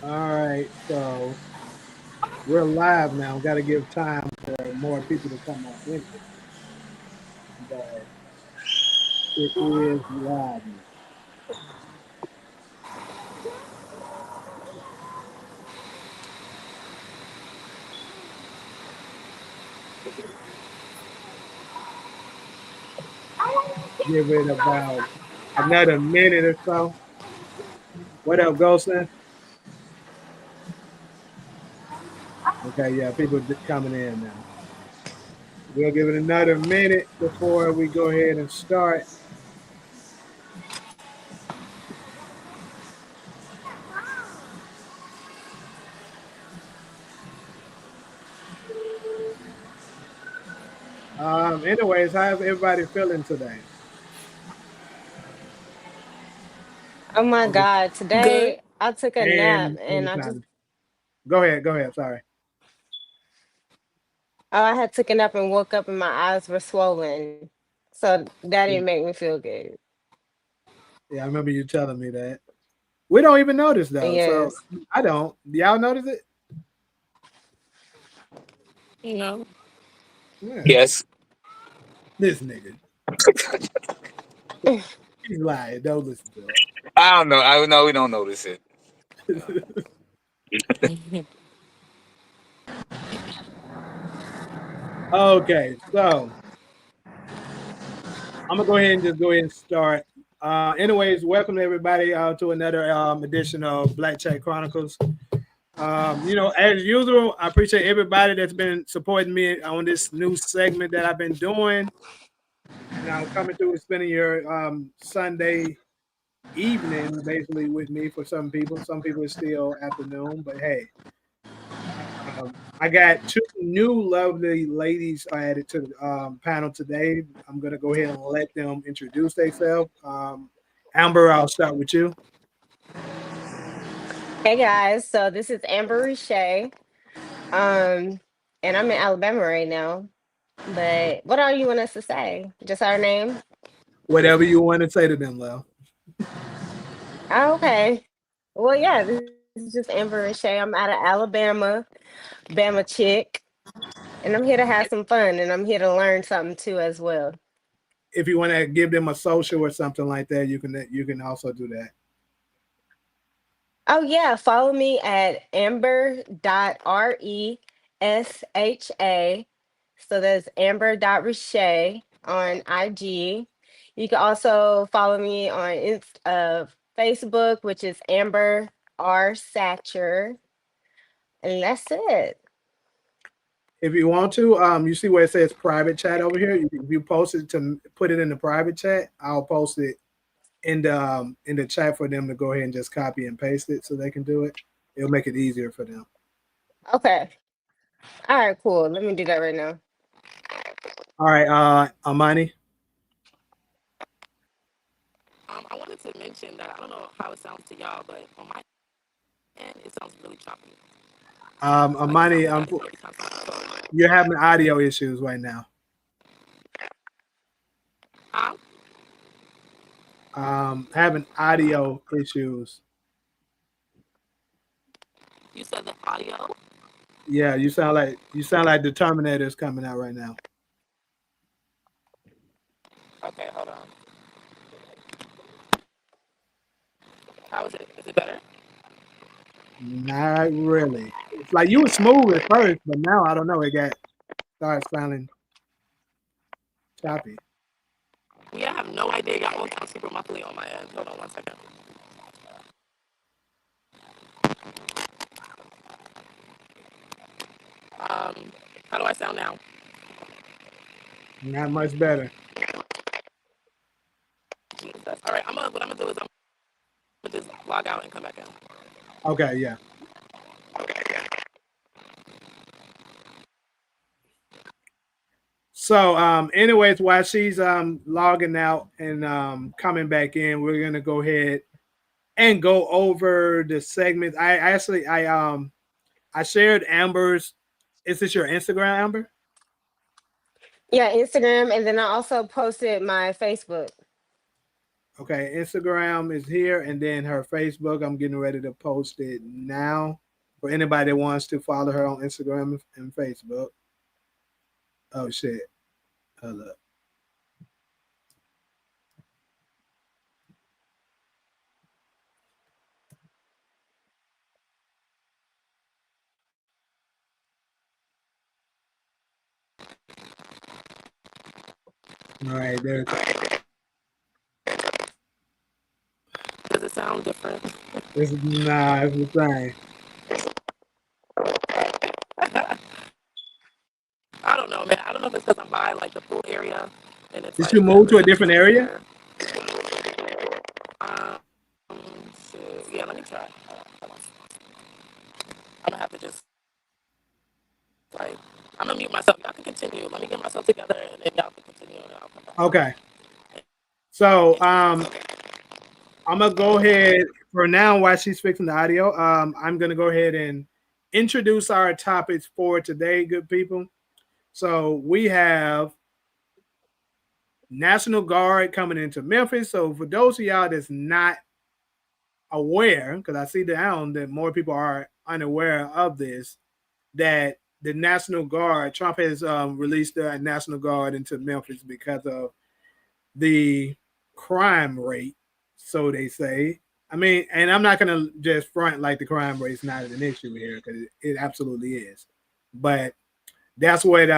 All right, so we're live now. Got to give time for more people to come on in here, but it is live now. Give it about another minute or so. What up, Golson? Okay, yeah, people coming in now. We'll give it another minute before we go ahead and start. Anyways, how's everybody feeling today? Oh my On this God. Good. Today I took a nap and and I just anytime. Go ahead. Sorry. I had took a nap and woke up and my eyes were swollen. So that didn't make me feel good. Yeah, I remember you telling me that. We don't even notice though, so Yes. I don't. Y'all notice it? You know. Yeah, Yes. this nigga, he's lying. Don't listen to I don't know. I know we don't notice it. him. Okay, so I'm gonna go ahead and just go ahead and start. Anyways, welcome everybody to another edition of Black Chat Chronicles. As usual, I appreciate everybody that's been supporting me on this new segment that I've been doing. Coming through and spending your Sunday evening basically with me for some people. Some people it's still afternoon, but hey, I got two new lovely ladies added to the panel today. I'm gonna go ahead and let them introduce themselves. Amber, I'll start with you. Hey guys, so this is Amber Richey. Um and I'm in Alabama right now. But what all you want us to say? Just our name? Whatever you want to say to them, Lil. Oh, okay. Well yeah, this is just Amber Richey. I'm out of Alabama, Bama chick. And I'm here to have some fun and I'm here to learn something too as well. If you want to give them a social or something like that, you can also do that. Oh yeah, follow me at amber.resha. So that's amber.resha on IG. You can also follow me on Facebook, which is Amber R Satcher. And that's it. If you want to, you see where it says private chat over here. If you post it to put it in the private chat, I'll post it in the chat for them to go ahead and just copy and paste it so they can do it. It'll make it easier for them. Okay. All right, cool. Let me do that right now. All right, Amani. I wanted to mention that I don't know how it sounds to y'all, but on my end, it sounds really choppy. Like it Amani, sounds like I hear every time someone. you're having audio issues right now. Huh? Having audio issues. You said the audio? Yeah, you sound like the Terminator's coming out right now. Okay, hold on. How is it? Is it better? Not really. It's like you were smooth at first, but now I don't know. It got started sounding choppy. Yeah, I have no idea. Y'all all sound super muffly on my end. Hold on one second. How do I sound now? Not much better. Jesus. All right, what I'm gonna do is I'm gonna just log out and come back in. Okay, yeah. So, anyways, while she's logging out and coming back in, we're gonna go ahead and go over the segments. I shared Amber's. Is this your Instagram, Amber? Yeah, Instagram, and then I also posted my Facebook. Okay, Instagram is here, and then her Facebook. I'm getting ready to post it now for anybody that wants to follow her on Instagram and Facebook. Oh shit! Hold up. All right, there. Does it sound different? It's nah, it's the same. I don't know, man. I don't know if it's because I'm by like the pool area and it's Did like you move to a never different area? clear. Um, so, yeah, let me try. Hold on. I'm gonna have to just like I'm gonna mute myself. Y'all can continue. Let me get myself together and then y'all can continue and I'll come back. Okay. So I'm gonna go ahead for now while she's fixing the audio. I'm gonna go ahead and introduce our topics for today, good people. So we have National Guard coming into Memphis. So for those of y'all that's not aware, because I see down that more people are unaware of this, that the National Guard, Trump has released the National Guard into Memphis because of the crime rate, so they say. I mean, and I'm not gonna just front like the crime rate is not an issue here because it absolutely is. But that's what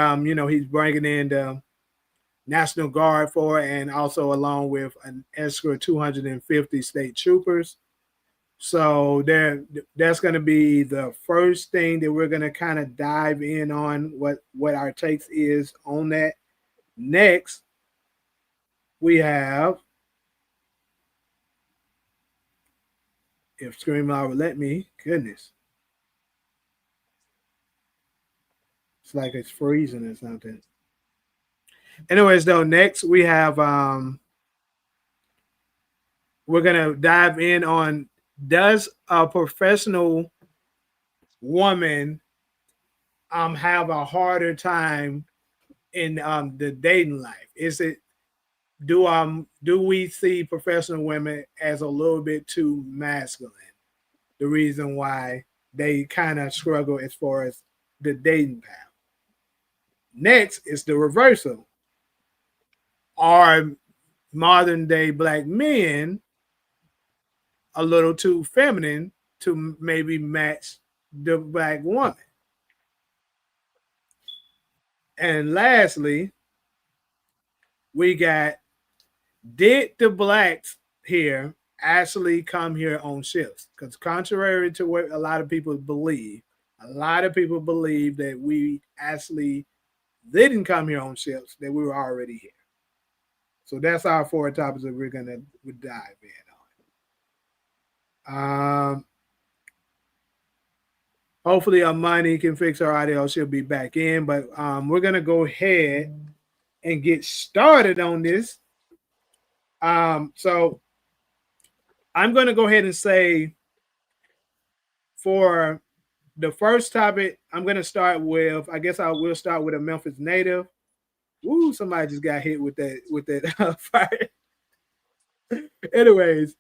he's bringing in the National Guard for, and also along with an extra 250 state troopers. So that's going to be the first thing that we're going to kind of dive in on what our takes is on that. Next, we have, if Screamloud would let me, goodness, it's like it's freezing or something. Anyways, though, next we have we're gonna dive in on, does a professional woman have a harder time in the dating life? Is it do we see professional women as a little bit too masculine? The reason why they kind of struggle as far as the dating path. Next is the reversal. Are modern day black men a little too feminine to maybe match the black woman? And lastly, we got, did the blacks here actually come here on ships? Because contrary to what a lot of people believe, that we actually didn't come here on ships, that we were already here. So that's our four topics that we're gonna dive in on. Hopefully Amani can fix our audio. She'll be back in, but we're gonna go ahead and get started on this. So I'm gonna go ahead and say, for the first topic, I'm gonna start with, I guess I will start with a Memphis native. Ooh, somebody just got hit with that fire. Anyways,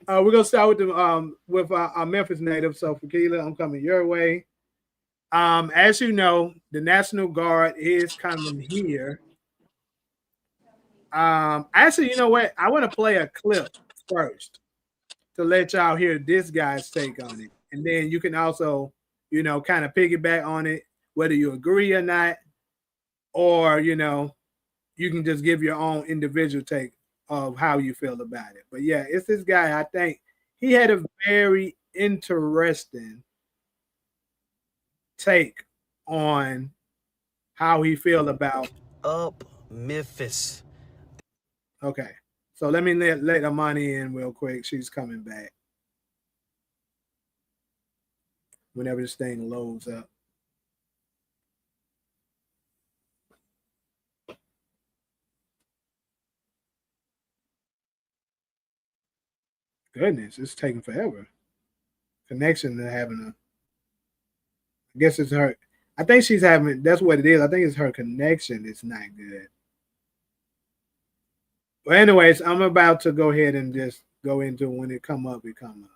we're gonna start with our Memphis native. So Fakila, I'm coming your way. As you know, the National Guard is coming here. Actually, you know what? I want to play a clip first to let y'all hear this guy's take on it, and then you can also, kind of piggyback on it, whether you agree or not, or you can just give your own individual take of how you feel about it. But yeah, it's this guy. I think he had a very interesting take on how he feel about up Memphis. Okay, so let me let Amani in real quick. She's coming back whenever this thing loads up. Goodness, it's taking forever. Connection to having a. I guess it's her. I think she's having. That's what it is. I think it's her connection. It's not good. Well, anyways, I'm about to go ahead and just go into when it come up, it come up.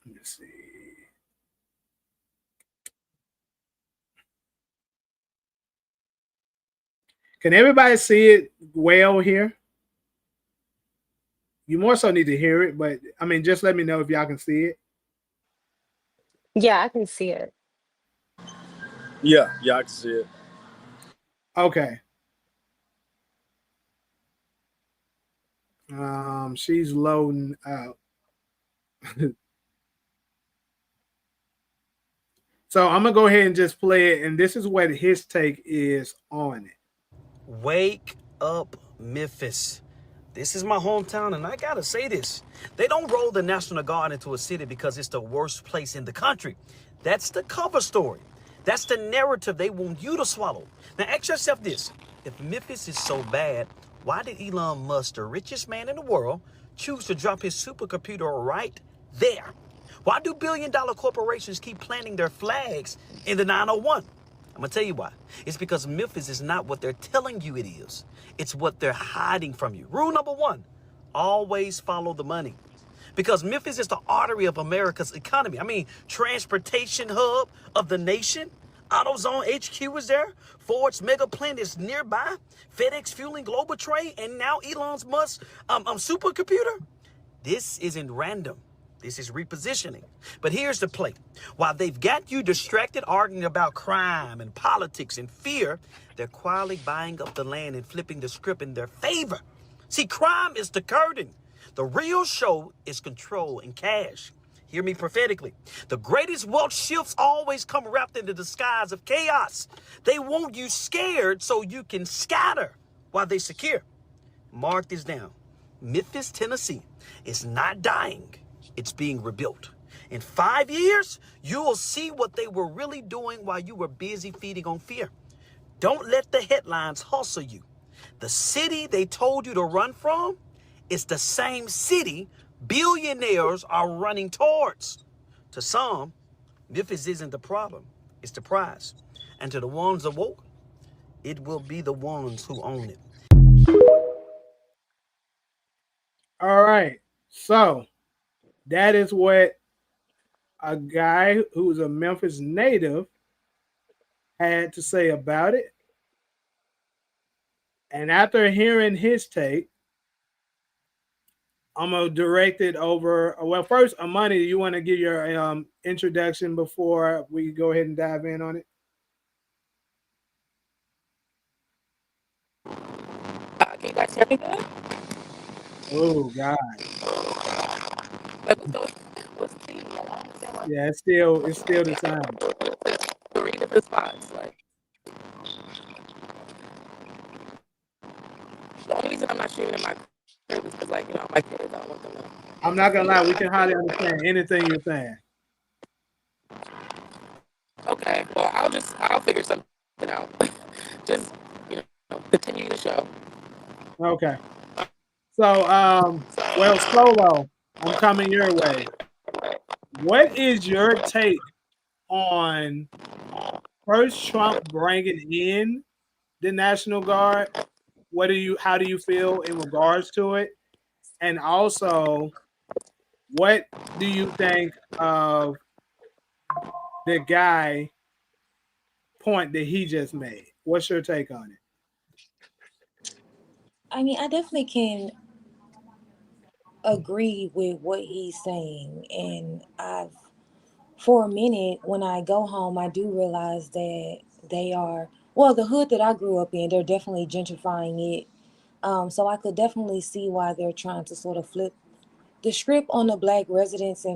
Let me see. Can everybody see it well here? You more so need to hear it, but I mean, just let me know if y'all can see it. Yeah, I can see it. Yeah, I can see it. Okay. She's loading out. So I'm gonna go ahead and just play it, and this is what his take is on it. Wake up, Memphis. This is my hometown, and I gotta say this. They don't roll the National Guard into a city because it's the worst place in the country. That's the cover story. That's the narrative they want you to swallow. Now ask yourself this. If Memphis is so bad, why did Elon Musk, the richest man in the world, choose to drop his supercomputer right there? Why do billion-dollar corporations keep planting their flags in the 901? I'm gonna tell you why. It's because Memphis is not what they're telling you it is. It's what they're hiding from you. Rule number one, always follow the money. Because Memphis is the artery of America's economy. I mean, transportation hub of the nation. AutoZone HQ is there. Ford's mega plant is nearby. FedEx fueling global trade, and now Elon Musk's supercomputer. This isn't random. This is repositioning. But here's the play. While they've got you distracted arguing about crime and politics and fear, they're quietly buying up the land and flipping the script in their favor. See, crime is the curtain. The real show is control and cash. Hear me prophetically. The greatest wealth shifts always come wrapped in the disguise of chaos. They want you scared so you can scatter while they secure. Mark this down. Memphis, Tennessee is not dying. It's being rebuilt. In 5 years, you will see what they were really doing while you were busy feeding on fear. Don't let the headlines hustle you. The city they told you to run from is the same city billionaires are running towards. To some, Memphis isn't the problem, it's the prize. And to the ones awoke, it will be the ones who own it. All right. So that is what a guy who's a Memphis native had to say about it. And after hearing his take, I'm gonna direct it over. Well, first, Amani, you want to give your introduction before we go ahead and dive in on it? Can you guys hear me good? Oh God, Like, what's the, I don't understand why yeah, it's still the same. three different spots. Like, the only reason I'm not streaming in my crib is because, like, my kids, I don't want them to. I'm not gonna lie, we can hardly understand anything you're saying. Okay, well, I'll figure something out. Just, continue the show. Okay. So, well, Solo, I'm coming your way. What is your take on first Trump bringing in the National Guard? How do you feel in regards to it? And also, what do you think of the guy point that he just made? What's your take on it? I mean, I definitely can agree with what he's saying. And for a minute, when I go home, I do realize that they are, well, the hood that I grew up in, they're definitely gentrifying it. So I could definitely see why they're trying to sort of flip the script on the black residents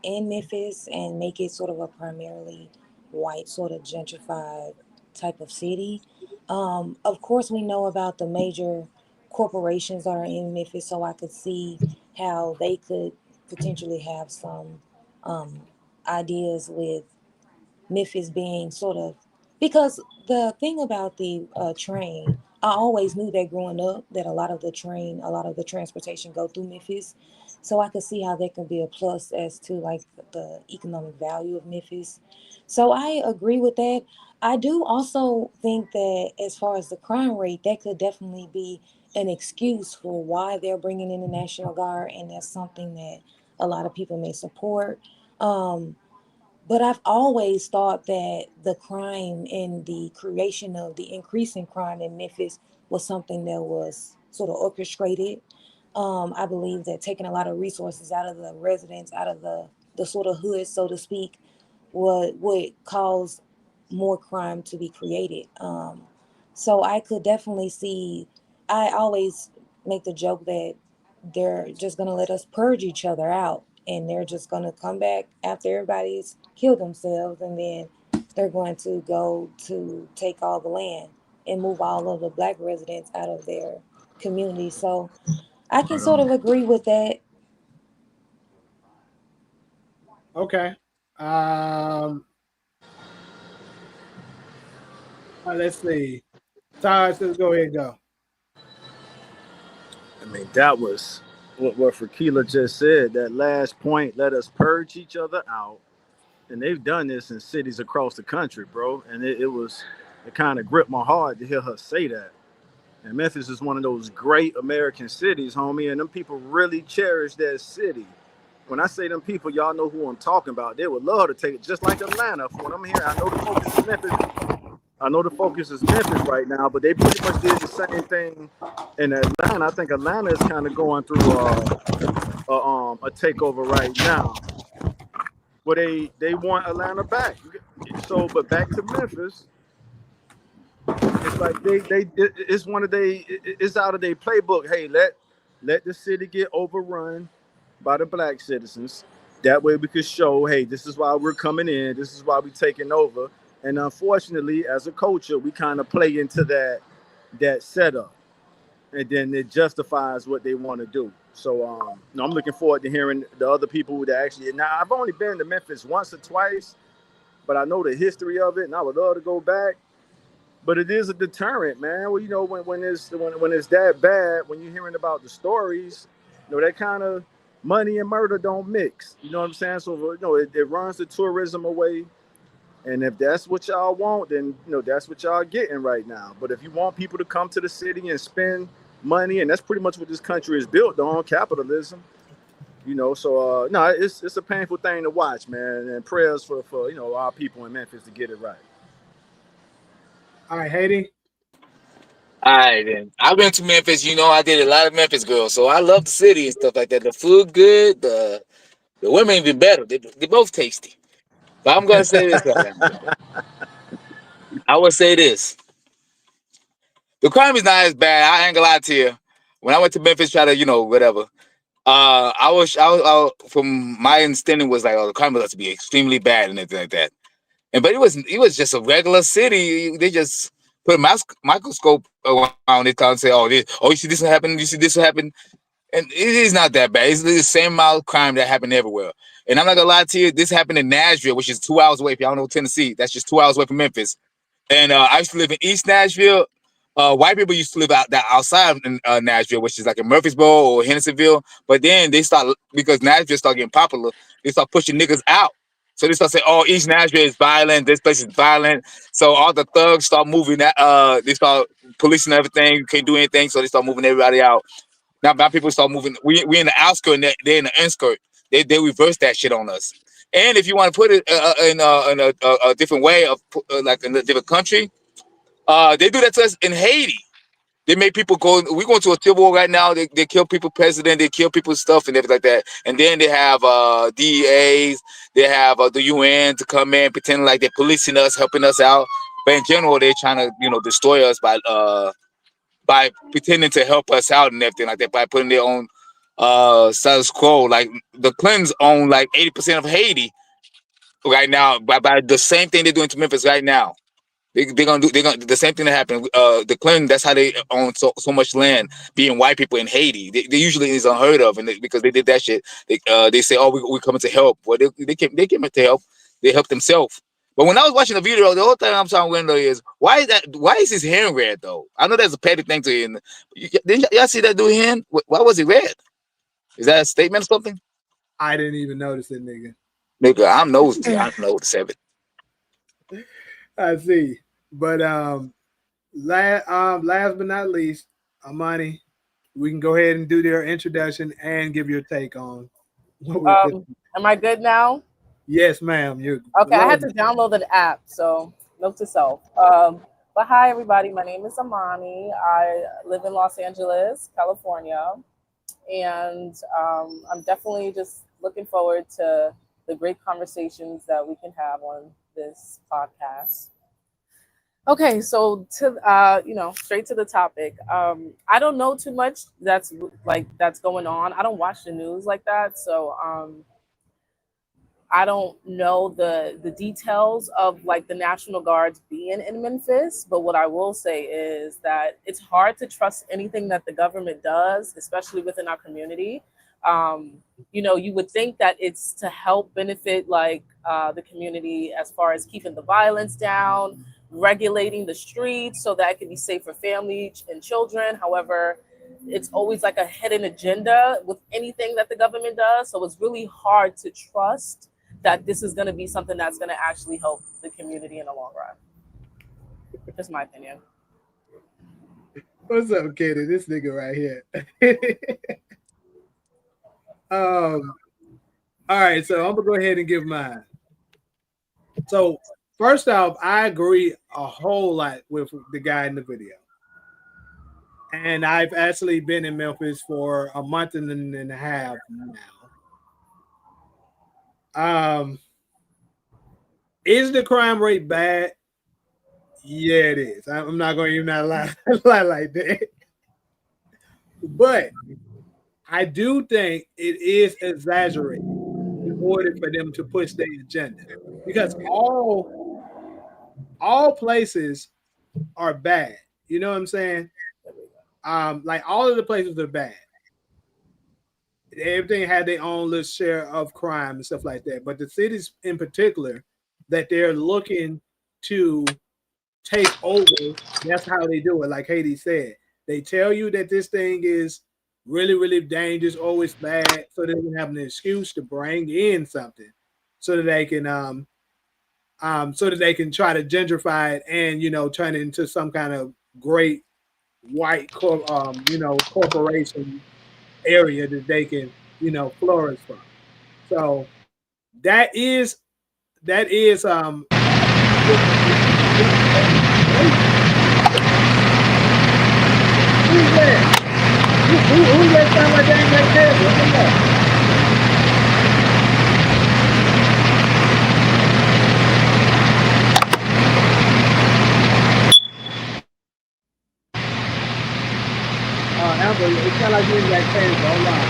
in Memphis and make it sort of a primarily white, sort of gentrified type of city. Of course, we know about the major corporations that are in Memphis, so I could see how they could potentially have some um, ideas with Memphis being sort of, because the thing about the train, I always knew that growing up that a lot of the transportation go through Memphis, so I could see how that could be a plus as to like the economic value of Memphis. So I agree with that. I do also think that as far as the crime rate, that could definitely be an excuse for why they're bringing in the National Guard, and that's something that a lot of people may support. But I've always thought that the crime and the creation of the increase in crime in Memphis was something that was sort of orchestrated. I believe that taking a lot of resources out of the residents, out of the sort of hood, so to speak, would cause more crime to be created. So I could definitely see. I always make the joke that they're just gonna let us purge each other out, and they're just gonna come back after everybody's killed themselves, and then they're going to go to take all the land and move all of the black residents out of their community. So I can sort of agree with that. Okay. Let's see. Taj, let's go ahead and go. I mean, that was what Fakila just said. That last point, let us purge each other out. And they've done this in cities across the country, bro. And it kind of gripped my heart to hear her say that. And Memphis is one of those great American cities, homie. And them people really cherish that city. When I say them people, y'all know who I'm talking about. They would love to take it, just like Atlanta. From what I'm hearing, I know the focus is Memphis. I know the focus is Memphis right now, but they pretty much did the same thing in Atlanta. I think Atlanta is kind of going through a takeover right now, where they want Atlanta back. So, but back to Memphis, it's like it's one of it's out of their playbook. Hey, let the city get overrun by the black citizens. That way we could show, hey, this is why we're coming in. This is why we're taking over. And unfortunately, as a culture, we kind of play into that setup, and then it justifies what they want to do. So I'm looking forward to hearing the other people that actually. Now, I've only been to Memphis once or twice, but I know the history of it, and I would love to go back. But it is a deterrent, man. Well, you know, when it's that bad, when you're hearing about the stories, you know, that kind of money and murder don't mix. You know what I'm saying? So, you know, it runs the tourism away. And if that's what y'all want, then, you know, that's what y'all getting right now. But if you want people to come to the city and spend money, and that's pretty much what this country is built on, capitalism, you know. So, no, it's a painful thing to watch, man. And prayers for you know, our people in Memphis to get it right. All right, Haiti. All right, then. I've been to Memphis. You know, I did a lot of Memphis girls, so I love the city and stuff like that. The food good. The women even better. They both tasty. But I'm gonna say this. I would say this. The crime is not as bad. I ain't gonna lie to you. When I went to Memphis, try to, you know, whatever. From my understanding was like, oh, the crime was to be extremely bad and everything like that. But it was just a regular city. They just put a microscope around it and say, you see this will happen, you see this will happen. And it is not that bad. It's the same amount of crime that happened everywhere. And I'm not gonna lie to you, this happened in Nashville, which is 2 hours away. If y'all know Tennessee, that's just 2 hours away from Memphis. And I used to live in East Nashville. White people used to live outside of Nashville, which is like in Murfreesboro or Hendersonville. But then they start, because Nashville started getting popular, they start pushing niggas out. So they start saying, "Oh, East Nashville is violent. This place is violent." So all the thugs start moving. They start policing everything. You can't do anything, so they start moving everybody out. Now people start moving. We in the outskirt, and they're in the inskirt. They reverse that shit on us. And if you want to put it in a different way of like in a different country, they do that to us in Haiti. They make people go. We're going to a civil war right now. They kill people, president. They kill people's stuff and everything like that. And then they have DEAs. They have the UN to come in, pretending like they're policing us, helping us out. But in general, they're trying to, you know, destroy us by pretending to help us out and everything like that, by putting their own status quo. Like the Clintons own like 80% of Haiti right now by the same thing they're doing to Memphis right now. They're gonna do the same thing that happened. The Clinton, that's how they own so much land, being white people in Haiti. They usually is unheard of, and because they did that shit, they say, "Oh, we're coming to help." Well, they came to help. They helped themselves. But when I was watching the video, the whole thing I'm trying to wonder is why is his hand red though? I know that's a petty thing to him. Did y'all see that dude hand? Why was he red? Is that a statement or something? I didn't even notice it, nigga. Nigga, I'm nosy. I know the 7. I see. But last but not least, Amani, we can go ahead and do their introduction and give your take on what we're doing. Am I good now? Yes, ma'am. You're Okay, I had lovely. to download an app, so note to self. But hi, everybody. My name is Amani. I live in Los Angeles, California, and I'm definitely just looking forward to the great conversations that we can have on this podcast. Okay, so to straight to the topic. I don't know too much that's going on. I don't watch the news like that, so I don't know the details of like the National Guards being in Memphis, but what I will say is that it's hard to trust anything that the government does, especially within our community. You would think that it's to help benefit the community as far as keeping the violence down, regulating the streets so that it can be safe for families and children. However, it's always like a hidden agenda with anything that the government does. So it's really hard to trust that this is going to be something that's going to actually help the community in the long run. Just my opinion. What's up, Kenny? This nigga right here. All right, so I'm gonna go ahead and give mine. So first off, I agree a whole lot with the guy in the video. And I've actually been in Memphis for a month and a half now. Is the crime rate bad? Yeah, it is. I'm not going to even lie like that. But I do think it is exaggerated in order for them to push their agenda, because all places are bad. You know what I'm saying? Like all of the places are bad. Everything had their own little share of crime and stuff like that. But the cities in particular that they're looking to take over, that's how they do it. Like Haiti said, they tell you that this thing is really, really dangerous, always bad, so they can have an excuse to bring in something so that they can try to gentrify it and turn it into some kind of great white corporation area that they can flourish from. So that is who's that? Who's that sound like that? Amber, it sound like you ain't got cable. Hold on.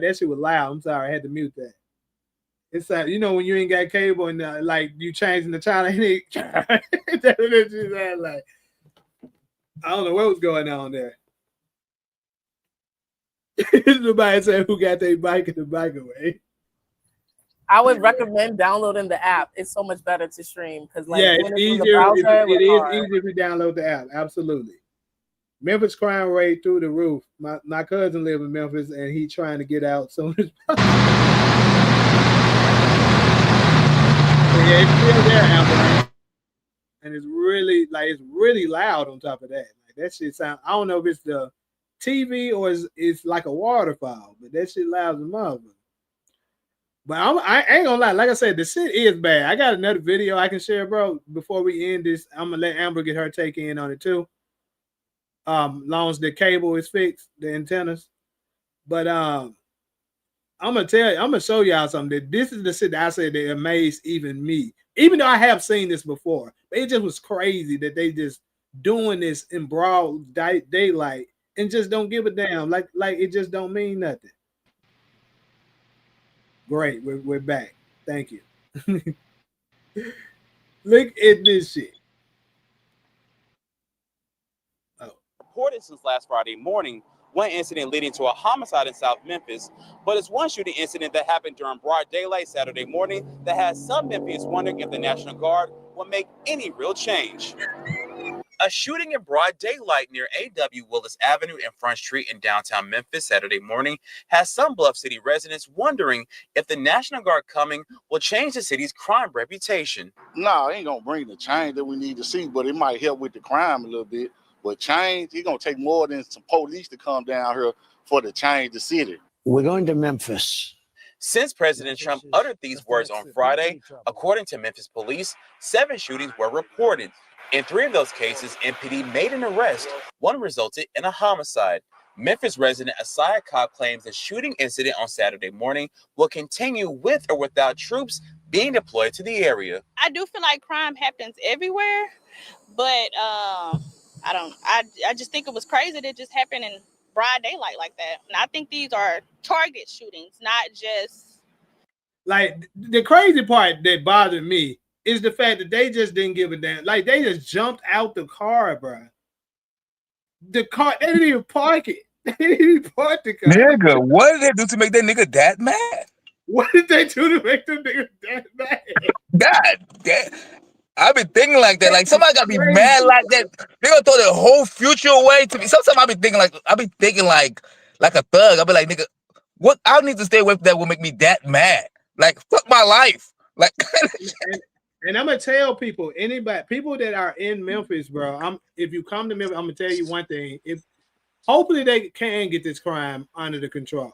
That shit was loud. I'm sorry, I had to mute that. It's like when you ain't got cable and like you changing the channel, that's what it sound like. I don't know what was going on there. Somebody said who got their bike in the bike away. I would recommend downloading the app. It's so much better to stream because it's easier. It is easier if you download the app. Absolutely. Memphis crime rate through the roof. My cousin lives in Memphis and he's trying to get out soon as possible. Yeah, it's still there, Amber. And it's really loud on top of that. Like that shit sound. I don't know if it's the TV or it's like a waterfall, but that shit loud as a motherfucker. But I ain't gonna lie. Like I said, the shit is bad. I got another video I can share, bro. Before we end this, I'm gonna let Amber get her take in on it too. Long as the cable is fixed, the antennas. But I'm gonna show y'all something. That this is the shit that I said that amazed even me. Even though I have seen this before, but it just was crazy that they just doing this in broad daylight and just don't give a damn. Like it just don't mean nothing. Great, we're back. Thank you. Look at this shit. Reported since last Friday morning, one incident leading to a homicide in South Memphis, but it's one shooting incident that happened during broad daylight Saturday morning that has some Memphians wondering if the National Guard will make any real change. A shooting in broad daylight near A.W. Willis Avenue and Front Street in downtown Memphis Saturday morning has some Bluff City residents wondering if the National Guard coming will change the city's crime reputation. No, it ain't gonna bring the change that we need to see, but it might help with the crime a little bit. But change, it's gonna take more than some police to come down here for to change the city. We're going to Memphis. Since President Trump uttered these words on Friday, according to Memphis police, 7 shootings were reported. In 3 of those cases, MPD made an arrest. One resulted in a homicide. Memphis resident Asaya Cobb claims the shooting incident on Saturday morning will continue with or without troops being deployed to the area. I do feel like crime happens everywhere, but I just think it was crazy that it just happened in broad daylight like that. And I think these are target shootings, not just like the crazy part that bothered me is the fact that they just didn't give a damn. Like they just jumped out the car, bro. The car, they didn't even park it. They didn't even park the car. Nigga, what did they do to make that nigga that mad? What did they do to make them niggas that mad? God damn. I've been thinking like that. Like somebody gotta be mad like that. They gonna throw their whole future away to me. Sometimes I be thinking like a thug. I'll be like, nigga, what I need to stay away from that will make me that mad. Like fuck my life. Like and I'm gonna tell people, people that are in Memphis, bro. If you come to Memphis, I'm gonna tell you one thing. Hopefully they can get this crime under the control.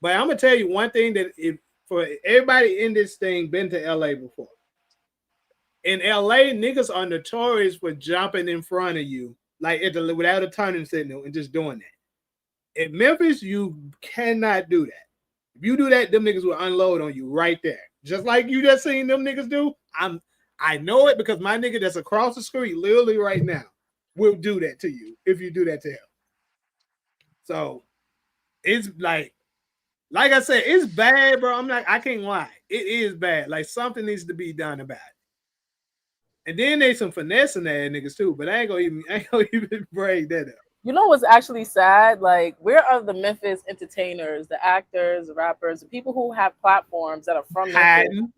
But I'm gonna tell you one thing that for everybody in this thing been to LA before. In LA, niggas are notorious for jumping in front of you, like without a turning signal and just doing that. In Memphis, you cannot do that. If you do that, them niggas will unload on you right there. Just like you just seen them niggas do. I know it because my nigga that's across the street, literally right now, will do that to you if you do that to him. So it's like I said, it's bad, bro. I can't lie. It is bad. Like something needs to be done about it. And then there's some finessing ass niggas too, but I ain't gonna even break that up. You know what's actually sad? Like, where are the Memphis entertainers, the actors, the rappers, the people who have platforms that are from Memphis?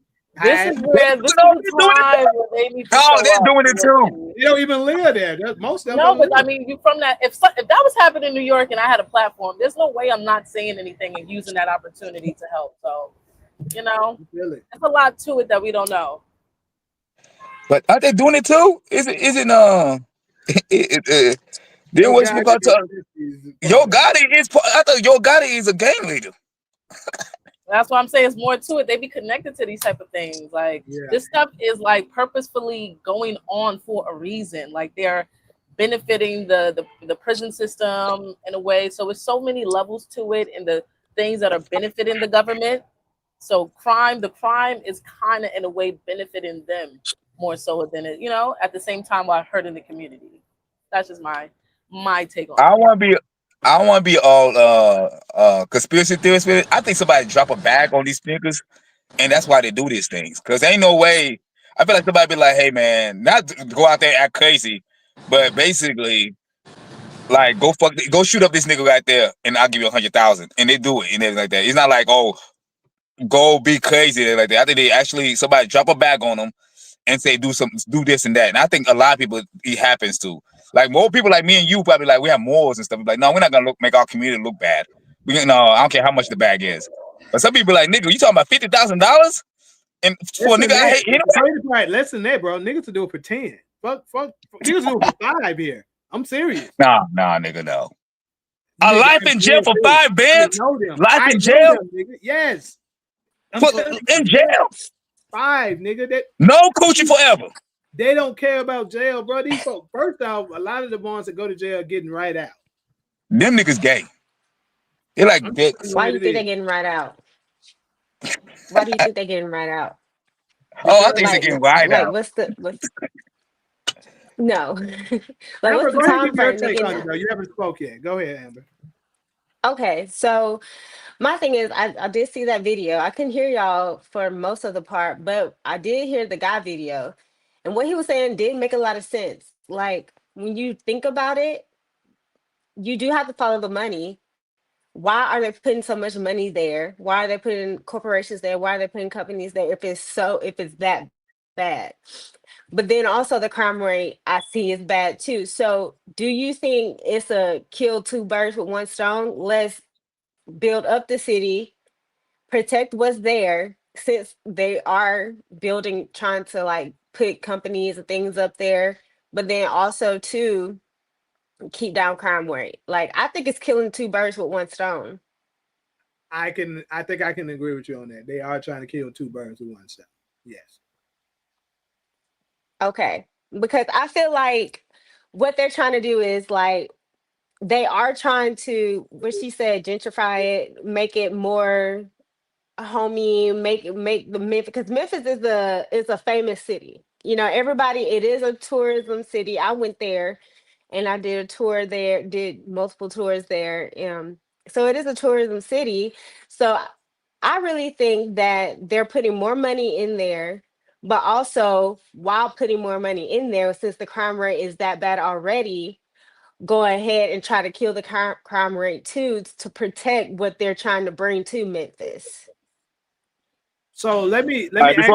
This is the time where they need to they're doing it too. You don't even live there. Most of them. No, but I mean, you from that. If that was happening in New York and I had a platform, there's no way I'm not saying anything and using that opportunity to help. So, you know, there's a lot to it that we don't know. But are they doing it too? Then what you got to Yo Gotti is? I thought Yo Gotti is a gang leader. That's why I'm saying it's more to it. They be connected to these type of things. Like this stuff is like purposefully going on for a reason. Like they're benefiting the prison system in a way. So it's so many levels to it and the things that are benefiting the government. So the crime is kind of in a way benefiting them more so than it, you know, at the same time while hurting the community. That's just my take on it. I don't want to be all conspiracy theorists with it. I think somebody drop a bag on these niggas, and that's why they do these things. Because ain't no way. I feel like somebody be like, "Hey man, not to go out there and act crazy, but basically, like go shoot up this nigga right there, and I'll give you 100,000." And they do it and everything like that. It's not like go be crazy like that. I think they actually somebody drop a bag on them and say do this and that. And I think a lot of people it happens to. Like more people like me and you probably like we have morals and stuff. Like, no, we're not gonna make our community look bad. I don't care how much the bag is. But some people like, nigga, you talking about $50,000? And for a nigga, I hate right. Less than that, bro. Niggas to do it for 10. Fuck. Niggas do it for 5 here. I'm serious. Nah, nigga, no. A life in jail for 5 bands? Life in jail? Yes. In jail? 5, nigga. No coochie forever. They don't care about jail, bro. These folks, first off, a lot of the ones that go to jail are getting right out. Them niggas gay. They like dicks. Why do you think they're getting right out? Why do you think they're getting right out? Oh, I think they're getting right out. What's no. Like, Amber, what's the time frame? You haven't spoke yet. Go ahead, Amber. Okay, so my thing is, I did see that video. I couldn't hear y'all for most of the part, but I did hear the guy video. And what he was saying did make a lot of sense. Like, when you think about it, you do have to follow the money. Why are they putting so much money there? Why are they putting corporations there? Why are they putting companies there if it's that bad? But then also the crime rate I see is bad too. So do you think it's a kill 2 birds with 1 stone? Let's build up the city, protect what's there, since they are trying to like put companies and things up there, but then also too, keep down crime rate. Like, I think it's killing two birds with one stone. I think I can agree with you on that. They are trying to kill two birds with one stone. Yes. Okay. Because I feel like what they're trying to do is like they are trying to, what she said, gentrify it, make it more homey, make the Memphis, because Memphis is a famous city. You know, everybody, it is a tourism city. I went there and I did a tour there, did multiple tours there. So it is a tourism city. So I really think that they're putting more money in there, but also while putting more money in there, since the crime rate is that bad already, go ahead and try to kill the crime rate too to protect what they're trying to bring to Memphis. So let me All right, ask.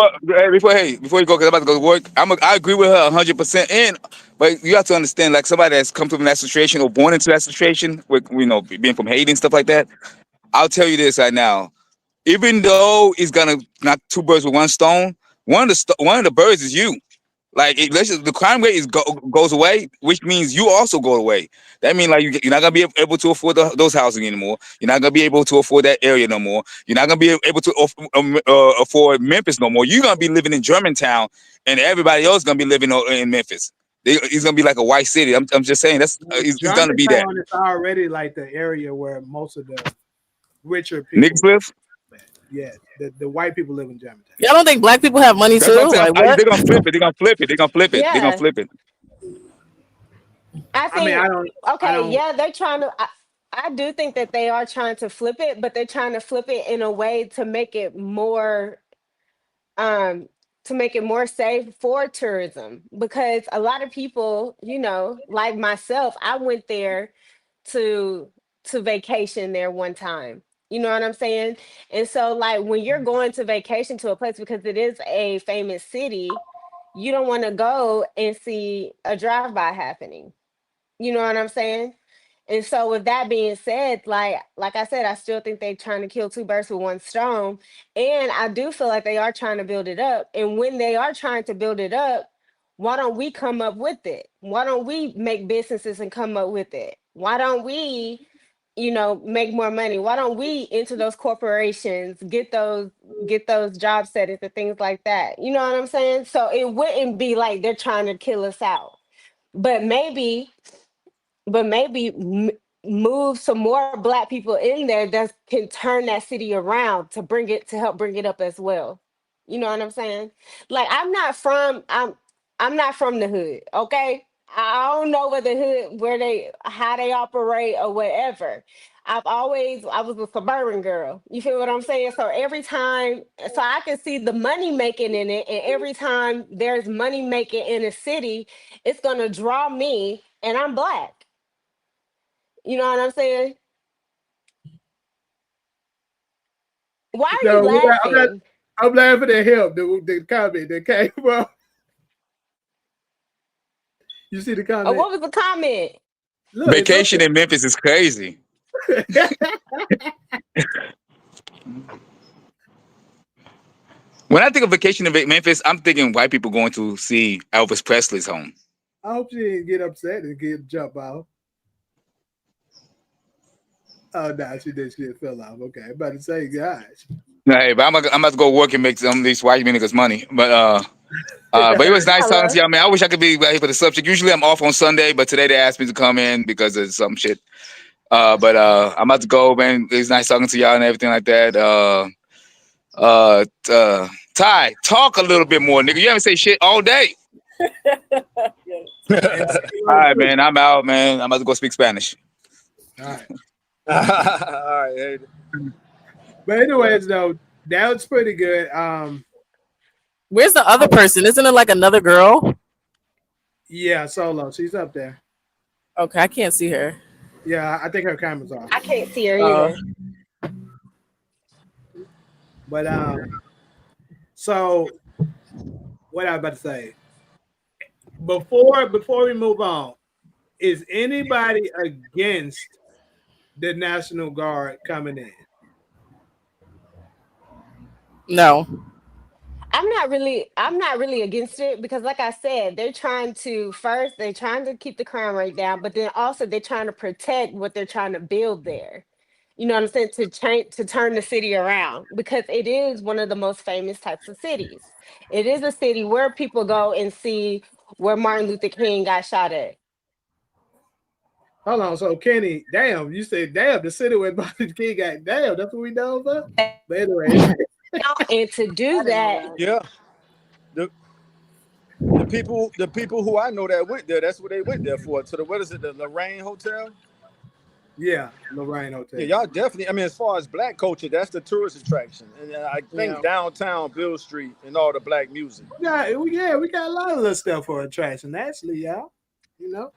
before you go, because I'm about to go to work, I agree with her 100%. And but you have to understand, like somebody that's come from that situation or born into that situation, with being from Haiti and stuff like that. I'll tell you this right now. Even though it's gonna knock two birds with one stone, one of the birds is you. Like the crime rate goes away, which means you also go away. That means like you're not gonna be able to afford those housing anymore. You're not gonna be able to afford that area no more. You're not gonna be able to afford Memphis no more. You're gonna be living in Germantown, and everybody else gonna be living in Memphis. It's gonna be like a white city. I'm just saying it's gonna be that. Germantown is already like the area where most of the richer people Niggas live. Yeah, the white people live in Germantown. Y'all don't think black people have money That's what I'm too? saying. Like what? They're gonna flip it. They're gonna flip it. They're gonna flip it. They're gonna Yeah, flip it. I I mean, think, I okay, don't. yeah, they're trying to. I do think that they are trying to flip it, but they're trying to flip it in a way um to make it more safe for tourism, because a lot of people, like myself, I went there to vacation there one time. You know what I'm saying? And so like when you're going to vacation to a place because it is a famous city, you don't want to go and see a drive-by happening. You know what I'm saying? And so with that being said, like I said, I still think they're trying to kill two birds with one stone. And I do feel like they are trying to build it up. And when they are trying to build it up, why don't we come up with it? Why don't we make businesses and come up with it? Why don't we, make more money? Why don't we enter those corporations, get those job settings and things like that? You know what I'm saying? So it wouldn't be like they're trying to kill us out. But maybe move some more black people in there that can turn that city around to help bring it up as well. You know what I'm saying? Like I'm not from the hood, okay? I don't know where the hood where they how they operate or whatever. I was a suburban girl. You feel what I'm saying? So I can see the money making in it, and every time there's money making in a city, it's gonna draw me, and I'm black. You know what I'm saying? Why are you No, laughing? I'm laughing at him. The comment that came from. You see the Oh, comment? what was the comment? Look, it's up Vacation in Memphis is crazy. there. When I think of vacation in Memphis, I'm thinking white people going to see Elvis Presley's home. I hope she didn't get upset and jump out. Oh no, she did. She fell off. Okay, I'm about to say, gosh. Hey, but I'm about to go work and make some of these white niggas money. But it was nice talking to Hello. y'all, man. I wish I could be right here for the subject. Usually I'm off on Sunday, but today they asked me to come in because of some shit. But I'm about to go, man. It's nice talking to y'all and everything like that. Ty, talk a little bit more, nigga. You haven't say shit all day. All right, man. I'm out, man. I'm about to go speak Spanish. All right. All right. But anyways, though, that was pretty good. Where's the other person? Isn't it like another girl? Yeah, Solo. She's up there. Okay, I can't see her. Yeah, I think her camera's off. I can't see her either. But so what I was about to say before we move on, is anybody against the National Guard coming in? No. I'm not really against it because like I said, they're trying to keep the crime rate down, but then also they're trying to protect what they're trying to build there. You know what I'm saying? To turn the city around because it is one of the most famous types of cities. It is a city where people go and see where Martin Luther King got shot at. Hold on, so Kenny, damn, you said damn, the city where Martin Luther King got damn, that's what we done for? But anyway. And to do that, Yeah. The people who I know that went there, that's what they went there for. To the what is it, the Lorraine Hotel? Yeah, Lorraine Hotel. Yeah, y'all definitely. I mean, as far as black culture, that's the tourist attraction, and I think downtown Bill Street and all the black music. Yeah, we got a lot of little stuff for attraction, actually, y'all. You know.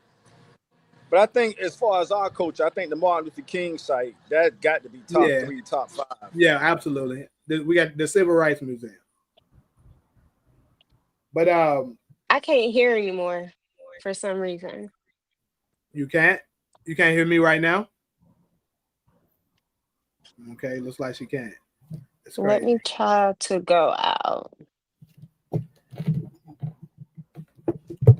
But I think as far as our culture, I think the Martin Luther King site that got to be top 3, top 5. Yeah, absolutely. We got the Civil Rights Museum. But I can't hear anymore for some reason. You can't hear me right now? Okay, looks like she can't. Let me try to go out.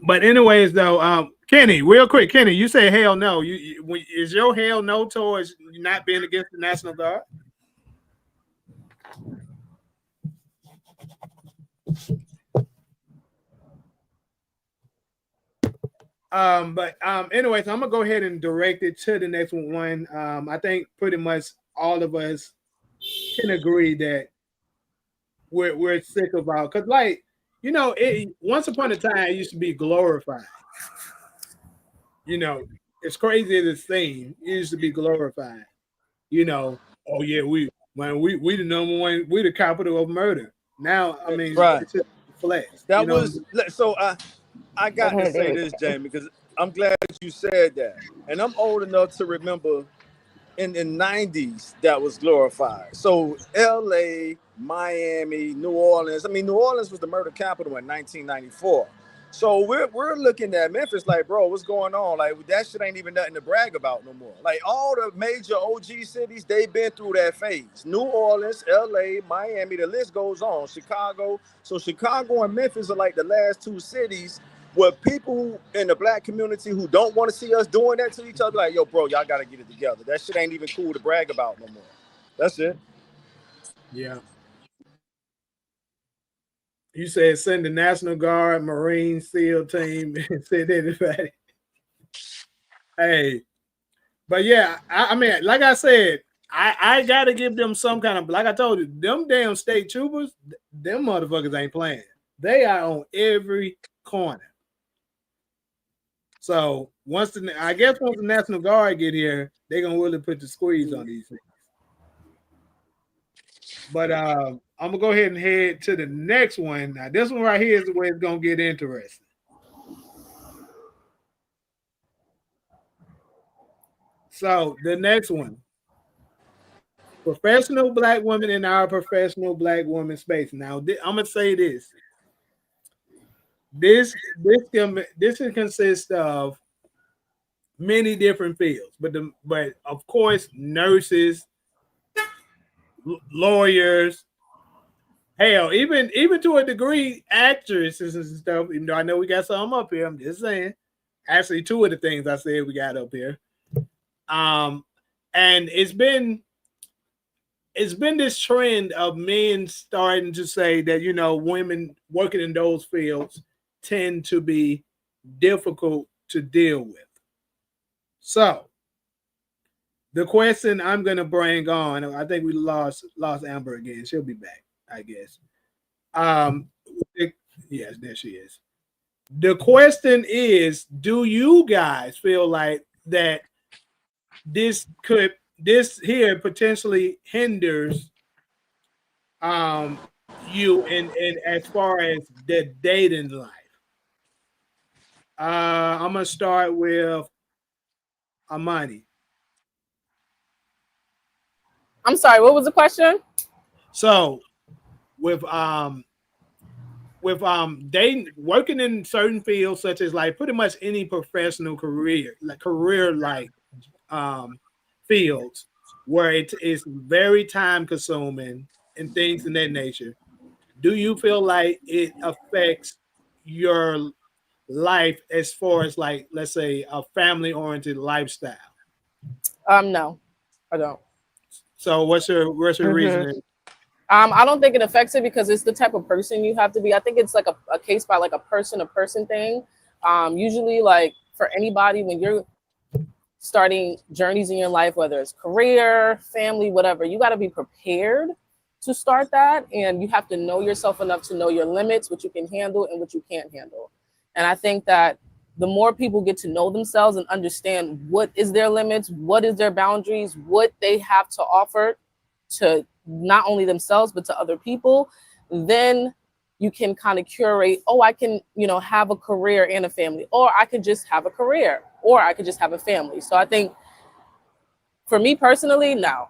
But anyways, though, Kenny, real quick, Kenny, you say hell no. Is your hell no towards not being against the National Guard? Anyways, I'm gonna go ahead and direct it to the next one. I think pretty much all of us can agree that we're sick about, because like, you know, once upon a time it used to be glorified. You know, it's crazy as it seems, it used to be glorified. You know, oh yeah, we the number one, we the capital of murder. Now, I mean, it's just flex. That you know was so. I got to say this, Jamie, because I'm glad you said that, and I'm old enough to remember in the 90s that was glorified. So L.A., Miami, New Orleans. I mean, New Orleans was the murder capital in 1994. So we're looking at Memphis like, bro, what's going on? Like, that shit ain't even nothing to brag about no more. Like, all the major OG cities, they've been through that phase. New Orleans, LA, Miami, the list goes on. Chicago. So Chicago and Memphis are like the last 2 cities where people in the black community who don't want to see us doing that to each other, like, yo, bro, y'all got to get it together. That shit ain't even cool to brag about no more. That's it. Yeah. You said send the National Guard, Marine, SEAL team, and send anybody. Hey, but yeah, I mean, like I said, I got to give them some kind of, like I told you, them damn state troopers, them motherfuckers ain't playing. They are on every corner. So once the National Guard get here, they're gonna really put the squeeze on these things. But I'm gonna go ahead and head to the next one. Now, this one right here is where it's gonna get interesting. So the next one, professional black women in our professional black woman space. Now, I'm gonna say this. This can consist of many different fields, but of course, nurses, lawyers, hell, even to a degree, actresses and stuff. Even though I know we got some up here, I'm just saying. Actually, 2 of the things I said we got up here. And it's been this trend of men starting to say that, you know, women working in those fields tend to be difficult to deal with. So the question I'm going to bring on, I think we lost Amber again. She'll be back, I guess. Yes, there she is. The question is, do you guys feel like that this here potentially hinders you in as far as the dating life? I'm gonna start with Amani. I'm sorry, what was the question? So with dating, working in certain fields such as like pretty much any professional career like fields where it is very time consuming and things in that nature, do you feel like it affects your life as far as like, let's say, a family oriented lifestyle? No, I don't. So what's your Mm-hmm. reasoning? I don't think it affects it because it's the type of person you have to be. I think it's like a case by like a person thing. Usually, like for anybody, when you're starting journeys in your life, whether it's career, family, whatever, you got to be prepared to start that. And you have to know yourself enough to know your limits, what you can handle and what you can't handle. And I think that the more people get to know themselves and understand what is their limits, what is their boundaries, what they have to offer to not only themselves, but to other people, then you can kind of curate, oh, I can, have a career and a family, or I could just have a career, or I could just have a family. So I think for me personally, no.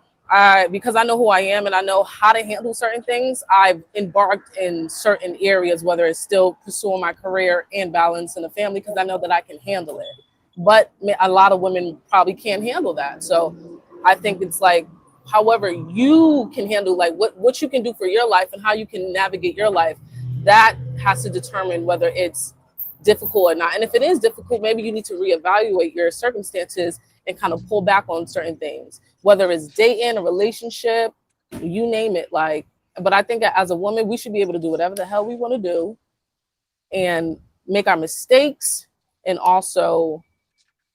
Because I know who I am and I know how to handle certain things, I've embarked in certain areas, whether it's still pursuing my career and balance in a family, because I know that I can handle it. But a lot of women probably can't handle that. So I think it's like, however you can handle, like what you can do for your life and how you can navigate your life, that has to determine whether it's difficult or not. And if it is difficult, maybe you need to reevaluate your circumstances and kind of pull back on certain things, whether it's dating, a relationship, you name it. Like, but I think that as a woman, we should be able to do whatever the hell we want to do and make our mistakes and also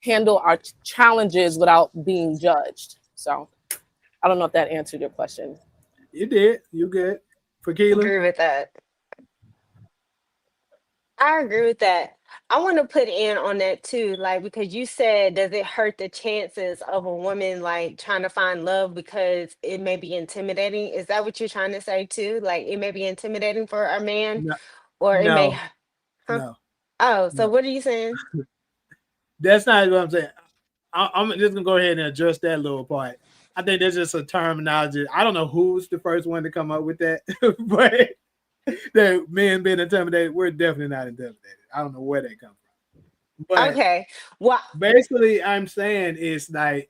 handle our challenges without being judged. So I don't know if that answered your question. You did. You good. For Keelan? Agree with that. I agree with that. I want to put in on that too, like because you said, does it hurt the chances of a woman like trying to find love because it may be intimidating? Is that what you're trying to say too? Like it may be intimidating for a man, No, or it may, no, huh? no, Oh, so no. what are you saying? That's not what I'm saying. I'm just gonna go ahead and address that little part. I think there's just a terminology. I don't know who's the first one to come up with that, but that men being intimidated, we're definitely not intimidated. I don't know where they come from. But Okay, well, basically, I'm saying is like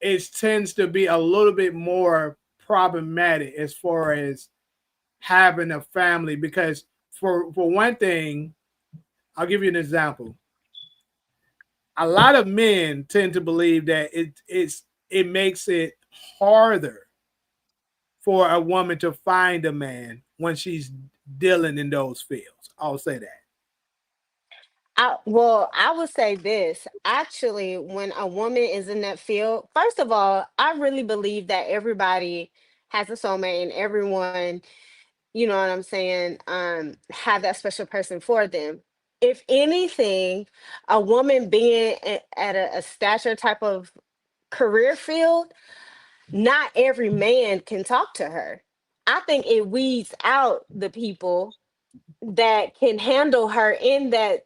it tends to be a little bit more problematic as far as having a family because for one thing, I'll give you an example. A lot of men tend to believe that it makes it harder for a woman to find a man when she's dealing in those fields. I'll say that. I would say this. Actually, when a woman is in that field, first of all, I really believe that everybody has a soulmate and everyone, you know what I'm saying, have that special person for them. If anything, a woman being at a stature type of career field, not every man can talk to her. I think it weeds out the people that can handle her in that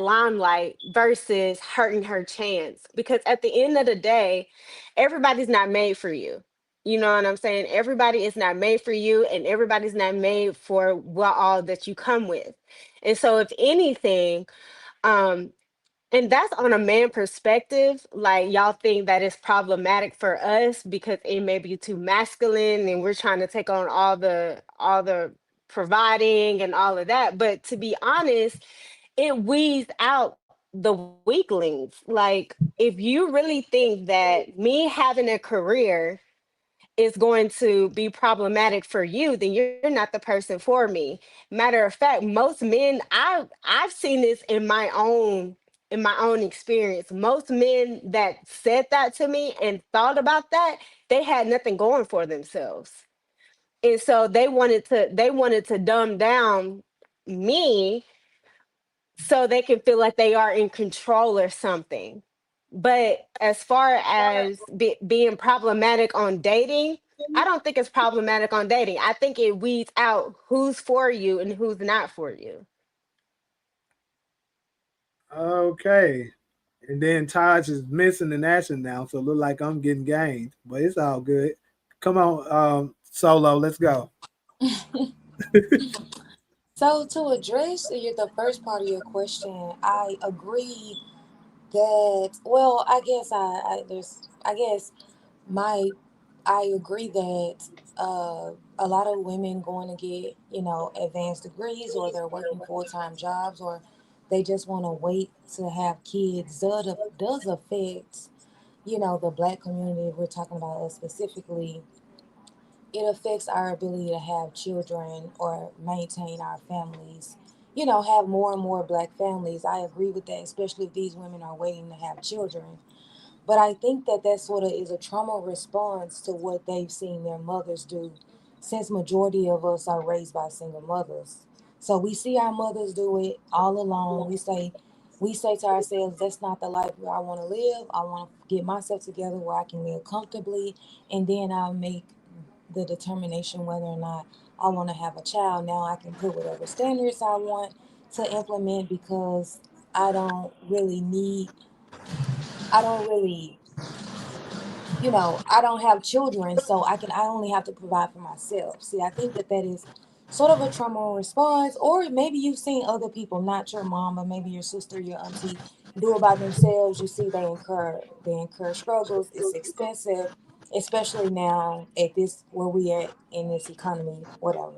limelight versus hurting her chance, because at the end of the day, everybody's not made for you. You know what I'm saying? Everybody is not made for you, and everybody's not made for what all that you come with. And so if anything, um and that's on a man perspective. Like y'all think that it's problematic for us because it may be too masculine and we're trying to take on all the providing and all of that. But to be honest, it weeds out the weaklings. Like if you really think that me having a career is going to be problematic for you, then you're not the person for me. Matter of fact, most men, I've seen this in my own experience. Most men that said that to me and thought about that, they had nothing going for themselves. And so they wanted to dumb down me so they can feel like they are in control or something. But as far as being problematic on dating, I don't think it's problematic on dating. I think it weeds out who's for you and who's not for you. Okay. And then Taj is missing in action now, so it look like I'm getting gained, but it's all good. Come on, Solo, let's go. So to address the first part of your question, I agree that, well, I guess I guess my I agree that a lot of women going to get, advanced degrees, or they're working full-time jobs, or they just want to wait to have kids does affect, the black community. If we're talking about us specifically, it affects our ability to have children or maintain our families, have more and more black families. I agree with that, especially if these women are waiting to have children. But I think that that sort of is a trauma response to what they've seen their mothers do, since majority of us are raised by single mothers. So we see our mothers do it all alone. We say to ourselves, that's not the life where I want to live. I want to get myself together where I can live comfortably, and then I'll make the determination whether or not I want to have a child. Now I can put whatever standards I want to implement, because I don't really need, I don't really I don't have children, so I only have to provide for myself. See, I think that that is sort of a trauma response, or maybe you've seen other people, not your mom, but maybe your sister, your auntie, do it by themselves. You see, they incur struggles. It's expensive, especially now at this where we at in this economy, whatever,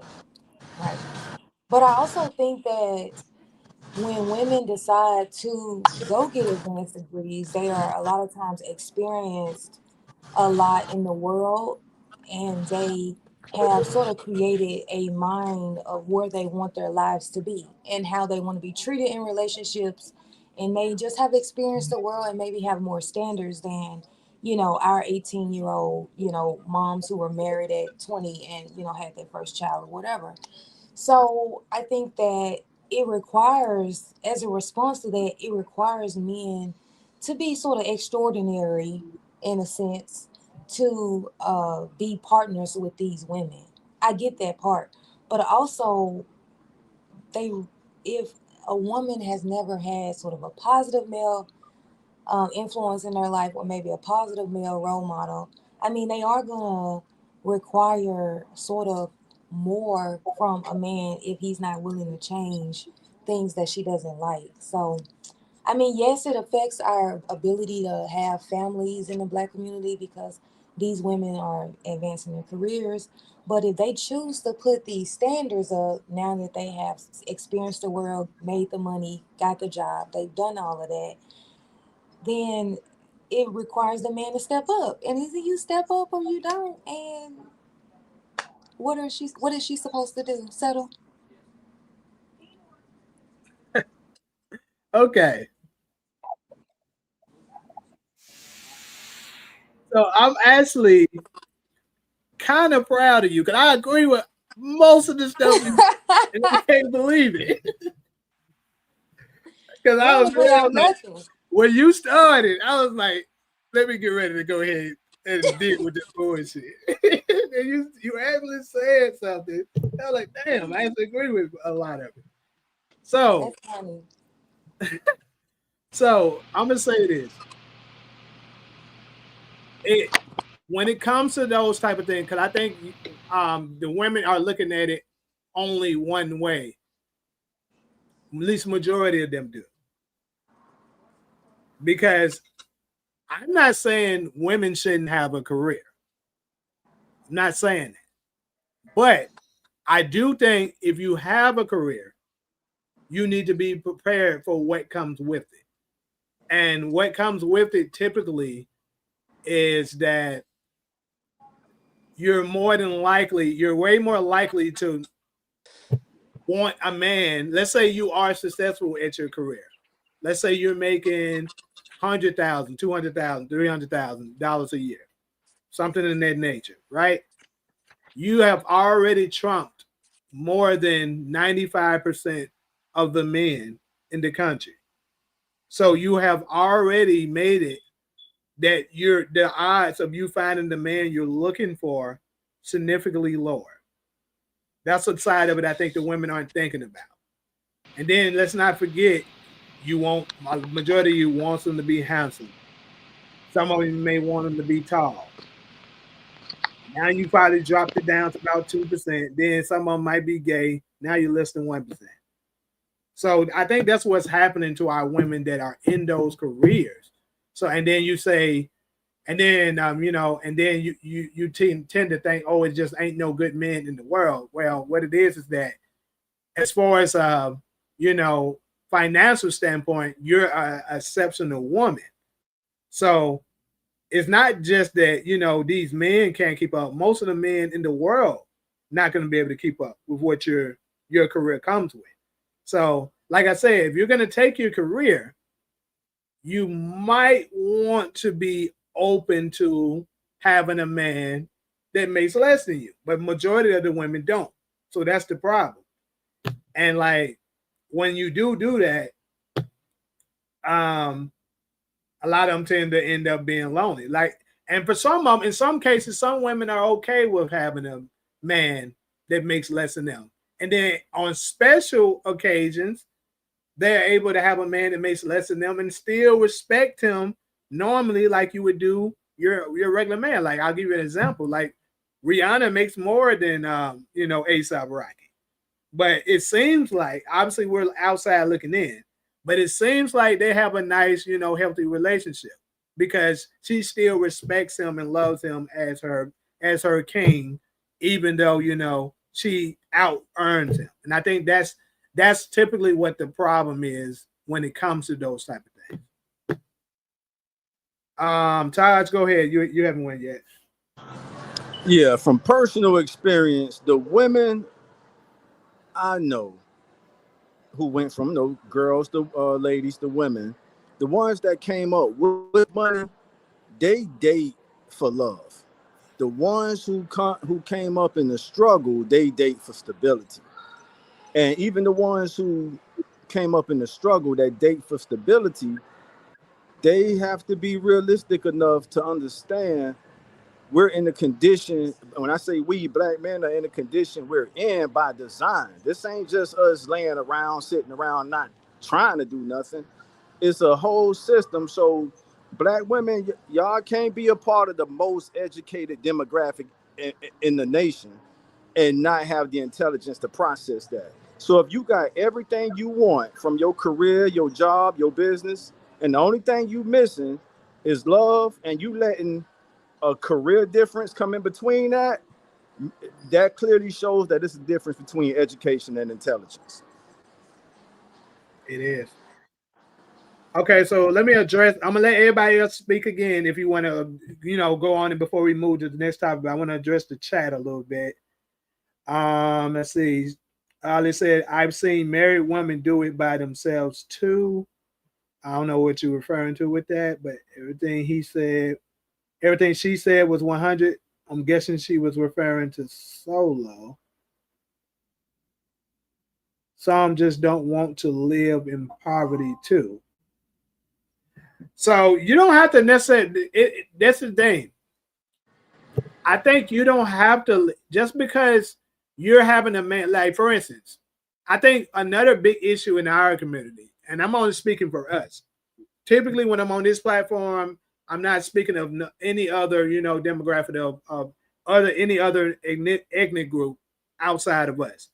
right? But I also think that when women decide to go get advanced degrees, they are a lot of times experienced a lot in the world, and they have sort of created a mind of where they want their lives to be and how they want to be treated in relationships, and they just have experienced the world and maybe have more standards than our 18-year-old moms who were married at 20 and had their first child or whatever. So I think that it requires, as a response to that, it requires men to be sort of extraordinary in a sense, to be partners with these women. I get that part, but also they, if a woman has never had sort of a positive male influence in their life, or maybe a positive male role model, I mean, they are gonna require sort of more from a man if he's not willing to change things that she doesn't like. So, I mean, yes, it affects our ability to have families in the black community, because these women are advancing their careers. But if they choose to put these standards up, now that they have experienced the world, made the money, got the job, they've done all of that, then it requires the man to step up. And either you step up or you don't. And what is she supposed to do? Settle? Okay. So I'm actually kind of proud of you, because I agree with most of the stuff you, and I can't believe it. Because I Wrong was with real, nothing. when you started, I was like, let me get ready to go ahead and deal with this bullshit. And you actually said something. I was like, damn, I actually agree with a lot of it. So, That's funny. I'm gonna say this. It When it comes to those type of things, because I think the women are looking at it only one way. At least majority of them do. Because I'm not saying women shouldn't have a career. I'm not saying that. But I do think if you have a career, you need to be prepared for what comes with it. And what comes with it typically is that you're way more likely to want a man. Let's say you are successful at your career. Let's say you're making $100,000, $200,000, $300,000 a year, something in that nature, right? You have already trumped more than 95% of the men in the country. So you have already made it that the odds of you finding the man you're looking for significantly lower. That's the side of it I think the women aren't thinking about. And then let's not forget, majority of you wants them to be handsome. Some of you may want them to be tall. Now you probably dropped it down to about 2%. Then some of them might be gay. Now you're less than 1%. So I think that's what's happening to our women that are in those careers. So, and then you say, And then you know, and then you tend to think, oh, it just ain't no good men in the world. Well, what it is that as far as you know, financial standpoint, you're an exceptional woman. So it's not just that, you know, these men can't keep up. Most of the men in the world not going to be able to keep up with what your career comes with. So, like I said, if you're going to take your career, you might want to be open to having a man that makes less than you, but majority of the women don't. So that's the problem. And like when you do that, a lot of them tend to end up being lonely. Like, and for some of them, in some cases, some women are okay with having a man that makes less than them. And then on special occasions, they're able to have a man that makes less than them and still respect him normally, like you would do your regular man. Like, I'll give you an example. Like, Rihanna makes more than you know, A$AP Rocky. But it seems like, obviously we're outside looking in, but it seems like they have a nice, you know, healthy relationship because she still respects him and loves him as her king, even though, you know, she out earns him. And I think that's typically what the problem is when it comes to those type of things. Taj, go ahead. You haven't went yet. Yeah, from personal experience, the women I know who went from, you know, girls to ladies to women, the ones that came up with money, they date for love. The ones who came up in the struggle, they date for stability. And even the ones who came up in the struggle that date for stability, they have to be realistic enough to understand we're in the condition. When I say we, black men, are in the condition we're in by design. This ain't just us laying around, sitting around, not trying to do nothing. It's a whole system. So black women, y'all can't be a part of the most educated demographic in the nation and not have the intelligence to process that. So if you got everything you want from your career, your job, your business, and the only thing you missing is love, and you letting a career difference come in between that, that clearly shows that it's a difference between education and intelligence. It is. Okay, so let me address. I'm gonna let everybody else speak again if you want to, you know, go on. And before we move to the next topic, I want to address the chat a little bit. Let's see. They said I've seen married women do it by themselves too. I don't know what you're referring to with that, but everything she said was 100. I'm guessing she was referring to solo. Some just don't want to live in poverty too. So you don't have to necessarily. That's the thing. I think you don't have to, just because you're having a man. Like, for instance, I think another big issue in our community, and I'm only speaking for us. Typically, when I'm on this platform, I'm not speaking of any other, you know, demographic of any other ethnic group outside of us,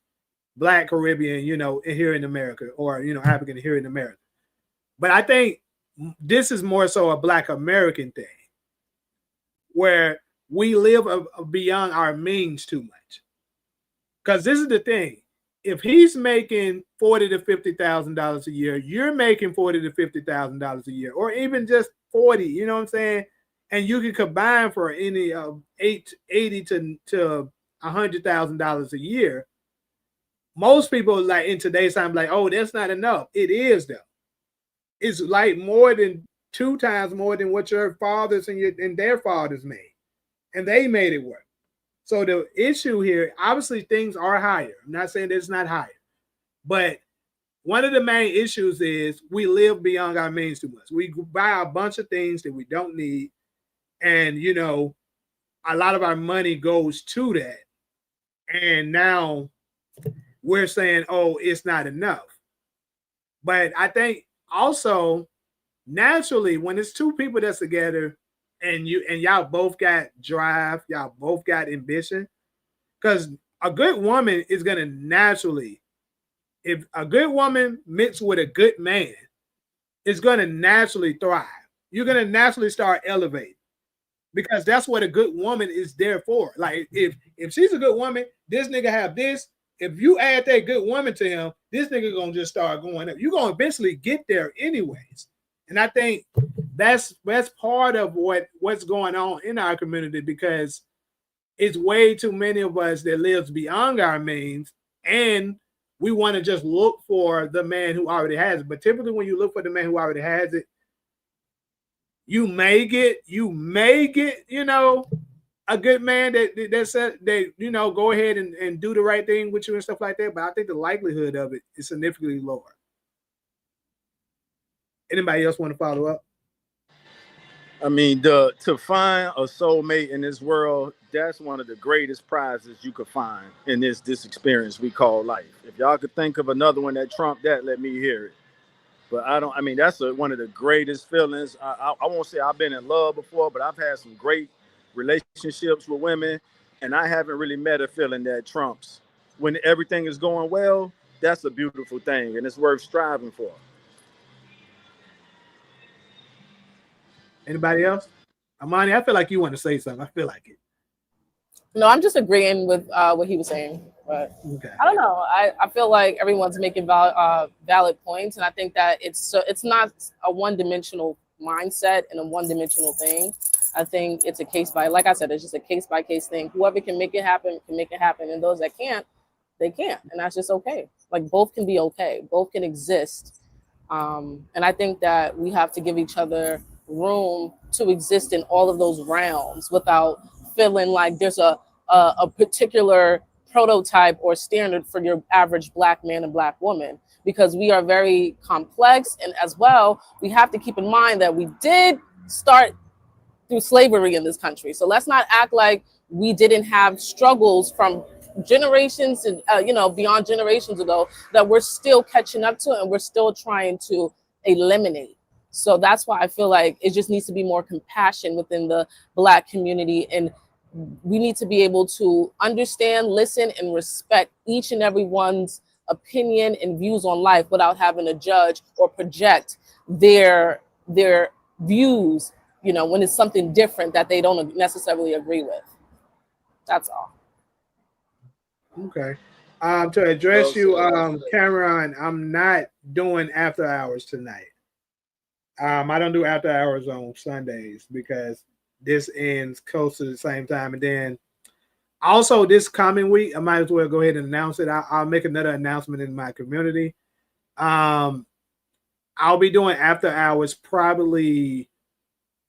Black, Caribbean, you know, here in America, or, you know, African here in America. But I think this is more so a Black American thing, where we live beyond our means too much. Because this is the thing: if he's making $40,000 to $50,000 a year, you're making $40,000 to $50,000 a year, or even just 40. You know what I'm saying? And you can combine for any of $80,000 to $100,000 a year. Most people, like in today's time, like, oh, that's not enough. It is though. It's like more than 2 times more than what your fathers and their fathers made, and they made it work. So the issue here, obviously, things are higher. I'm not saying that it's not higher, but one of the main issues is we live beyond our means too much. We buy a bunch of things that we don't need, and, you know, a lot of our money goes to that. And now we're saying, oh, it's not enough. But I think also, naturally, when it's 2 people that's together, and y'all both got drive, y'all both got ambition, because a good woman is gonna naturally, if a good woman mixed with a good man, it's gonna naturally thrive. You're gonna naturally start elevating. because that's what a good woman is there for. Like if she's a good woman, this nigga have this. If you add that good woman to him, this nigga gonna just start going up. You're gonna eventually get there anyways. And I think that's part of what's going on in our community, because it's way too many of us that lives beyond our means, and we want to just look for the man who already has it. But typically when you look for the man who already has it, you may get, you know, a good man that said they, you know, go ahead and do the right thing with you and stuff like that. But I think the likelihood of it is significantly lower. Anybody else want to follow up? I mean, to find a soulmate in this world, that's one of the greatest prizes you could find in this experience we call life. If y'all could think of another one that trumped that, let me hear it. But I mean, that's one of the greatest feelings. I won't say I've been in love before, but I've had some great relationships with women, and I haven't really met a feeling that trumps. When everything is going well, that's a beautiful thing, and it's worth striving for. Anybody else? Amani, I feel like you want to say something. I feel like it. No, I'm just agreeing with what he was saying. But Okay. I don't know. I feel like everyone's making valid points, and I think that it's not a one-dimensional mindset and a one-dimensional thing. I think it's a case by, like I said, it's just a case-by-case thing. Whoever can make it happen can make it happen, and those that can't, they can't, and that's just okay. Like both can be okay, both can exist, and I think that we have to give each other room to exist in all of those realms without feeling like there's a particular prototype or standard for your average Black man and Black woman, because we are very complex. And as well, we have to keep in mind that we did start through slavery in this country. So let's not act like we didn't have struggles from generations and beyond generations ago that we're still catching up to and we're still trying to eliminate. So that's why I feel like it just needs to be more compassion within the Black community, and we need to be able to understand, listen, and respect each and everyone's opinion and views on life without having to judge or project their views, you know, when it's something different that they don't necessarily agree with. That's all. Okay. To address you, Cameron, I'm not doing after hours tonight. I don't do after hours on Sundays because this ends close to the same time. And then also this coming week, I might as well go ahead and announce it. I'll make another announcement in my community. I'll be doing after hours probably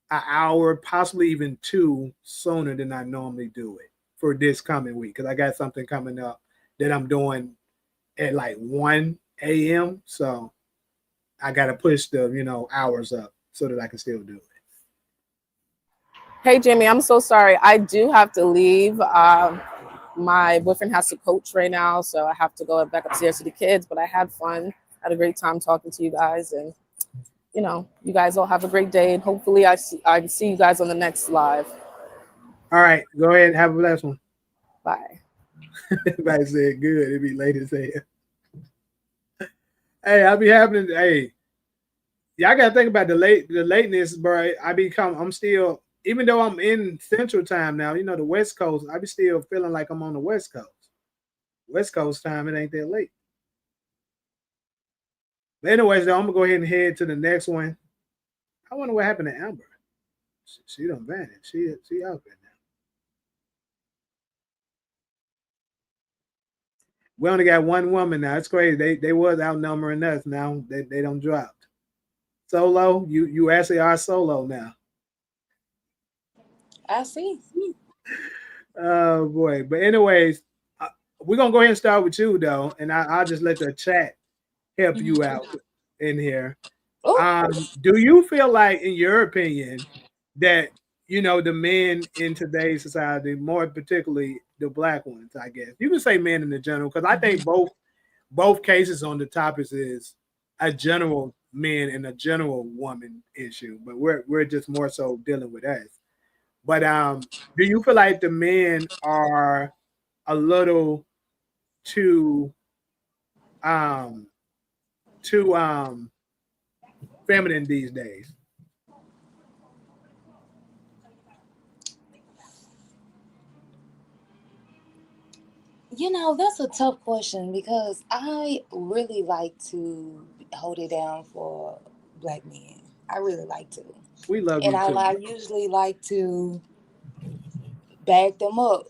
an hour, possibly even two sooner than I normally do it for this coming week, because I got something coming up that I'm doing at like 1 a.m. So I got to push the hours up so that I can still do it. Hey, Jimmy, I'm so sorry. I do have to leave. My boyfriend has to coach right now, so I have to go back upstairs to the kids, but I had fun. Had a great time talking to you guys, and you guys all have a great day, and hopefully I see you guys on the next live. All right, go ahead and have a blessed one. Bye. Everybody said good. It'd be late as hell. Hey, I'll be happening. Hey, y'all gotta think about the lateness, bro. I'm still, even though I'm in Central Time now, the West Coast, I be still feeling like I'm on the West Coast. West Coast time, it ain't that late. But anyways, though, I'm gonna go ahead and head to the next one. I wonder what happened to Amber. She done vanished. She out there now. We only got one woman now. It's crazy. They was outnumbering us. Now they don't drop. Solo, you actually are solo now. I see. Oh boy. But anyways, we're gonna go ahead and start with you though, and I'll just let the chat help you out in here. Do you feel like, in your opinion, that the men in today's society, more particularly the Black ones, I guess you can say men in the general, because I think both cases on the topics is a general men and a general woman issue, but we're just more so dealing with us. But do you feel like the men are a little too feminine these days? You know, that's a tough question because I really like to hold it down for black men. I really like to. We love And you too. I usually like to back them up.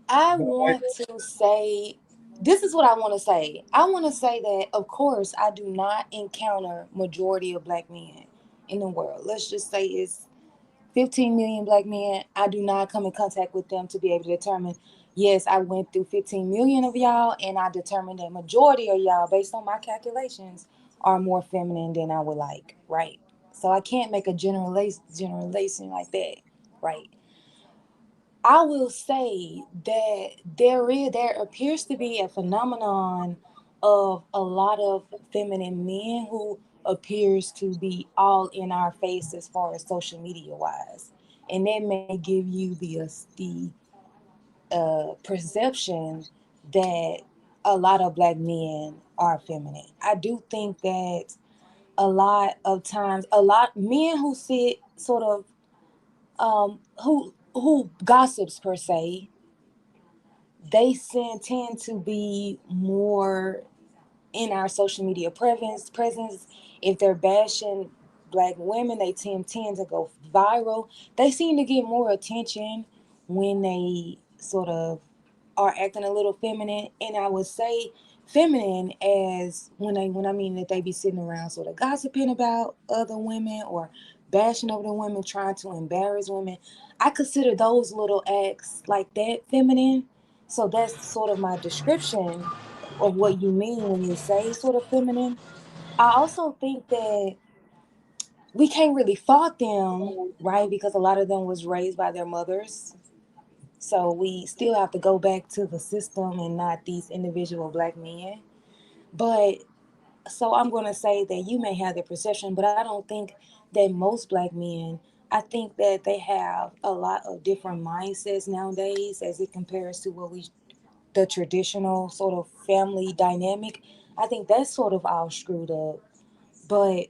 I But want to say, this is what I want to say. I want to say that, of course, I do not encounter majority of black men in the world. Let's just say it's 15 million black men. I do not come in contact with them to be able to determine, yes, I went through 15 million of y'all, and I determined that majority of y'all, based on my calculations, are more feminine than I would like, right? So I can't make a generalization like that, right? I will say that there appears to be a phenomenon of a lot of feminine men who appears to be all in our face as far as social media wise, and that may give you the perception that a lot of black men are feminine. I do think that a lot of times, a lot men who sit sort of who gossips per se, tend to be more in our social media presence. If they're bashing black women, they tend to go viral. They seem to get more attention when they sort of are acting a little feminine. And I would say feminine as when I mean that they be sitting around sort of gossiping about other women or bashing over the women, trying to embarrass women. I consider those little acts like that feminine. So that's sort of my description of what you mean when you say sort of feminine. I also think that we can't really fault them, right? Because a lot of them was raised by their mothers. So we still have to go back to the system and not these individual black men. But so I'm going to say that you may have the perception, but I don't think that most black men, I think that they have a lot of different mindsets nowadays as it compares to the traditional sort of family dynamic. I think that's sort of all screwed up. But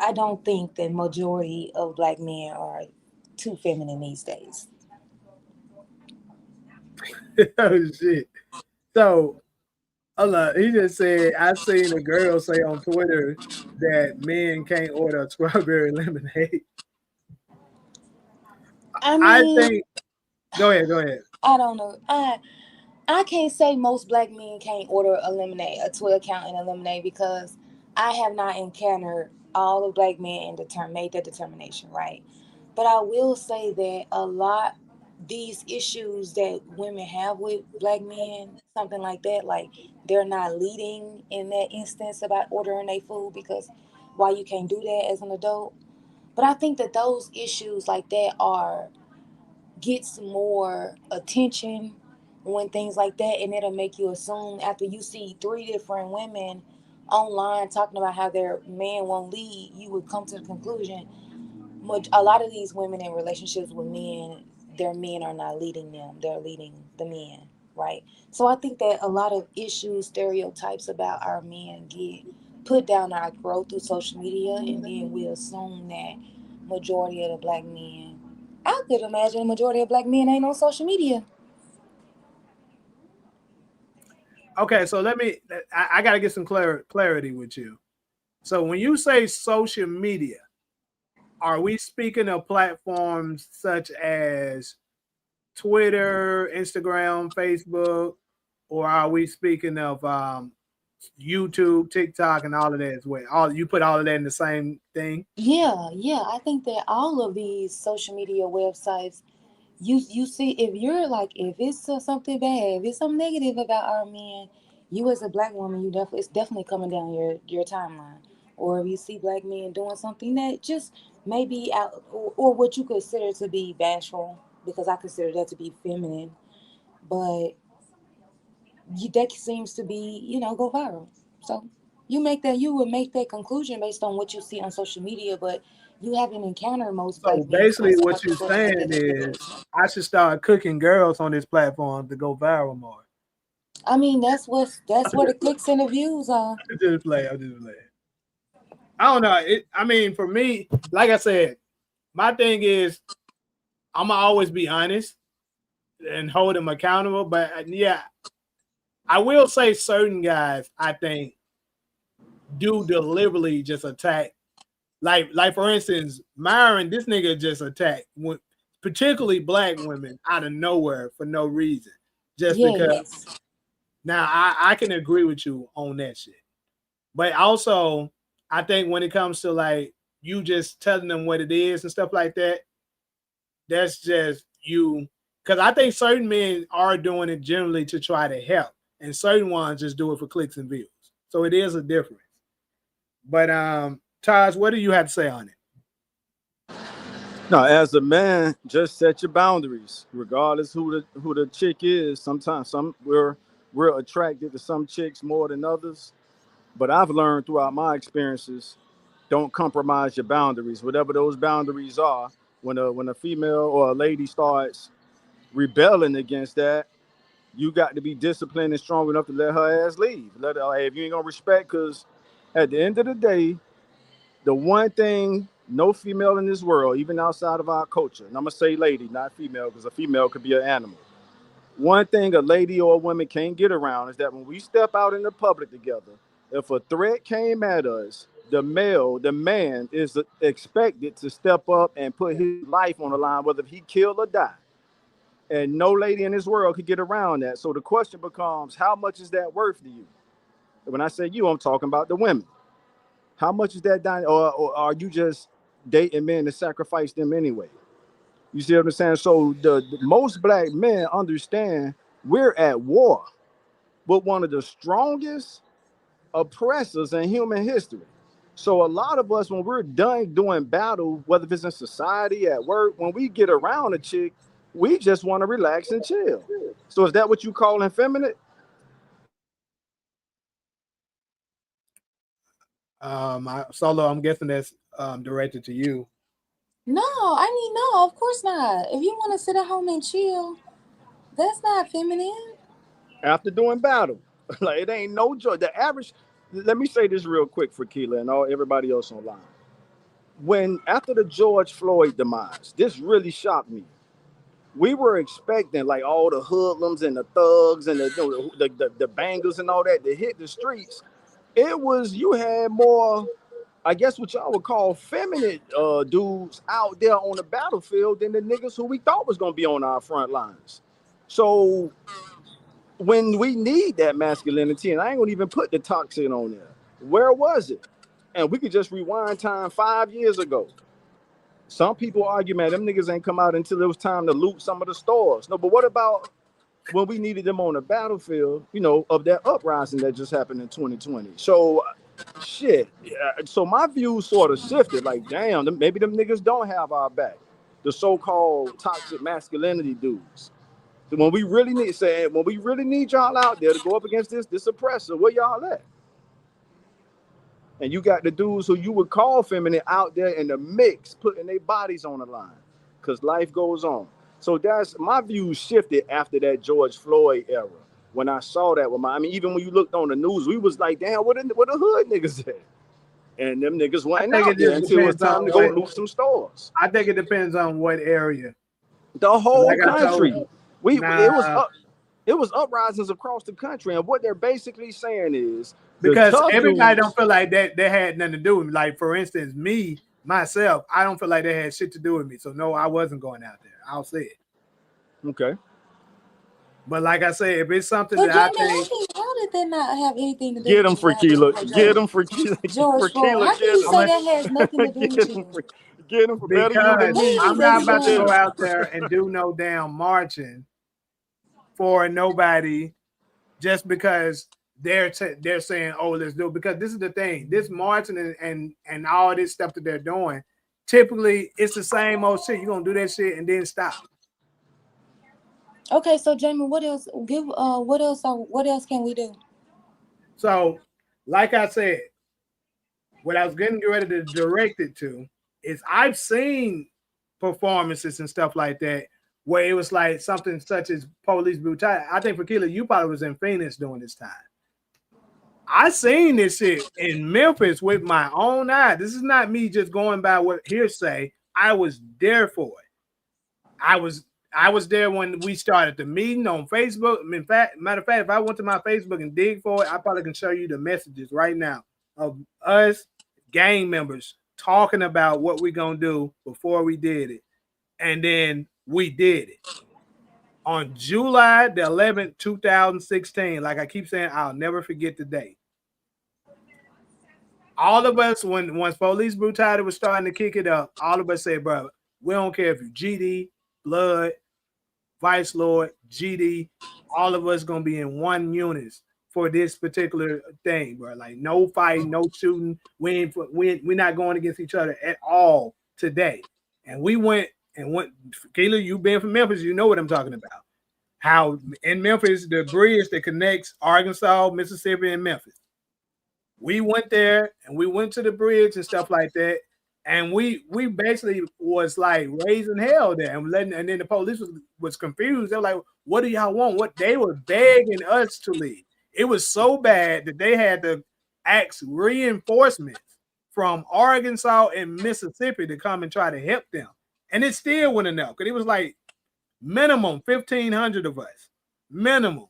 I don't think that majority of black men are too feminine these days. oh shit. So he just said I seen a girl say on Twitter that men can't order a strawberry lemonade. I I mean, think go ahead, go ahead. I don't know. I can't say most black men can't order a lemonade, a 12 count in a lemonade, because I have not encountered all the black men and made that determination, right? But I will say that a lot these issues that women have with black men, something like that, like they're not leading in that instance about ordering their food because why you can't do that as an adult. But I think that those issues like that are gets more attention when things like that, and it'll make you assume after you see three different women online talking about how their man won't lead, you would come to the conclusion a lot of these women in relationships with men, their men are not leading them, they're leading the men, right? So I think that a lot of issues, stereotypes about our men get put down our throat through social media, and then we assume that majority of the black men, I could imagine a majority of black men ain't on social media. Okay, so I gotta get some clarity with you. So when you say social media, are we speaking of platforms such as Twitter, Instagram, Facebook, or are we speaking of YouTube, TikTok, and all of that as well? All you put all of that in the same thing? Yeah, I think that all of these social media websites, you see, if you're like, if it's something bad, if it's something negative about our men, you as a black woman, it's definitely coming down your timeline. Or if you see black men doing something that just maybe out, or what you consider to be bashful, because I consider that to be feminine, but that seems to be, go viral. So you would make that conclusion based on what you see on social media, but you haven't encountered most So black men basically, posting what nothing you're sort of saying negative. is I should start cooking girls on this platform to go viral more. I mean, that's where the clicks and the views are. I'm just playing. I'm just playing. I don't know. I mean, for me, like I said, my thing is I'm gonna always be honest. and hold them accountable. But yeah, I will say certain guys, I think, do deliberately just attack. Like for instance, Myron, this nigga just attacked, particularly black women out of nowhere for no reason, just because. Yes. Now I can agree with you on that shit, but also I think when it comes to like you just telling them what it is and stuff like that, that's just you. Because I think certain men are doing it generally to try to help, and certain ones just do it for clicks and views. So it is a difference. But Taj, what do you have to say on it? No, as a man, just set your boundaries, regardless who the chick is. Sometimes we're attracted to some chicks more than others. But I've learned throughout my experiences, don't compromise your boundaries, whatever those boundaries are. When a female or a lady starts rebelling against that, you got to be disciplined and strong enough to let her ass leave. Let her, hey, if you ain't gonna respect, because at the end of the day, the one thing no female in this world, even outside of our culture, and I'm gonna say lady, not female, because a female could be an animal. One thing a lady or a woman can't get around is that when we step out in the public together, if a threat came at us, the man is expected to step up and put his life on the line, whether he kill or die. And no lady in this world could get around that. So the question becomes, how much is that worth to you? When I say you, I'm talking about the women. How much is that done? Or are you just dating men to sacrifice them anyway? You see what I'm saying? So the most black men understand we're at war with one of the strongest oppressors in human history. So a lot of us, when we're done doing battle, whether it's in society, at work, when we get around a chick, we just want to relax and chill. So is that what you call effeminate? Solo, I'm guessing that's directed to you. No, no, of course not. If you want to sit at home and chill, that's not feminine. After doing battle, like it ain't no joy. The average. Let me say this real quick for Keela and everybody else online. When after the George Floyd demise, this really shocked me. We were expecting like all the hoodlums and the thugs and the bangers and all that to hit the streets. It was, you had more, I guess what y'all would call feminine dudes out there on the battlefield than the niggas who we thought was gonna be on our front lines. So when we need that masculinity, and I ain't gonna even put the toxin on there, where was it? And we could just rewind time 5 years ago. Some people argue, man, them niggas ain't come out until it was time to loot some of the stores. No, but what about when we needed them on the battlefield, of that uprising that just happened in 2020? So, shit. So my view sort of shifted. Like, damn, maybe them niggas don't have our back. The so-called toxic masculinity dudes. When we really need y'all out there to go up against this oppressor, where y'all at? And you got the dudes who you would call feminine out there in the mix, putting their bodies on the line, because life goes on. So that's my view shifted after that George Floyd era. When I saw that even when you looked on the news, we was like, damn, what the hood niggas at? And them niggas wasn't out there until it was time to go loot some stores. I think it depends on what area. The whole country. It was uprisings across the country, and what they're basically saying is because everybody don't feel like that they had nothing to do with me. Like for instance, myself, I don't feel like they had shit to do with me. So no, I wasn't going out there. I'll say it. Okay. But like I said, if it's something that I think, how did that not have anything to do? Get them for Keela. Get them for Keela. George Floyd. How can you say that has nothing to do with you? Get them for better you than me. I'm not about to go out there and do no damn marching for nobody just because they're saying, oh, let's do it. Because this is the thing, this marching and all this stuff that they're doing, typically it's the same old shit. You're gonna do that shit and then stop. Okay, so Jamie, what else can we do? So, like I said, what I was getting ready to direct it to is I've seen performances and stuff like that where it was like something such as police brutality. I think for Keela, you probably was in Phoenix during this time. I seen this shit in Memphis with my own eyes. This is not me just going by what hearsay. I was there for it. I was there when we started the meeting on Facebook. Matter of fact, if I went to my Facebook and dig for it, I probably can show you the messages right now of us gang members talking about what we're gonna do before we did it. And then we did it. On July the 11th, 2016, like I keep saying, I'll never forget the day. All of us, once police brutality was starting to kick it up, all of us said, bro, we don't care if you GD, Blood, Vice Lord, GD, all of us gonna be in one unit for this particular thing, bro. Like no fighting, no shooting. We're not going against each other at all today. And we went. Keela, you been from Memphis, you know what I'm talking about. How in Memphis, the bridge that connects Arkansas, Mississippi, and Memphis. We went there and we went to the bridge and stuff like that. And we basically was like raising hell there and then the police was confused. They were like, what do y'all want? What they were begging us to leave. It was so bad that they had to ask reinforcements from Arkansas and Mississippi to come and try to help them. And it still wasn't enough because it was like minimum 1,500 of us. Minimum.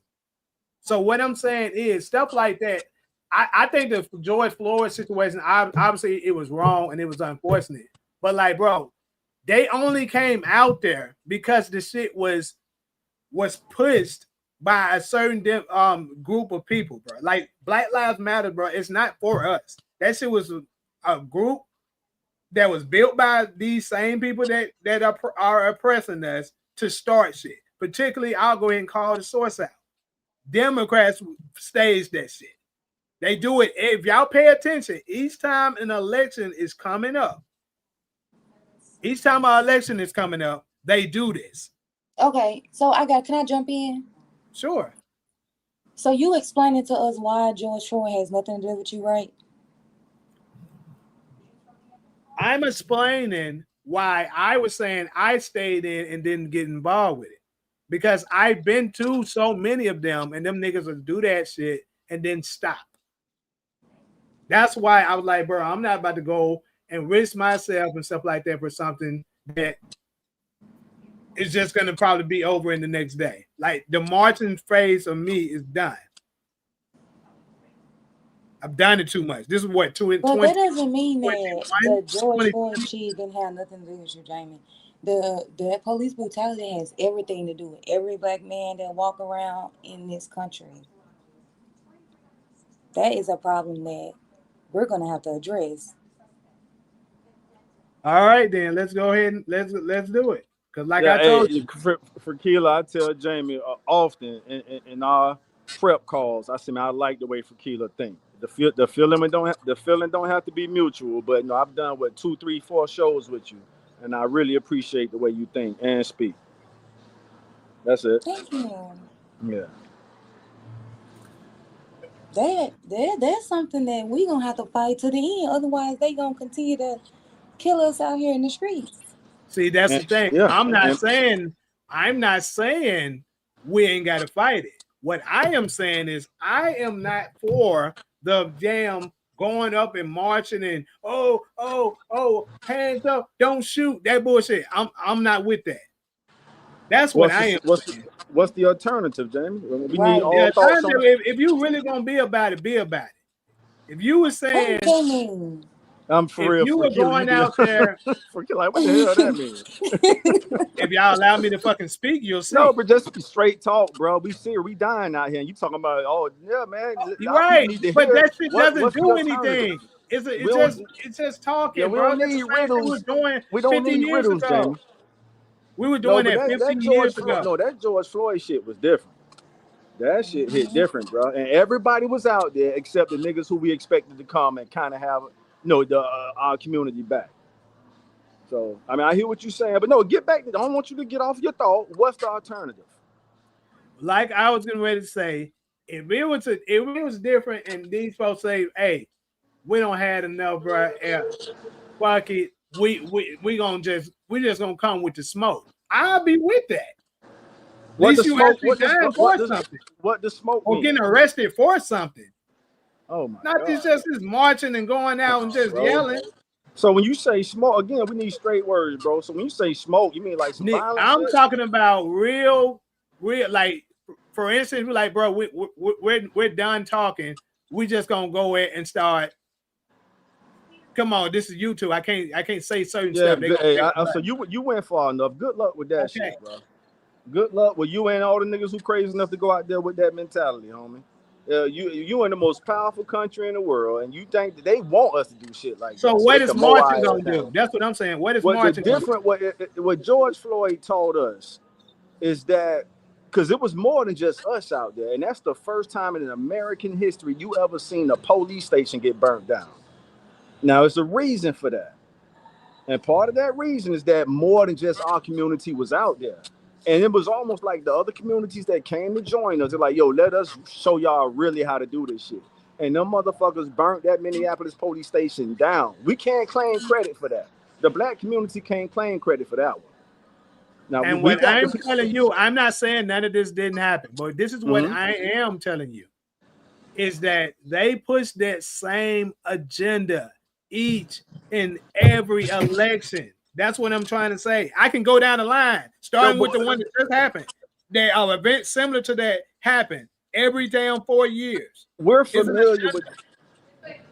So what I'm saying is stuff like that. I think the George Floyd situation, obviously it was wrong and it was unfortunate. But like, bro, they only came out there because the shit was pushed by a certain group of people, bro. Like Black Lives Matter, bro. It's not for us. That shit was a group that was built by these same people that are oppressing us to start shit. Particularly, I'll go ahead and call the source out. Democrats staged that shit. They do it. If y'all pay attention, each time an election is coming up, they do this. Okay, so can I jump in? Sure. So you explaining to us why George Floyd has nothing to do with you, right? I'm explaining why I was saying I stayed in and didn't get involved with it. Because I've been to so many of them and them niggas will do that shit and then stop. That's why I was like, bro, I'm not about to go and risk myself and stuff like that for something that is just going to probably be over in the next day. Like the marching phase of me is done. I've done it too much. This is what, 20. But that doesn't mean that the George Floyd shit didn't have nothing to do with you, Jamie. The police brutality has everything to do with every black man that walk around in this country. That is a problem that we're gonna have to address. All right, then let's go ahead and let's do it. Cause like I told you, for Keela, I tell Jamie often in our prep calls, I say, man, I like the way for Keela think. The feeling don't have to be mutual, but no, I've done 2, 3, 4 shows with you, and I really appreciate the way you think and speak. That's it. Thank you. Yeah. That's something that we gonna have to fight to the end. Otherwise, they gonna continue to kill us out here in the streets. See, that's the thing. Yeah. I'm not saying we ain't got to fight it. What I am saying is I am not for the damn going up and marching and hands up, don't shoot, that bullshit. I'm not with that. That's what I am. What's the alternative, Jamie? We Right. need all thoughts on it. If you really gonna be about it, be about it. If you were saying, I'm for real. You were going out there. Like, what the hell that means? If y'all allow me to fucking speak, you'll see. No, but just straight talk, bro. We see we dying out here. And you talking about, oh yeah, man. You're right, but that shit doesn't do anything. It's just talking. Yeah, we don't need riddles. We don't need riddles, Jamie. We were doing that 15 years ago. No, that George Floyd shit was different. That shit hit different, bro. And everybody was out there except the niggas who we expected to come and kind of have, our community back. So, I mean, I hear what you're saying, but no, get back. I don't want you to get off your thought. What's the alternative? Like I was getting ready to say, if it was different and these folks say, hey, we don't have enough, bro. Fuck it. We just gonna come with the smoke. I'll be with that. At least you actually dying for something. What the smoke or mean? Getting arrested for something. Oh my Not God. just this marching and going out and just yelling. So when you say smoke, again, we need straight words, bro. So when you say smoke, you mean like some Nick, violent I'm shit? talking about real, like, for instance, we're like, bro, we're done talking. We just gonna go in and start. Come on, this is YouTube. I can't say certain Yeah, stuff. They gonna hey, pick so you went far enough. Good luck with that okay. shit, bro. Good luck with you and all the niggas who crazy enough to go out there with that mentality, homie. You in the most powerful country in the world, and you think that they want us to do shit like So that, so what they is can mow our Martin ass gonna down. do? That's what I'm saying. What is What the Martin gonna do? different what George Floyd told us is that because it was more than just us out there, and that's the first time in American history you ever seen a police station get burnt down. Now, it's a reason for that. And part of that reason is that more than just our community was out there. And it was almost like the other communities that came to join us. They're like, yo, let us show y'all really how to do this shit. And them motherfuckers burnt that Minneapolis police station down. We can't claim credit for that. The black community can't claim credit for that one. Now, And we what got I'm the... telling you, I'm not saying none of this didn't happen, but this is what I am telling you, is that they push that same agenda each and every election. That's what I'm trying to say. I can go down the line, starting with the one that just happened. There are events similar to that happen every damn 4 years. We're familiar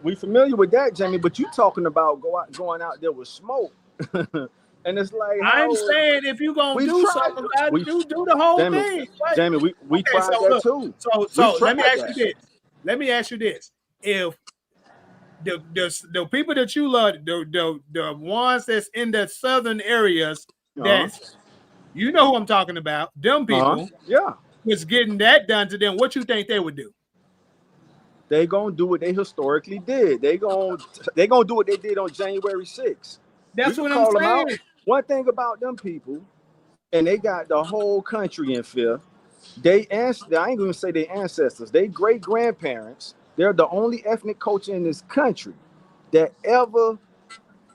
with that, Jamie, but you talking about going out there with smoke. And it's like, I'm saying if you're gonna do something about it, do the whole thing. Right? Jamie, we Okay, tried that too. So let me ask you this. Let me ask you this. If the people that you love, the ones that's in the southern areas, that's you know who I'm talking about, them people, was getting that done to them, what you think they would do? They gonna do what they historically did. They gonna do what they did on January 6th. That's what I'm saying. One thing about them people, and they got the whole country in fear. I ain't gonna say their ancestors, they great grandparents. They're the only ethnic culture in this country that ever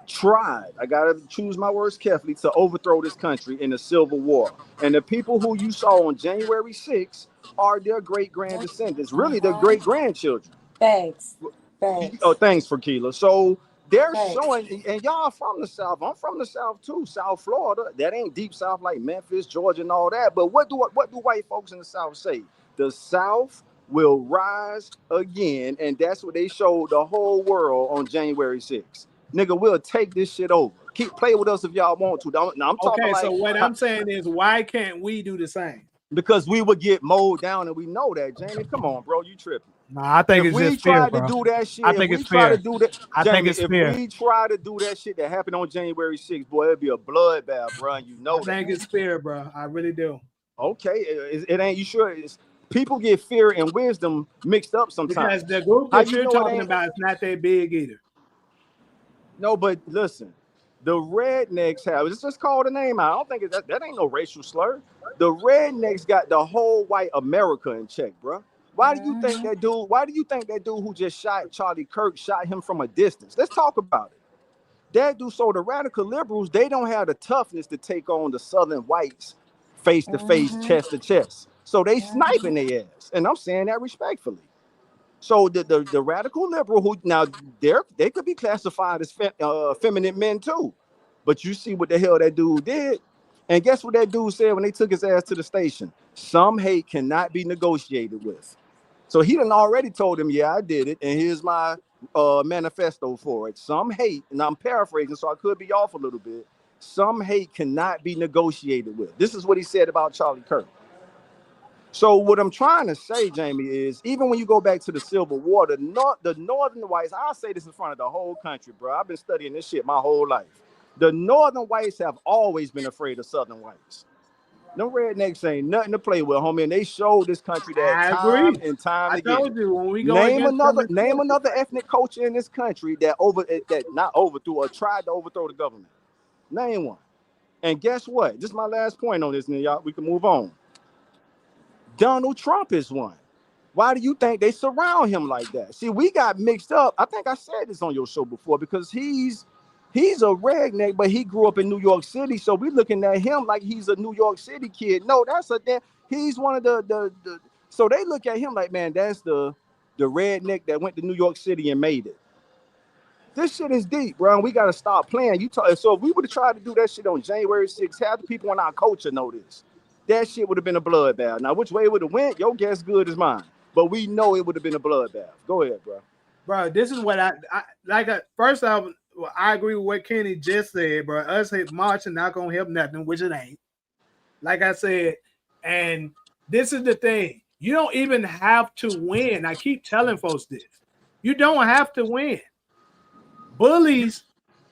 tried, I gotta choose my words carefully, to overthrow this country in the Civil War. And the people who you saw on January 6th are their great grand descendants, really their great grandchildren. Thanks. Oh, thanks, Fakila. So they're showing, and y'all from the South. I'm from the South too, South Florida. That ain't deep South like Memphis, Georgia, and all that. But what do white folks in the South say? The South will rise again, and that's what they showed the whole world on January 6th. Nigga, we'll take this shit over. Keep playing with us if y'all want to. Now I'm talking okay, like. So what I'm saying is, why can't we do the same? Because we would get mowed down, and we know that, Jamie. Come on, bro, you tripping. Nah, I think if it's we just try fair, to bro. do that shit, I think it's fair. I think it's fair. If we try to do that shit that happened on January 6th, boy, it'd be a bloodbath, bro. And you know that. I think it's fair, bro. I really do. Okay, it ain't. You sure? People get fear and wisdom mixed up sometimes. Because the group that you're talking about is not that big either. No, but listen, the rednecks have. Let's just call the name out. I don't think that ain't no racial slur. The rednecks got the whole white America in check, bro. Why do you think that dude? Why do you think that dude who just shot Charlie Kirk shot him from a distance? Let's talk about it. That dude. So the radical liberals, they don't have the toughness to take on the Southern whites face to face, chest to chest. So they sniping their ass, and I'm saying that respectfully. So the radical liberal who now they could be classified as feminine men too, but you see what the hell that dude did, and guess what that dude said when they took his ass to the station? Some hate cannot be negotiated with. So he done already told him, yeah, I did it, and here's my manifesto for it. Some hate, and I'm paraphrasing, so I could be off a little bit. Some hate cannot be negotiated with. This is what he said about Charlie Kirk. So what I'm trying to say, Jamie, is even when you go back to the Civil War, the northern whites, I'll say this in front of the whole country, bro. I've been studying this shit my whole life. The northern whites have always been afraid of southern whites. No rednecks ain't nothing to play with, homie. And they showed this country that time and time again. I told you when we go name another ethnic culture in this country that not overthrew or tried to overthrow the government. Name one. And guess what? This is my last point on this, and y'all, we can move on. Donald Trump is one. Why do you think they surround him like that? See, we got mixed up. I think I said this on your show before because he's a redneck, but he grew up in New York City. So we're looking at him like he's a New York City kid. No, he's one of the so they look at him like, man, that's the redneck that went to New York City and made it. This shit is deep, bro. And we gotta stop playing. So if we would have tried to do that shit on January 6th, half the people in our culture know this. That shit would have been a bloodbath. Now, which way it would have went, your guess good as mine. But we know it would have been a bloodbath. Go ahead, bro. Bro, this is what I like. First off, I agree with what Kenny just said, bro. Us marching not gonna help nothing, which it ain't. Like I said, and this is the thing. You don't even have to win. I keep telling folks this. You don't have to win. Bullies,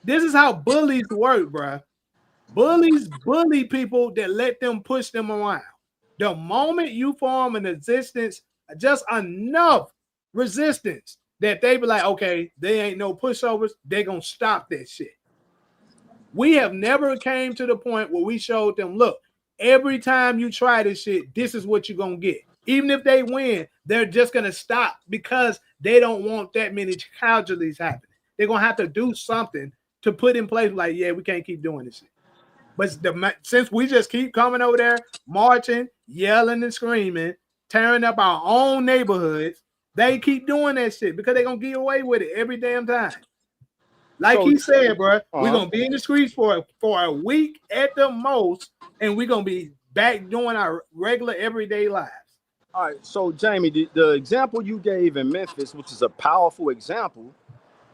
this is how bullies work, bro. Bullies bully people that let them push them around. The moment you form an resistance, just enough resistance that they be like, okay, they ain't no pushovers, they gonna stop that shit. We have never came to the point where we showed them, look, every time you try this shit, this is what you're gonna get. Even if they win, they're just gonna stop because they don't want that many casualties happening. They're gonna have to do something to put in place, like, yeah, we can't keep doing this shit. But since we just keep coming over there, marching, yelling and screaming, tearing up our own neighborhoods, they keep doing that shit because they're gonna get away with it every damn time. Like he said, bro, we're gonna be in the streets for a week at the most, and we're gonna be back doing our regular everyday lives. All right, so Jamie, the example you gave in Memphis, which is a powerful example,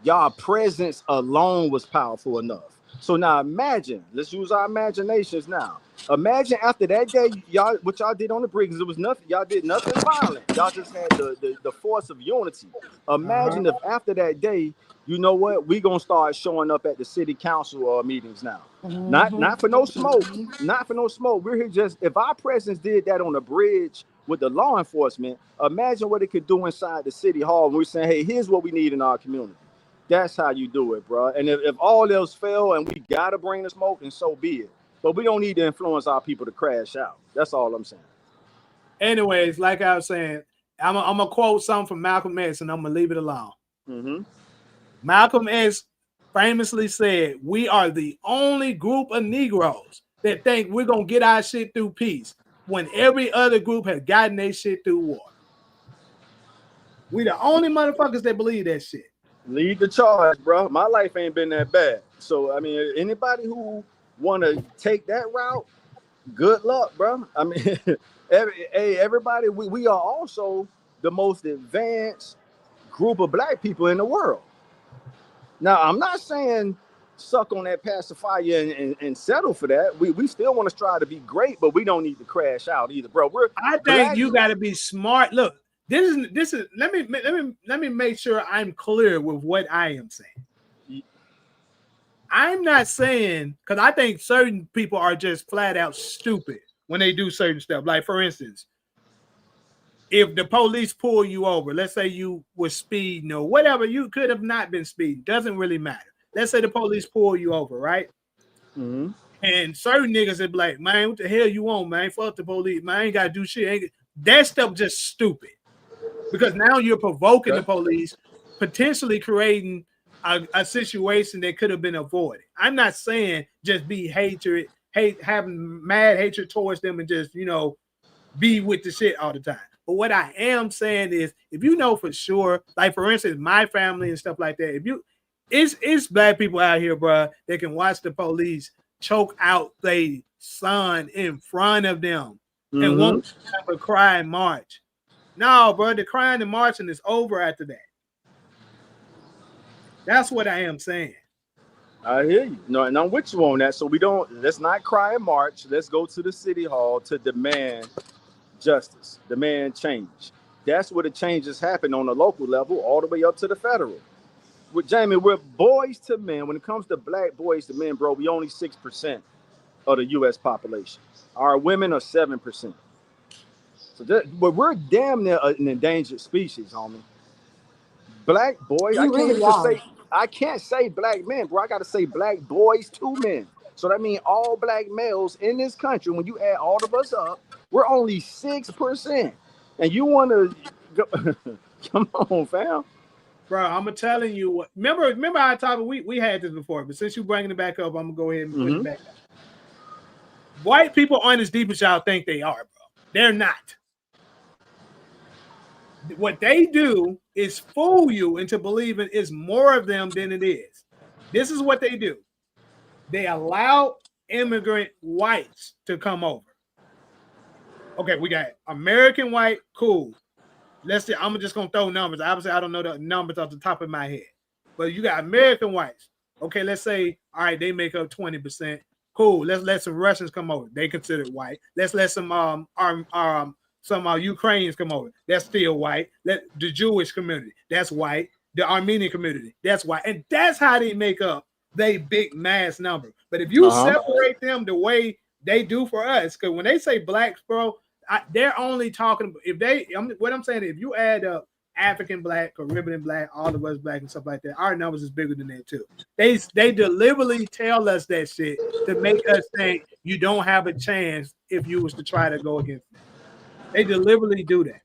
y'all presence alone was powerful enough. So now imagine, let's use our imaginations now. Imagine after that day, y'all, what y'all did on the bridge, it was nothing, y'all did nothing violent. Y'all just had the force of unity. Imagine if after that day, you know what, we gonna start showing up at the city council meetings now. Not for no smoke, not for no smoke. We're here just, if our presence did that on the bridge with the law enforcement, imagine what it could do inside the city hall when we're saying, hey, here's what we need in our community. That's how you do it, bro. And if all else fail and we gotta bring the smoke, and so be it. But we don't need to influence our people to crash out. That's all I'm saying. Anyways, like I was saying, I'm gonna quote something from Malcolm X, and I'm gonna leave it alone. Malcolm X famously said, "We are the only group of Negroes that think we're gonna get our shit through peace, when every other group has gotten their shit through war. We the only motherfuckers that believe that shit." Lead the charge, bro. My life ain't been that bad. So, I mean, anybody who want to take that route, good luck, bro. I mean, everybody, we are also the most advanced group of black people in the world. Now, I'm not saying suck on that pacifier and settle for that. We still want to strive to be great, but we don't need to crash out either, bro. I think you got to be smart. Look, this is let me make sure I'm clear with what I am saying. I'm not saying, because I think certain people are just flat out stupid when they do certain stuff. Like, for instance, if the police pull you over, let's say you were speeding or whatever, you could have not been speeding. Doesn't really matter. Let's say the police pull you over, right? And certain niggas would be like, man, what the hell you want, man? Fuck the police, man. I ain't got to do shit. That stuff just stupid. Because now you're provoking the police, potentially creating a situation that could have been avoided. I'm not saying just be having mad hatred towards them and just, be with the shit all the time. But what I am saying is, if you know for sure, like for instance, my family and stuff like that, it's black people out here, bro, that can watch the police choke out their son in front of them and won't have a cry and march. No, bro, the crying and marching is over after that. That's what I am saying. I hear you. No, and I'm with you on that. So let's not cry and march. Let's go to the city hall to demand justice, demand change. That's where the changes happen on the local level, all the way up to the federal. With Jamie, we're boys to men. When it comes to black boys to men, bro, we only 6% of the U.S. population. Our women are 7%. But we're damn near an endangered species, homie. Black boys, I can't say black men, bro. I gotta say black boys to men. So that means all black males in this country, when you add all of us up, we're only 6%. And you want to go, come on, fam. Bro, I'm telling you what. Remember I talked, we had this before, but since you're bringing it back up, I'm gonna go ahead and put it back up. White people aren't as deep as y'all think they are, bro. They're not. What they do is fool you into believing it's more of them than it is. This is what they do. They allow immigrant whites to come over. Okay, we got American white, cool. Let's see, I'm just gonna throw numbers. Obviously, I don't know the numbers off the top of my head, but you got American whites. Okay, let's say, all right, they make up 20%. Cool. Let's let some Russians come over. They considered white. Let's let some Ukrainians come over. That's still white. Let the Jewish community, that's white. The Armenian community, that's white. And that's how they make up they big mass number. But if you separate them the way they do for us, because when they say blacks, bro, they're only talking if they. What I'm saying, if you add up African black, Caribbean black, all of us black and stuff like that, our numbers is bigger than that too. They deliberately tell us that shit to make us think you don't have a chance if you was to try to go against them. They deliberately do that.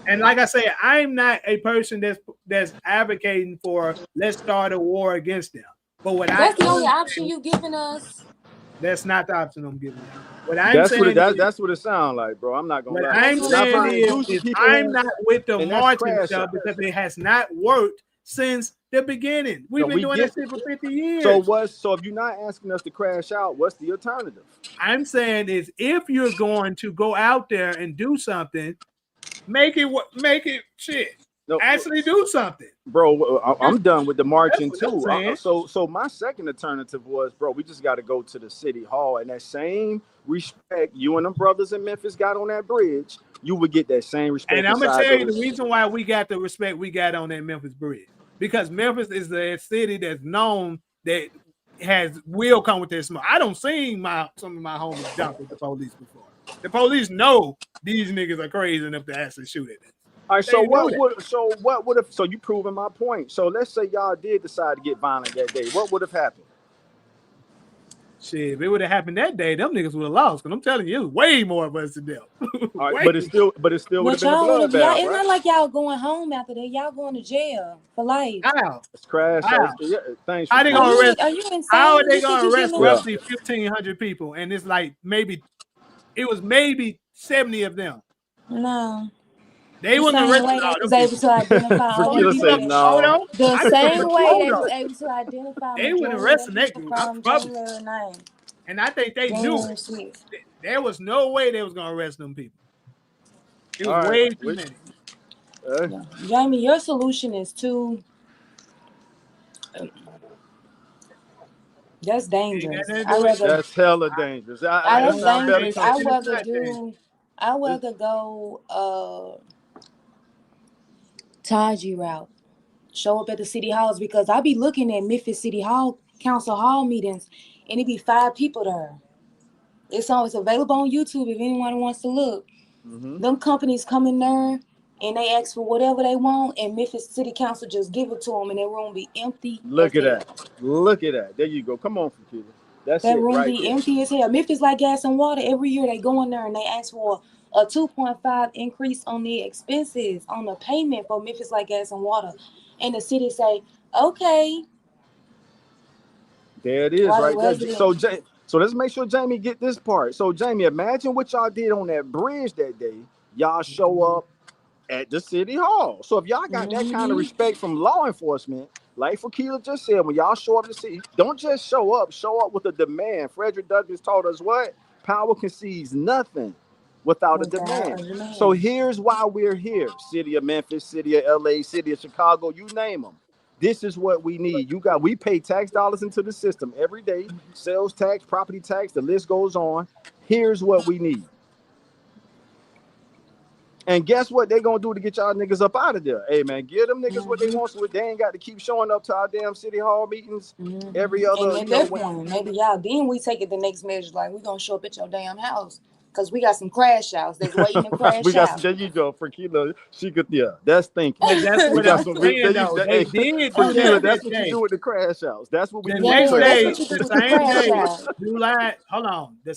And like I said, I'm not a person that's advocating for let's start a war against them. But what that's the only option you giving us. That's not the option I'm giving y'all. That's what it sounds like, bro. I'm not gonna lie. What I'm saying is I'm not with the marching stuff because it has not worked since the beginning. We've been doing that shit for 50 years. So if you're not asking us to crash out, what's the alternative? I'm saying is if you're going to go out there and do something, make it shit. No, actually do something, bro. I'm done with the marching too. So my second alternative was, bro, we just got to go to the city hall, and that same respect you and them brothers in Memphis got on that bridge, you would get that same respect. And I'm gonna tell you the reason why we got the respect we got on that Memphis bridge, because Memphis is the city that's known that will come with their smoke. I don't see some of my homies jump with the police before. The police know these niggas are crazy enough to actually shoot at them. All right, so you proving my point. So let's say y'all did decide to get violent that day. What would have happened? Shit, if it would have happened that day, them niggas would have lost. Because I'm telling you, it's way more of us to death. All right, but it still would have been a bloodbath, right? It's not like y'all going home after that. Y'all going to jail for life. How? It's crash. Thanks. How they gonna arrest? Are you insane? How are they gonna arrest roughly 1,500 people? And it's like maybe 70 of them. No. They wouldn't arrest all was able to identify all the people. No. The same way they was able to identify. They wouldn't arrest that group. And I think they knew there was no way they was gonna arrest them people. It was way too many. Jamie, your solution is too. That's dangerous. That's hella dangerous. That's dangerous. I rather go Taji route. Show up at the city halls, because I be looking at Memphis City Hall Council Hall meetings, and it be 5 people there. It's always available on YouTube if anyone wants to look. Them companies come in there and they ask for whatever they want, and Memphis City Council just give it to them, and their room be empty. Look at that. There you go. Come on, Fakila. That room be empty as hell. Memphis like gas and water. Every year they go in there and they ask for a 2.5 increase on the expenses on the payment for Memphis like gas and water, and the city say, okay. There it is, right there. So let's make sure Jamie get this part. So Jamie, imagine what y'all did on that bridge that day. Y'all show up at the city hall. So if y'all got that kind of respect from law enforcement, like Fakila just said, when y'all show up to see, don't just show up with a demand. Frederick Douglass taught us what? Power concedes nothing without a demand. So here's why we're here. City of Memphis, city of LA, city of Chicago, you name them. This is what we need. We pay tax dollars into the system every day. Sales tax, property tax, the list goes on. Here's what we need. And guess what they're gonna do to get y'all niggas up out of there? Hey man, give them niggas what they want, so they ain't got to keep showing up to our damn city hall meetings every other. And at that point, maybe then we take it the next measure, like we're gonna show up at your damn house. Because we got some crash outs that's waiting to crash out. There you go, Fakila. She could, that's thinking. That's what I'm saying, though. They did Fakila, that's what you do with the crash outs. That's what we do. The next day, the same day, July, hold on. That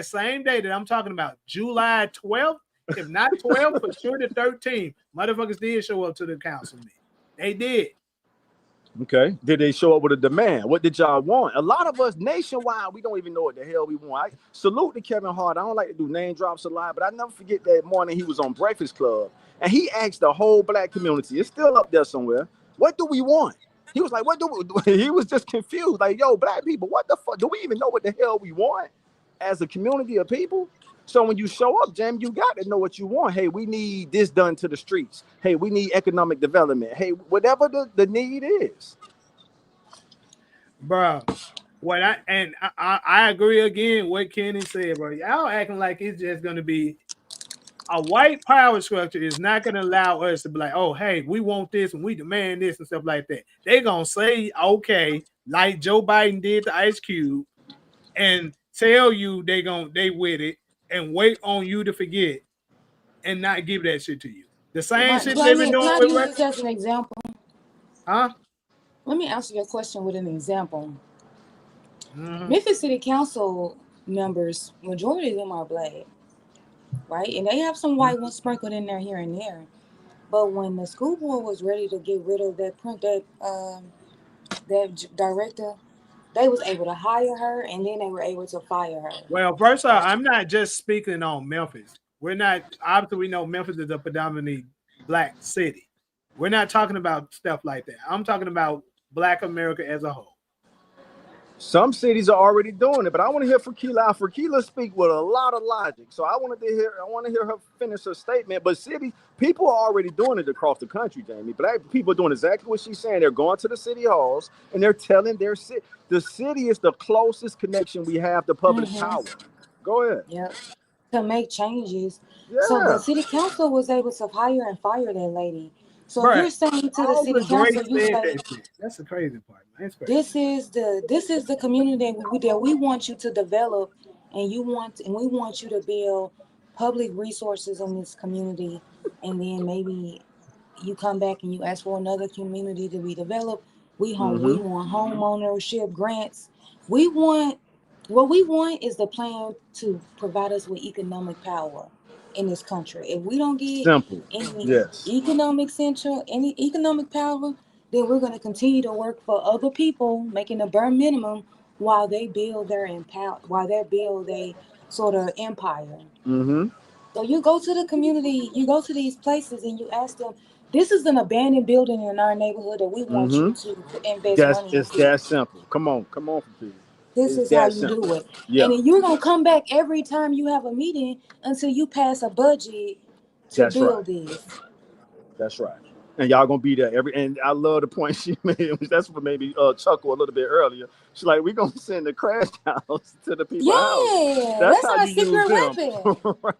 same day that I'm talking about, July 12th, if not 12th, for sure the 13th, motherfuckers did show up to the council meeting. They did. Okay. Did they show up with a demand? What did y'all want? A lot of us nationwide, we don't even know what the hell we want. I salute to Kevin Hart. I don't like to do name drops a lot, but I never forget that morning he was on Breakfast Club and he asked the whole black community, it's still up there somewhere, what do we want? He was like, what do we? He was just confused. Like, yo, black people, what the fuck? Do we even know what the hell we want as a community of people? So when you show up, Jam, you got to know what you want. Hey, we need this done to the streets. Hey, we need economic development. Hey, whatever the need is. Bro, what I agree again what Kenny said, bro. Y'all acting like it's just gonna be a white power structure is not gonna allow us to be like, oh, hey, we want this and we demand this and stuff like that. They gonna say, okay, like Joe Biden did to Ice Cube, and tell you they with it and wait on you to forget and not give that shit to you. The same shit they've been doing can I with use this as an example? Huh? Let me answer your question with an example. Mm-hmm. Memphis City Council members, majority of them are black, right? And they have some white ones sprinkled in there here and there. But when the school board was ready to get rid of that director, they was able to hire her, and then they were able to fire her. Well, first off, I'm not just speaking on Memphis. We're not, obviously we know Memphis is a predominantly black city. We're not talking about stuff like that. I'm talking about Black America as a whole. Some cities are already doing it, but I want to hear Frakila. Frakila speak with a lot of logic. So I want to hear her finish her statement. But people are already doing it across the country, Jamie. Black people are doing exactly what she's saying. They're going to the city halls and they're telling their city. The city is the closest connection we have to public power. Go ahead. Yep. To make changes. Yeah. So the city council was able to hire and fire that lady. So if you're saying to the city council, you say, that's the crazy part. This is the community that we want you to develop, and we want you to build public resources in this community, and then maybe you come back and you ask for another community to be developed. We want homeownership grants. What we want is the plan to provide us with economic power in this country. If we don't get any economic power, then we're going to continue to work for other people, making the bare minimum while they build their sort of empire. So you go to the community, you go to these places, and you ask them, this is an abandoned building in our neighborhood that we want you to invest money into. It's that simple. Come on, for people. This is how you do it. Yeah. And then you're going to come back every time you have a meeting until you pass a budget to build this. That's right. And y'all gonna be there and I love the point she made. That's what made me chuckle a little bit earlier. She's like, we're gonna send the crash house to the people's house. That's our secret weapon. Right.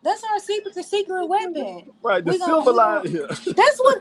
That's our secret weapon. Right, the silver line. That's what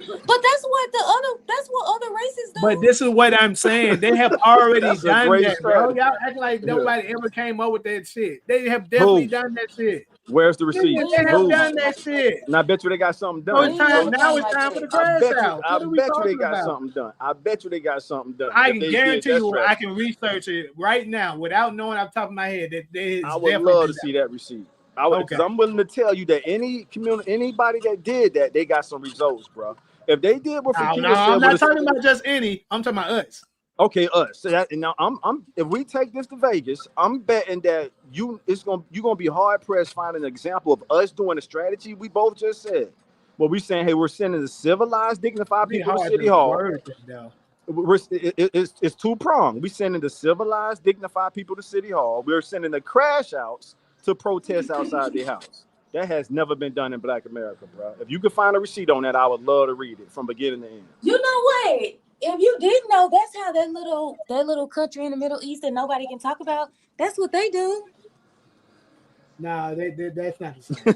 other races do. But this is what I'm saying. They have already done that, bro. Y'all act like nobody ever came up with that shit. They have definitely done that shit. Where's the receipt? They have done that shit. And I bet you they got something done. Now it's time for the crash out. I bet you they got something done. I bet you they got something done. I can guarantee you I can research it right now without knowing off the top of my head that they. I would love to see that receipt. Because I'm willing to tell you that anybody that did that, they got some results, bro. If they did what I'm not talking about just any. I'm talking about us. Okay, us. So now I'm if we take this to Vegas, I'm betting that you're gonna be hard pressed finding an example of us doing a strategy we both just said. Well, we're saying, hey, we're sending the civilized, dignified people to City Hall. It's two-pronged. We're sending the civilized, dignified people to City Hall. We're sending the crash outs to protest outside their house. That has never been done in Black America, bro. If you could find a receipt on that, I would love to read it from beginning to end. You know what? If you didn't know, that's how that little country in the Middle East that nobody can talk about, that's what they do. No, that's not the same.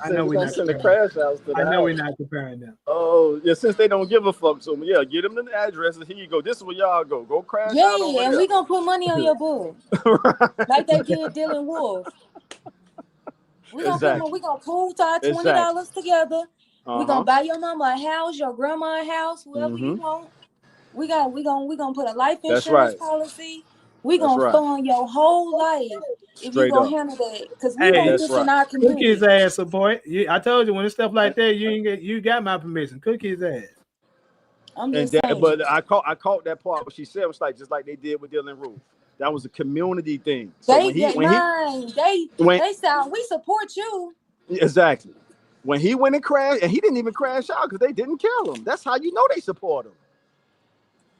I know we're not send the crash house to the I know we're not comparing them. Oh, yeah, since they don't give a fuck to me, yeah, get them the address and here you go. This is where y'all go. Go crash out over and there. we gonna put money on your book. Like they did Dylan Wolf. We gonna pool our $20 together. We're gonna buy your mama a house, your grandma a house, whoever you want. We gonna put a life insurance policy. We gonna fund your whole life if you gonna handle that, because we want this in our community. Cook his ass support. I told you when it's stuff like that, you got my permission. Cook his ass. I'm And just that, saying. but I caught that part. What she said was like just like they did with Dylan Roof. That was a community thing. So They when said we support you. exactly when he went and crashed, and he didn't even crash out because they didn't kill him. That's how you know they support him.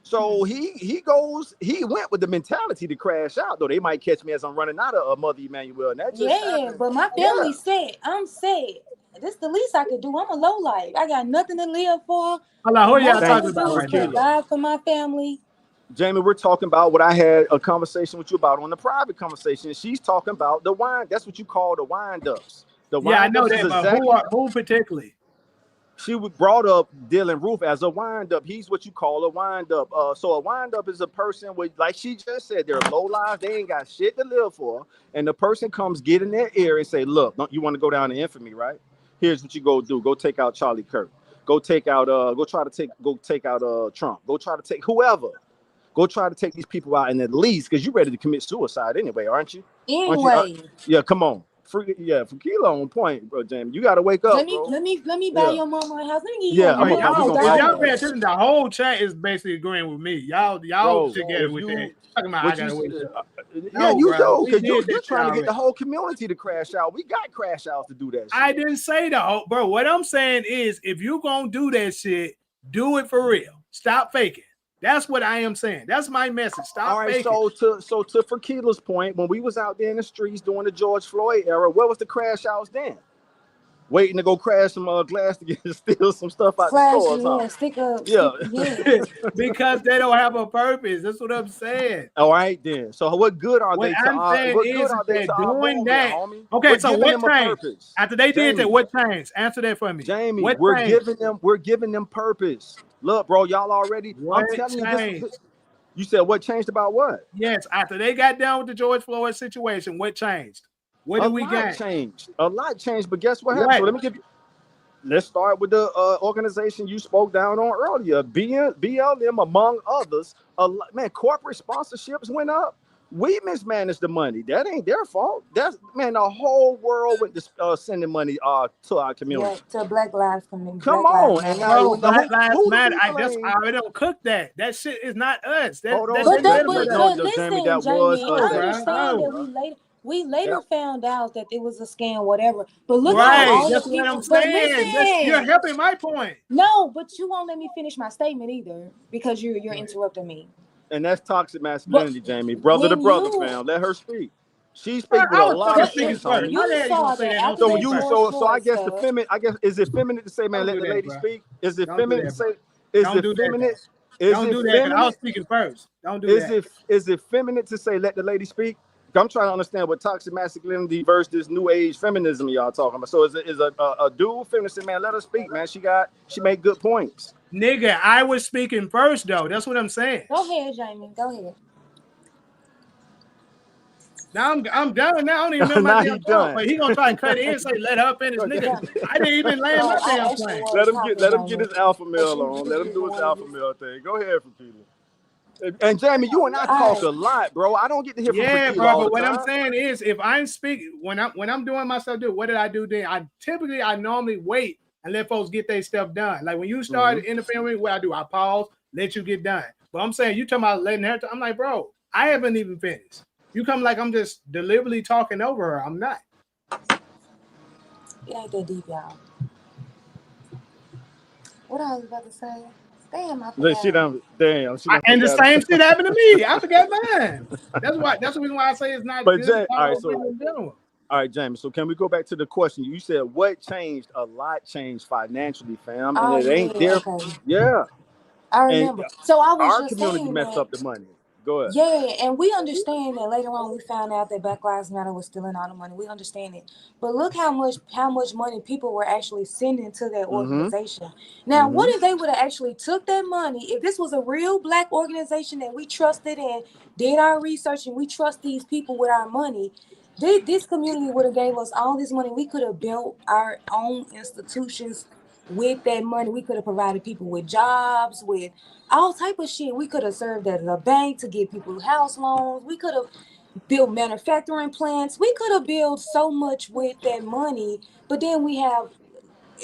So he went with the mentality to crash out. Though they might catch me as I'm running out of Mother Emmanuel, and that just happened. But my family said, I'm sad. This the least I could do. I'm a low life. I got nothing to live for. Hold on, who y'all Most I talking could about do is right now? provide for my family. Jamie, we're talking about what I had a conversation with you about on the private conversation. She's talking about the wind. That's what you call the wind-ups. The Yeah, I know wind-ups that, is but exactly who particularly? she brought up Dylan Roof as a wind-up. He's what you call a wind-up. So a wind-up is a person with, like she just said, they're low lives. They ain't got shit to live for. And the person comes get in their ear and say, look, don't you want to go down to infamy, right? Here's what you go do. Go take out Charlie Kirk. Go take out Trump. Go try to take whoever. Go try to take these people out, and at least because you're ready to commit suicide anyway, aren't you? Anyway. Yeah, come on. For Kilo on point, bro, Jamie. You gotta wake up, bro. Let me buy your mama a house. Let me give Yeah, you y'all pay attention. The whole chat is basically agreeing with me. Y'all together with that. Talking about I gotta wake up. Yeah, you do, because you're trying to get the whole community to crash out. We got crash outs to do that shit. I didn't say the whole, bro. What I'm saying is, if you gonna do that shit, do it for real. Stop faking. That's what I am saying. That's my message. Stop faking. So to Frakila's point, when we was out there in the streets during the George Floyd era, what was the crash outs then? Waiting to go crash some glass to steal some stuff out the stores. Stick up. Because they don't have a purpose. That's what I'm saying. All right, then. So what good are they to our doing that? homie? Okay, so what changed? After they did that, what changed? Answer that for me. Jamie, we're giving them purpose. Look, bro, y'all already. I'm telling you this. You said what changed about what? Yes, after they got done with the George Floyd situation, what changed? What did we get? A lot changed, but guess what happened? So let's start with the organization you spoke down on earlier, BLM, among others. Man, corporate sponsorships went up. We mismanaged the money. That ain't their fault. The whole world went to sending money to our community. Yeah, to Black Lives Community. Come on, and now Black Lives Matter. I already don't cook that. That shit is not us. Listen, Jamie, I understand that we later found out that it was a scam, whatever. But look at all that's the people. What I'm saying. You're helping my point. No, but you won't let me finish my statement either because you're interrupting me. And that's toxic masculinity, Jamie. Brother to brother, fam. Let her speak. She speaks with a lot of sense. So I guess is it feminine to say, man, let the lady speak? Is it feminine to say? Is it feminine? Don't do that. I was speaking first. Don't do that. Is it feminine to say let the lady speak? I'm trying to understand what toxic masculinity versus this new age feminism y'all talking about. So is a dual feminist, man, let her speak, man. She made good points. Nigga, I was speaking first though. That's what I'm saying. Go ahead, Jamie. Go ahead. Now I'm done. Now I don't even remember my damn point. But he gonna try and cut it in and say let her finish, nigga. I didn't even land my damn plane. Let him get his alpha male on. Let him do his alpha male thing. Go ahead, Frakilah. And Jamie, you and I talk a lot, bro. I don't get to hear from Frakilah bro. all the But what time. I'm saying is, if I'm speaking, when I'm doing my stuff, what did I do then? I normally wait and let folks get their stuff done. Like when you start interfering, what I do, I pause, let you get done. But I'm saying you talking about letting her. I'm like, bro, I haven't even finished. You come like I'm just deliberately talking over her. I'm not. It ain't that deep, y'all. What I was about to say. Damn, I forgot. And the same shit happened to me. I forgot mine. That's the reason why I say it's not good. All right, Jamie. So can we go back to the question? You said what changed? A lot changed financially, fam. And it ain't there. Okay. Yeah. I remember. So I was our just community saying messed up the money. Go ahead. Yeah, and we understand that later on we found out that Black Lives Matter was stealing all the money. We understand it. But look how much money people were actually sending to that organization. Now, what if they would have actually took that money? If this was a real Black organization that we trusted and did our research and we trust these people with our money, this community would have gave us all this money. We could have built our own institutions with that money. We could have provided people with jobs, with all type of shit. We could have served as a bank to give people house loans. We could have built manufacturing plants. We could have built so much with that money. But then we have,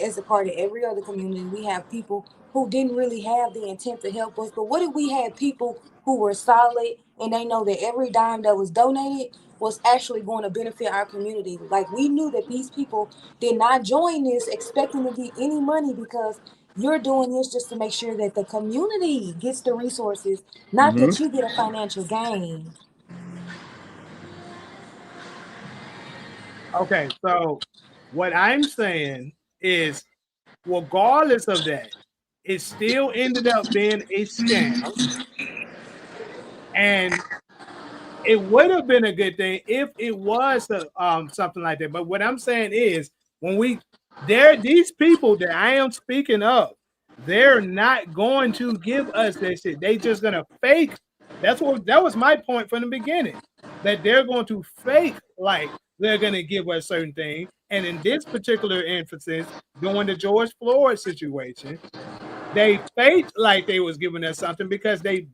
as a part of every other community, we have people who didn't really have the intent to help us? But what if we had people who were solid and they know that every dime that was donated was actually going to benefit our community? Like, we knew that these people did not join this expecting to get any money, because you're doing this just to make sure that the community gets the resources, not Mm-hmm. that you get a financial gain. Okay, so what I'm saying is, regardless of that, it still ended up being a scam. And it would have been a good thing if it was something like that. But what I'm saying is, when these people that I am speaking of, they're not going to give us that shit. They just gonna fake. That was my point from the beginning. That they're going to fake like they're gonna give us certain thing. And in this particular instance, during the George Floyd situation, they faked like they was giving us something because they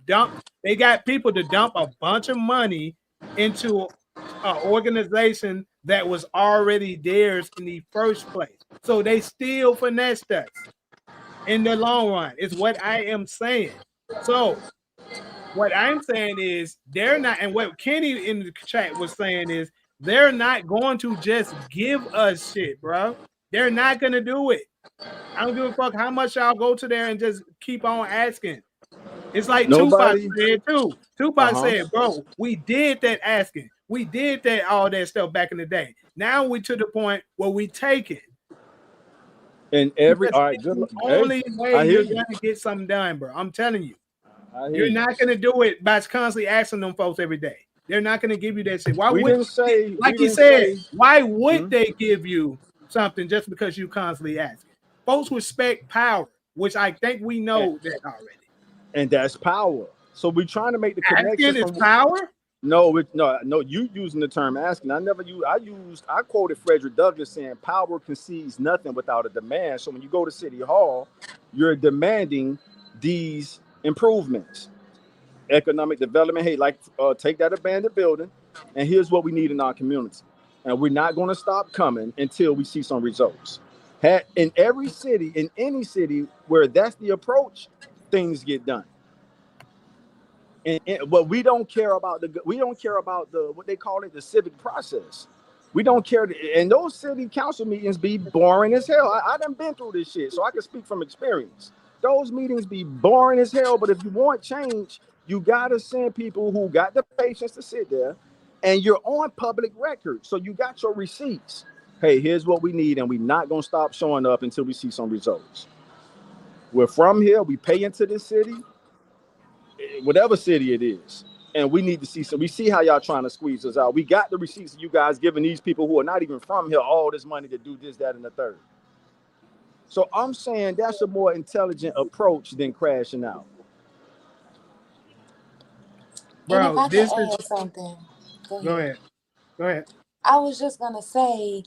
got people to dump a bunch of money into an organization that was already theirs in the first place. So they still finessed us in the long run, is what I am saying. So what I'm saying is, they're not, and what Kenny in the chat was saying is, they're not going to just give us shit, bro. They're not going to do it. I don't give a fuck how much y'all go to there and just keep on asking. It's like Tupac Nobody. said too. Tupac Uh-huh. said, bro, we did that asking. We did that, all that stuff back in the day. Now we to the point where we take it. And every all right, good. The Hey, only way I hear you're you. gonna get something done, bro. I'm telling you. I hear You're you. not gonna do it by constantly asking them folks every day. They're not gonna give you that shit. Why We would, didn't say. like We you didn't said, say. why would Hmm? they give you something just because you constantly asking? Folks respect power, which I think we And, know that already. and that's power. So we're trying to make the connection Asking is from. power. No. You using the term asking. I never use. I quoted Frederick Douglass saying, "Power concedes nothing without a demand." So when you go to City Hall, you're demanding these improvements, economic development. Hey, like take that abandoned building, and here's what we need in our community, and we're not going to stop coming until we see some results. In every city, in any city where that's the approach, things get done. But we don't care about the what they call it, the civic process. We don't care, and those city council meetings be boring as hell. I done been through this shit, so I can speak from experience. Those meetings be boring as hell. But if you want change, you gotta send people who got the patience to sit there, and you're on public record, so you got your receipts. Hey, here's what we need, and we're not gonna stop showing up until we see some results. We're from here. We pay into this city, whatever city it is, and we need to see. So we see how y'all trying to squeeze us out. We got the receipts of you guys giving these people who are not even from here all this money to do this, that, and the third. So I'm saying that's a more intelligent approach than crashing out. And if Bro, I could this is, add something, go go ahead. ahead. Go ahead. I was just gonna say,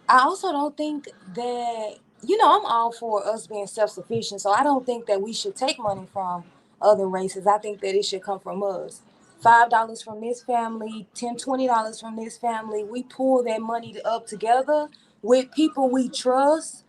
I also don't think that, I'm all for us being self sufficient. So I don't think that we should take money from other races. I think that it should come from us. $5 from this family, $10, $20 from this family. We pull that money up together with people we trust.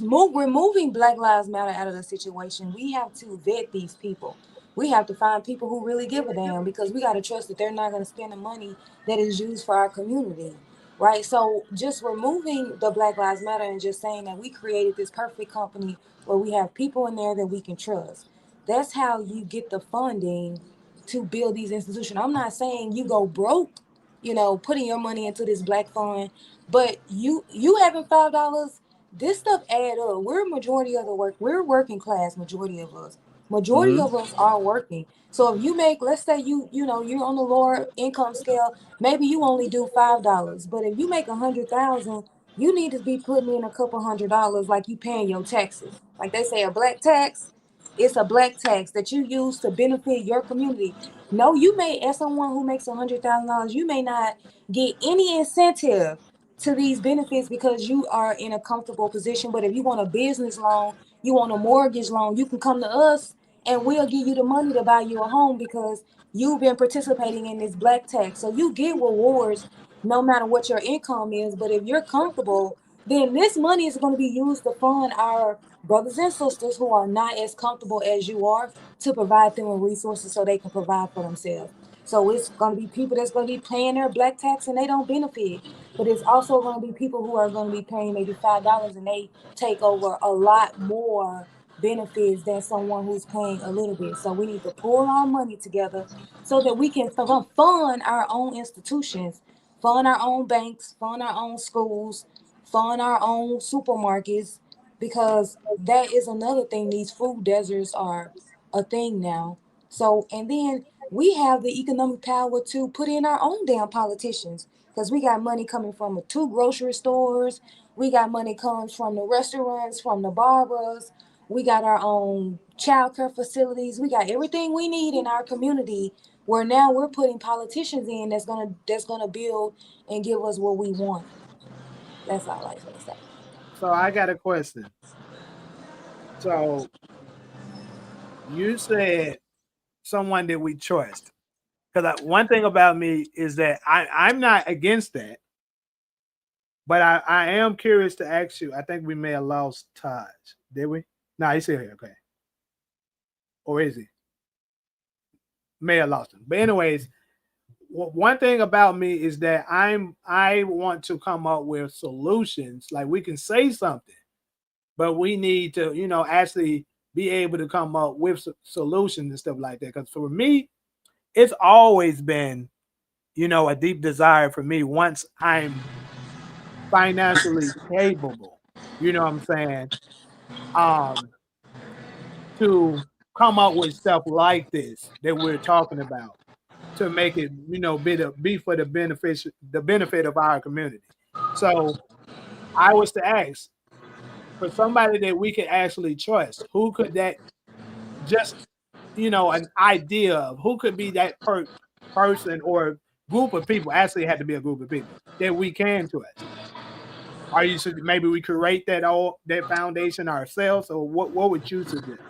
Removing Black Lives Matter out of the situation. We have to vet these people. We have to find people who really give a damn, because we got to trust that they're not going to spend the money that is used for our community. Right. So just removing the Black Lives Matter and just saying that we created this perfect company where we have people in there that we can trust. That's how you get the funding to build these institutions. I'm not saying you go broke, putting your money into this black fund, but you having $5, this stuff add up. We're majority of the work. We're working class. Majority of us. Majority Mm-hmm. of us are working. So if you make, let's say you're on the lower income scale, maybe you only do $5. But if you make 100,000, you need to be putting in a couple $100, like you paying your taxes. Like they say, a black tax, it's a black tax that you use to benefit your community. No, you may, as someone who makes $100,000, you may not get any incentive to these benefits because you are in a comfortable position. But if you want a business loan, you want a mortgage loan, you can come to us and we'll give you the money to buy you a home because you've been participating in this black tax. So you get rewards no matter what your income is. But if you're comfortable, then this money is going to be used to fund our brothers and sisters who are not as comfortable as you are to provide them with resources so they can provide for themselves. So it's going to be people that's going to be paying their black tax and they don't benefit. But it's also going to be people who are going to be paying maybe $5 and they take over a lot more benefits than someone who's paying a little bit. So we need to pull our money together so that we can fund our own institutions, fund our own banks, fund our own schools, fund our own supermarkets, because that is another thing. These food deserts are a thing now. So, and then we have the economic power to put in our own damn politicians because we got money coming from the 2 grocery stores. We got money coming from the restaurants, from the barbers. We got our own childcare facilities. We got everything we need in our community. Where now we're putting politicians in that's gonna build and give us what we want. That's all I was gonna say. So I got a question. So you said someone that we trust. Because one thing about me is that I'm not against that, but I am curious to ask you. I think we may have lost Taj. Did we? No, he's still here. Okay. Or is he? May have lost him. But anyways, one thing about me is that I want to come up with solutions. Like we can say something, but we need to, actually be able to come up with solutions and stuff like that. Because for me, it's always been, a deep desire for me once I'm financially capable, you know what I'm saying, to come up with stuff like this that we're talking about to make it, be for the benefit of our community. So I was to ask for somebody that we could actually trust, who could that just, an idea of who could be that person or group of people, actually had to be a group of people that we can trust. Are you maybe we create that foundation ourselves, or what would you suggest?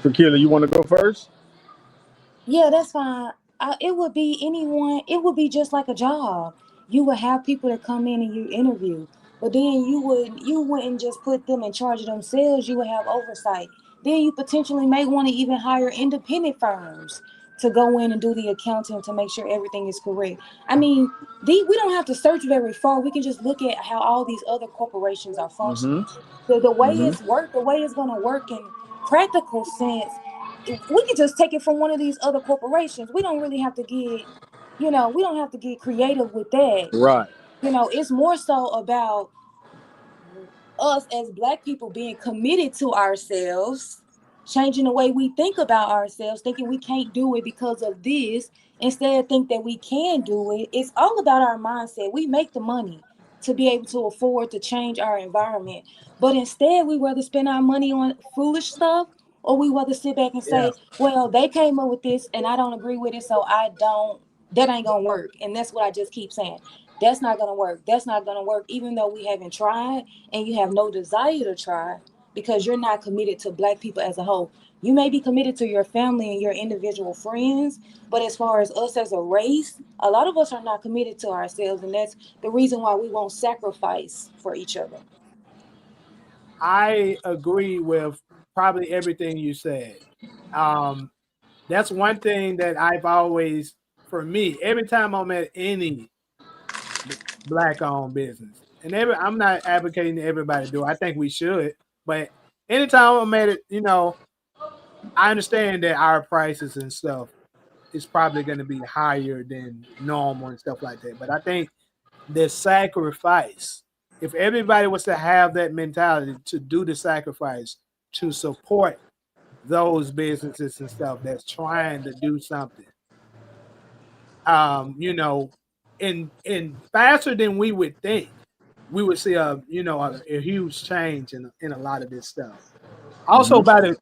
Fakila, you want to go first? Yeah, that's fine. It would be anyone. It would be just like a job. You would have people that come in and you interview, but then you wouldn't just put them in charge of themselves. You would have oversight. Then you potentially may want to even hire independent firms to go in and do the accounting to make sure everything is correct. I mean, we don't have to search very far. We can just look at how all these other corporations are functioning. The way it's work, the way it's going to work in practical sense, we can just take it from one of these other corporations. We don't really have to we don't have to get creative with that. Right. It's more so about us as black people being committed to ourselves, changing the way we think about ourselves, thinking we can't do it because of this, instead think that we can do it. It's all about our mindset. We make the money to be able to afford to change our environment, but instead we rather spend our money on foolish stuff, or we rather sit back and Yeah. say, well, they came up with this and I don't agree with it, so that ain't gonna work. And that's what I just keep saying. That's not gonna work. That's not gonna work, even though we haven't tried and you have no desire to try, because you're not committed to black people as a whole. You may be committed to your family and your individual friends, but as far as us as a race, a lot of us are not committed to ourselves, and that's the reason why we won't sacrifice for each other. I agree with probably everything you said. That's one thing that I've always, for me, every time I'm at any black-owned business, and I'm not advocating that everybody do. I think we should, but anytime I'm at it, I understand that our prices and stuff is probably going to be higher than normal and stuff like that. But I think the sacrifice, if everybody was to have that mentality to do the sacrifice to support those businesses and stuff that's trying to do something, in faster than we would think, we would see a huge change in a lot of this stuff. Also, by the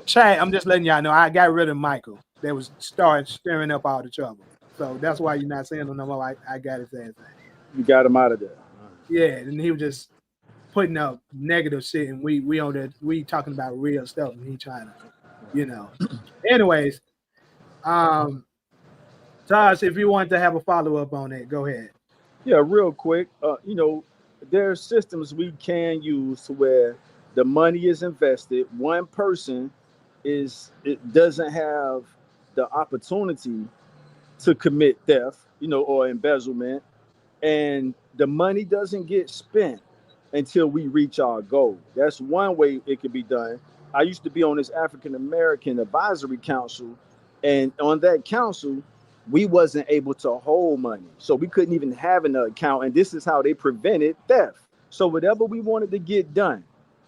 chat, I'm just letting y'all know I got rid of Michael. That was started stirring up all the trouble. So that's why you're not seeing him no more. I got his ass out. You got him out of there. Yeah, and he was just putting up negative shit, and we on that, we talking about real stuff, and he trying to, Anyways, Taj, if you want to have a follow up on it, go ahead. Yeah, real quick. there are systems we can use to where the money is invested. One person it doesn't have the opportunity to commit theft, or embezzlement, and the money doesn't get spent until we reach our goal. That's one way it could be done. I used to be on this African American Advisory Council, and on that council, we wasn't able to hold money, so we couldn't even have an account. And this is how they prevented theft. So whatever we wanted to get done,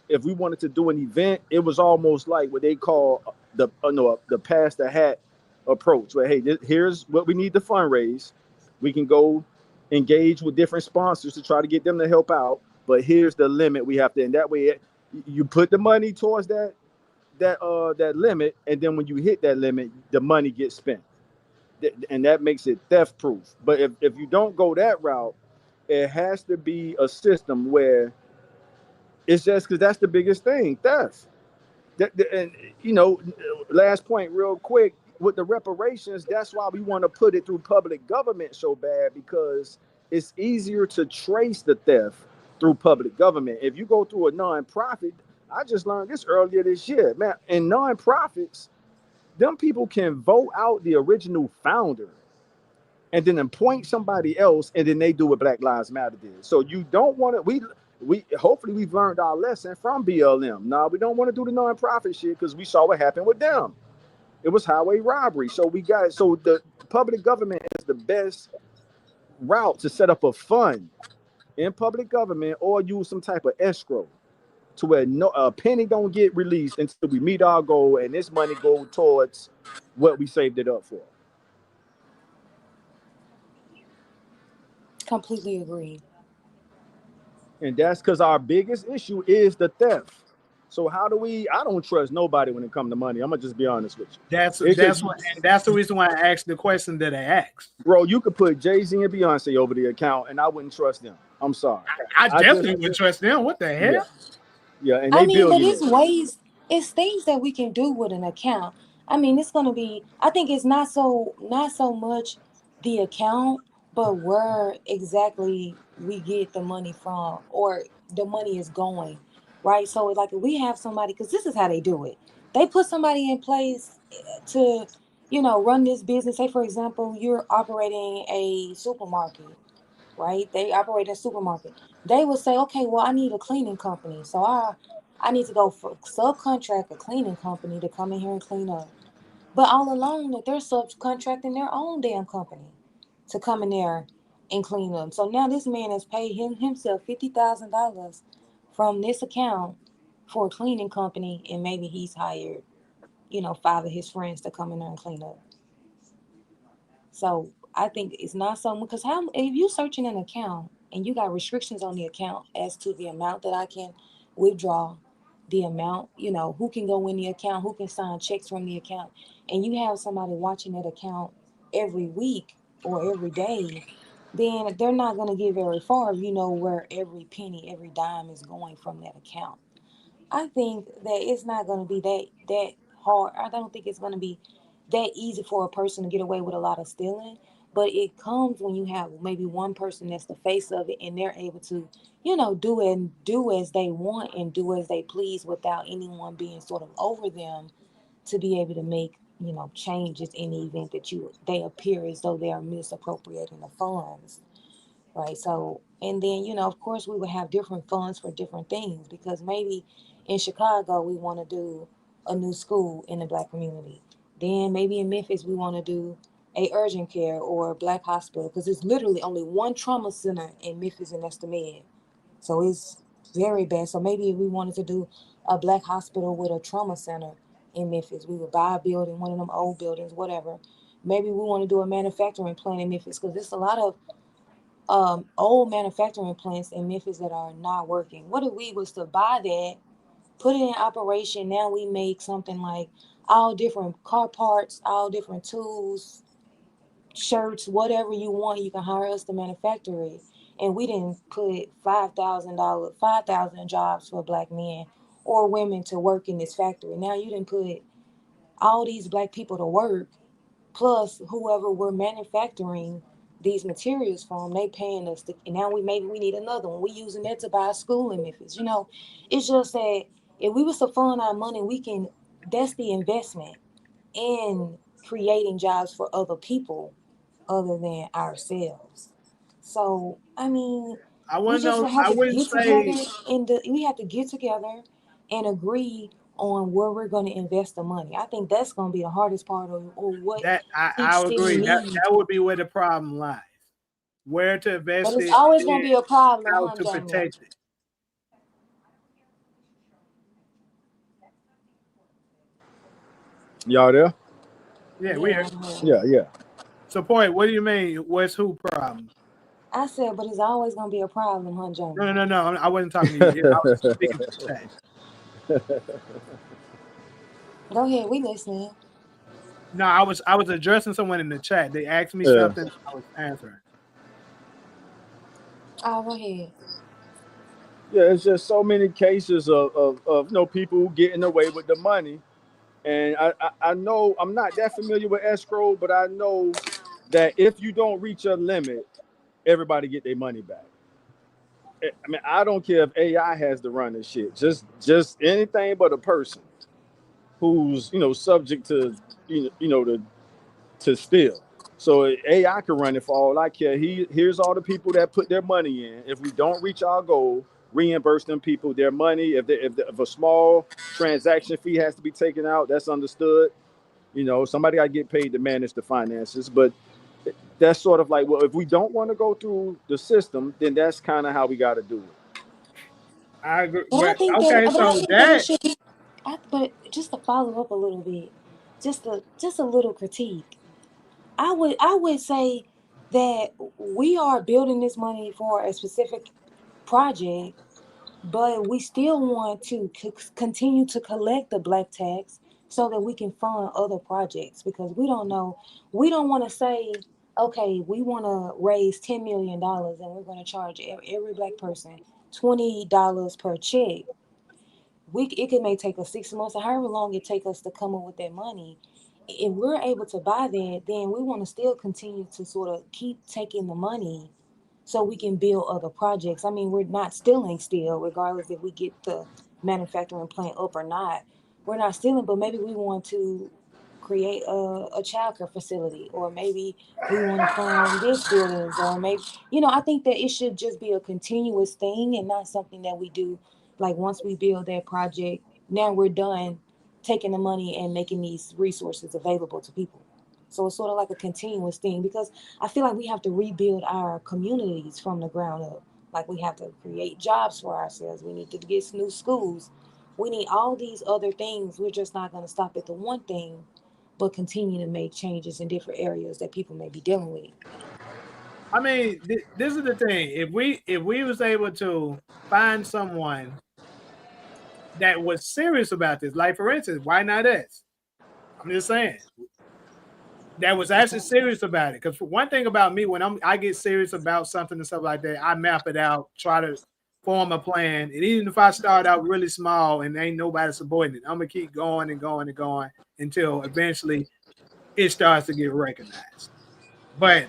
if we wanted to do an event, it was almost like what they call the no, the pass the hat approach. Where hey, here's what we need to fundraise. We can go engage with different sponsors to try to get them to help out. But here's the limit we have to, and that way you put the money towards that limit, and then when you hit that limit, the money gets spent, and that makes it theft proof. But if you don't go that route, it has to be a system where it's just because that's the biggest thing, theft. And last point, real quick, with the reparations, that's why we want to put it through public government so bad, because it's easier to trace the theft through public government. If you go through a nonprofit, I just learned this earlier this year, man. In nonprofits, them people can vote out the original founder and then appoint somebody else, and then they do what Black Lives Matter did. So you don't want to. We hopefully we've learned our lesson from BLM. Now we don't want to do the nonprofit shit because we saw what happened with them. It was highway robbery. So the public government is the best route to set up a fund in public government, or use some type of escrow to where a penny don't get released until we meet our goal, and this money go towards what we saved it up for. Completely agree. And that's because our biggest issue is the theft. So how do we? I don't trust nobody when it comes to money. I'm gonna just be honest with you. That's Just, that's the reason why I asked the question that I asked. bro, you could put Jay-Z and Beyonce over the account, and I wouldn't trust them. I'm sorry. I definitely would trust them. What the hell? Yeah, and I they mean, but it's billionaires. ways, it's things that we can do with an account. I mean, it's gonna be. I think it's not so much the account, but where exactly we get the money from, or the money is going, right? So, like, if we have somebody, because this is how they do it. They put somebody in place to, run this business. Say, for example, you're operating a supermarket, right? They operate a supermarket. They would say, okay, well, I need a cleaning company. So I need to go for subcontract a cleaning company to come in here and clean up. But all along that they're subcontracting their own damn company to come in there and clean up. So now this man has paid himself $50,000 from this account for a cleaning company, and maybe he's hired, 5 of his friends to come in there and clean up. So I think it's not so much, because how if you searching an account and you got restrictions on the account as to the amount that I can withdraw, the amount, who can go in the account, who can sign checks from the account, and you have somebody watching that account every week or every day, then they're not going to get very far if you know where every penny, every dime is going from that account. I think that it's not going to be that hard. I don't think it's going to be that easy for a person to get away with a lot of stealing. But it comes when you have maybe one person that's the face of it, and they're able to, do as they want and do as they please without anyone being sort of over them, to be able to make, changes in the event that they appear as though they are misappropriating the funds. Right. So, and then, of course, we would have different funds for different things, because maybe in Chicago, we want to do a new school in the Black community. Then maybe in Memphis, we want to do a urgent care or a Black hospital, because it's literally only one trauma center in Memphis, and that's the Med. So it's very bad. So maybe if we wanted to do a Black hospital with a trauma center in Memphis, we would buy a building, one of them old buildings, whatever. Maybe we want to do a manufacturing plant in Memphis, because there's a lot of old manufacturing plants in Memphis that are not working. What if we was to buy that, put it in operation? Now we make something like all different car parts, all different tools, shirts, whatever you want. You can hire us to manufacture it, and we didn't put $5,000, 5,000 jobs for Black men or women to work in this factory. Now you didn't put all these Black people to work, plus whoever we're manufacturing these materials from, they paying us, and now we need another one. We using that to buy a school in Memphis. You know, it's just that if we was to fund our money, that's the investment in creating jobs for other people other than ourselves. So I mean, I we wouldn't just know. have I to wouldn't get together say we have to get together and agree on where we're going to invest the money. I think that's going to be the hardest part, or what that. each I city agree. That needs. would be where the problem lies. Where to But invest it's it always going to and be a problem, how huh, to Jamie? protect it. Y'all there? Yeah, we Yeah, are. I'm here. Yeah. Support. What do you mean? What's who problem? I said, but it's always going to be a problem, huh, Jamie? No. I wasn't talking to you. I was speaking to the chat. Go ahead, we listening. No, I was addressing someone in the chat. They asked me Yeah. something. I was answering. Oh, go ahead. Yeah, it's just so many cases of people getting away with the money. And I know I'm not that familiar with escrow, but I know that if you don't reach a limit, everybody get their money back. I mean, I don't care if AI has to run this shit. Just anything but a person who's subject to to steal. So AI can run it for all I care. Here's all the people that put their money in. If we don't reach our goal, reimburse them people their money. If a small transaction fee has to be taken out, that's understood. Somebody got to get paid to manage the finances. But that's sort of like, well, if we don't want to go through the system, then that's kind of how we got to do it. I agree. But I But think that, okay, but I so think that it that should be. But just to follow up a little bit, just a little critique. I would say that we are building this money for a specific project, but we still want to continue to collect the black tax so that we can fund other projects, because we don't know. We don't want to say, okay, we want to raise $10 million and we're going to charge every black person $20 per check. It may take us 6 months or however long it take us to come up with that money. If we're able to buy that, then we want to still continue to sort of keep taking the money so we can build other projects. I mean, we're not stealing still, regardless if we get the manufacturing plant up or not. We're not stealing, but maybe we want to create a childcare facility, or maybe we want to fund this buildings, or maybe, I think that it should just be a continuous thing and not something that we do like once we build that project, now we're done taking the money and making these resources available to people. So it's sort of like a continuous thing, because I feel like we have to rebuild our communities from the ground up. Like we have to create jobs for ourselves. We need to get new schools. We need all these other things. We're just not going to stop at the one thing, but continue to make changes in different areas that people may be dealing with. I mean, this is the thing. If we was able to find someone that was serious about this, like for instance, why not us? I'm just saying that was actually serious about it. Because one thing about me, when I get serious about something and stuff like that, I map it out, try to form a plan. And even if I start out really small and ain't nobody supporting it, I'm gonna keep going and going and going until eventually it starts to get recognized. But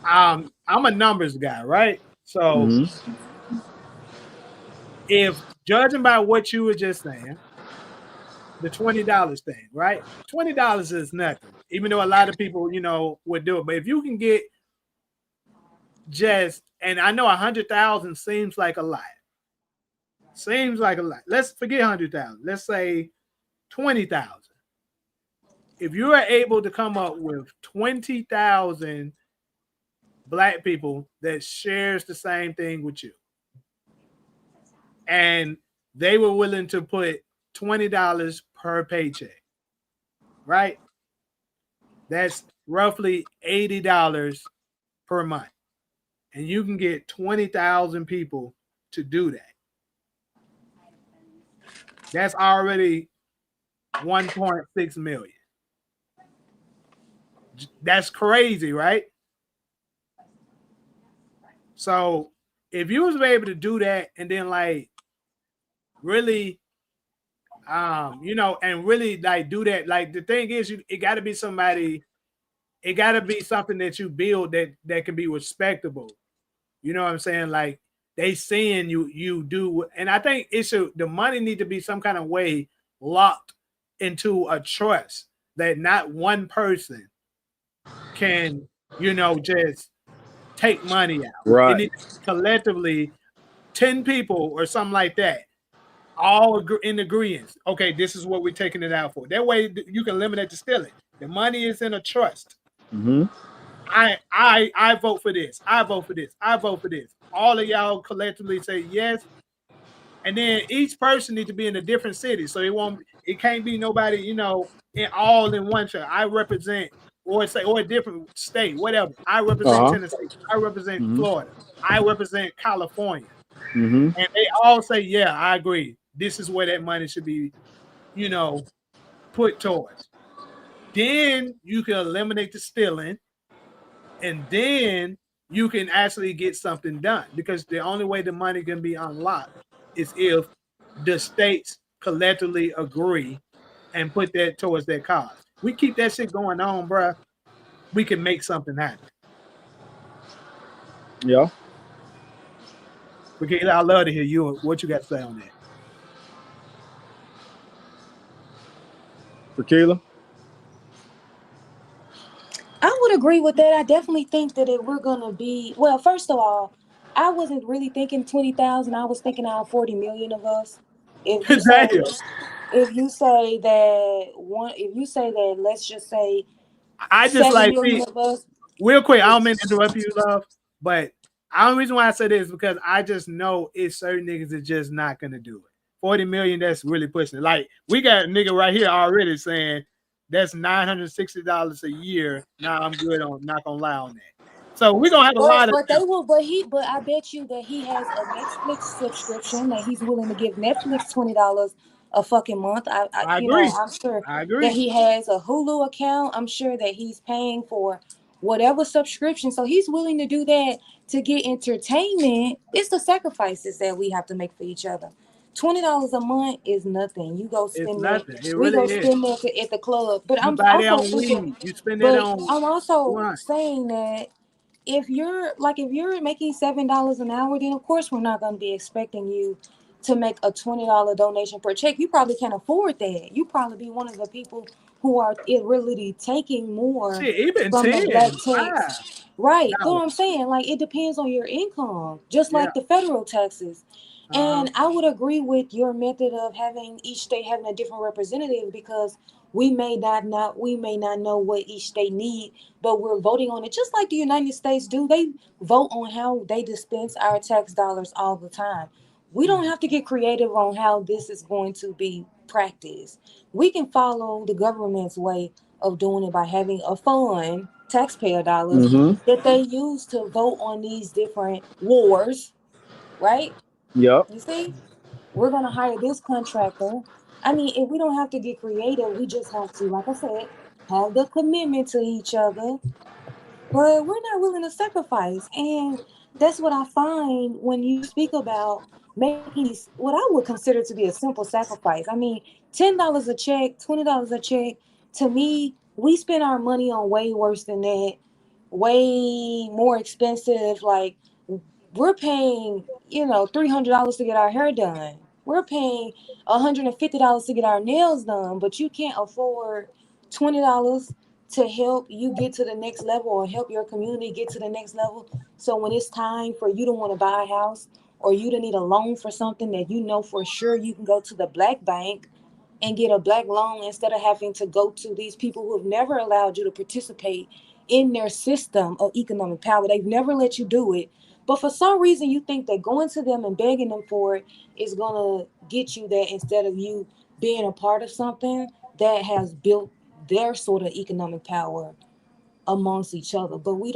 I'm a numbers guy, right? So Mm-hmm. if judging by what you were just saying, the $20 thing, right? $20 is nothing, even though a lot of people, would do it. But if you can get and I know 100,000 seems like a lot. Seems like a lot. Let's forget 100,000. Let's say 20,000. If you are able to come up with 20,000 black people that shares the same thing with you, and they were willing to put $20 per paycheck, right? That's roughly $80 per month. And you can get 20,000 people to do that. That's already 1.6 million. That's crazy, right? So if you was able to do that and then like really and really like do that, like the thing is it got to be somebody it got to be something that you build that can be respectable. You know what I'm saying? Like they seeing you do, and I think the money need to be some kind of way locked into a trust that not one person can, just take money out. It Right. needs to be collectively 10 people or something like that, all in agreement. Okay, this is what we're taking it out for. That way you can eliminate the stealing. The money is in a trust. Mm-hmm. I vote for this. I vote for this. I vote for this. All of y'all collectively say yes. And then each person needs to be in a different city. So it can't be nobody, in one shot. I represent or a different state, whatever. I represent Tennessee. I represent Mm-hmm. Florida. I represent California. Mm-hmm. And they all say, yeah, I agree. This is where that money should be, put towards. Then you can eliminate the stealing, and then you can actually get something done, because the only way the money can be unlocked is if the states collectively agree and put that towards their cause. We keep that shit going on, bro. We can make something happen. Yeah. Okay, I'd love to hear you. What you got to say on that? Tequila. I would agree with that. I definitely think that if we're gonna be well, first of all, I wasn't really thinking 20,000. I was thinking out 40 million of us. If you say Damn. if you say that, let's just say I just 7 like million of us. real quick. I don't mean to interrupt you, love, but the only reason why I say this is because I just know it's certain niggas that just not gonna do it. 40 million, that's really pushing it. Like we got a nigga right here already saying that's $960 a year. Nah, I'm good on not gonna lie on that. So we're gonna have a lot of But they will but I bet you that he has a Netflix subscription that he's willing to give Netflix $20 a fucking month. I agree. I'm sure I that agree. he has a Hulu account. I'm sure that he's paying for whatever subscription. So he's willing to do that to get entertainment. It's the sacrifices that we have to make for each other. $20 a month is nothing. You go It's spend that. nothing. It We really go is. spend that at the club. But You I'm buy that also on thinking. weed. You spend that But on I'm also blunt. saying that if you're making $7 an hour, then of course we're not going to be expecting you to make a $20 donation per check. You probably can't afford that. You probably be one of the people who are really taking more Shit, even from the 10, black tax. $5. Right. You know what I'm saying? Like it depends on your income, just Yeah. like the federal taxes. Uh-huh. And I would agree with your method of having each state having a different representative, because we may not know what each state need, but we're voting on it just like the United States do. They vote on how they dispense our tax dollars all the time. We don't have to get creative on how this is going to be practiced. We can follow the government's way of doing it by having a fund, taxpayer dollars, Mm-hmm. that they use to vote on these different wars, right? Yep. You see? We're gonna hire this contractor. I mean, if we don't have to get creative, we just have to, like I said, have the commitment to each other. But we're not willing to sacrifice. And that's what I find when you speak about making these what I would consider to be a simple sacrifice. I mean, $10 a check, $20 a check. To me, we spend our money on way worse than that, way more expensive. Like we're paying, $300 to get our hair done. We're paying $150 to get our nails done, but you can't afford $20 to help you get to the next level or help your community get to the next level. So when it's time for you to want to buy a house or you to need a loan for something that you know for sure you can go to the black bank and get a black loan instead of having to go to these people who have never allowed you to participate in their system of economic power. They've never let you do it. But for some reason, you think that going to them and begging them for it is going to get you that instead of you being a part of something that has built their sort of economic power amongst each other. But we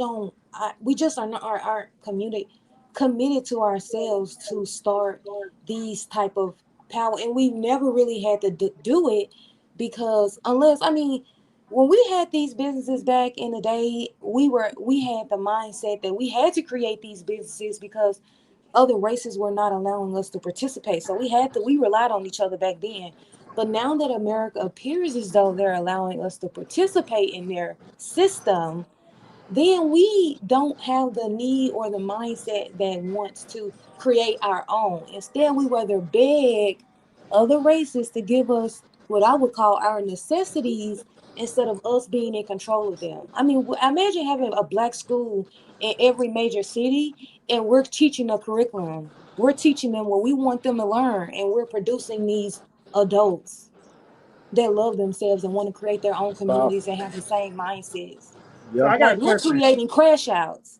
just are not our community committed to ourselves to start these type of power, and we've never really had to do it, because unless, I mean, when we had these businesses back in the day, we had the mindset that we had to create these businesses because other races were not allowing us to participate. So we relied on each other back then. But now that America appears as though they're allowing us to participate in their system, then we don't have the need or the mindset that wants to create our own. Instead, we rather beg other races to give us what I would call our necessities instead of us being in control of them. I mean, imagine having a black school in every major city and we're teaching a curriculum. We're teaching them what we want them to learn, and we're producing these adults that love themselves and want to create their own It's powerful. communities and have the same mindsets. So Yeah. I got a Like we're question. creating crash outs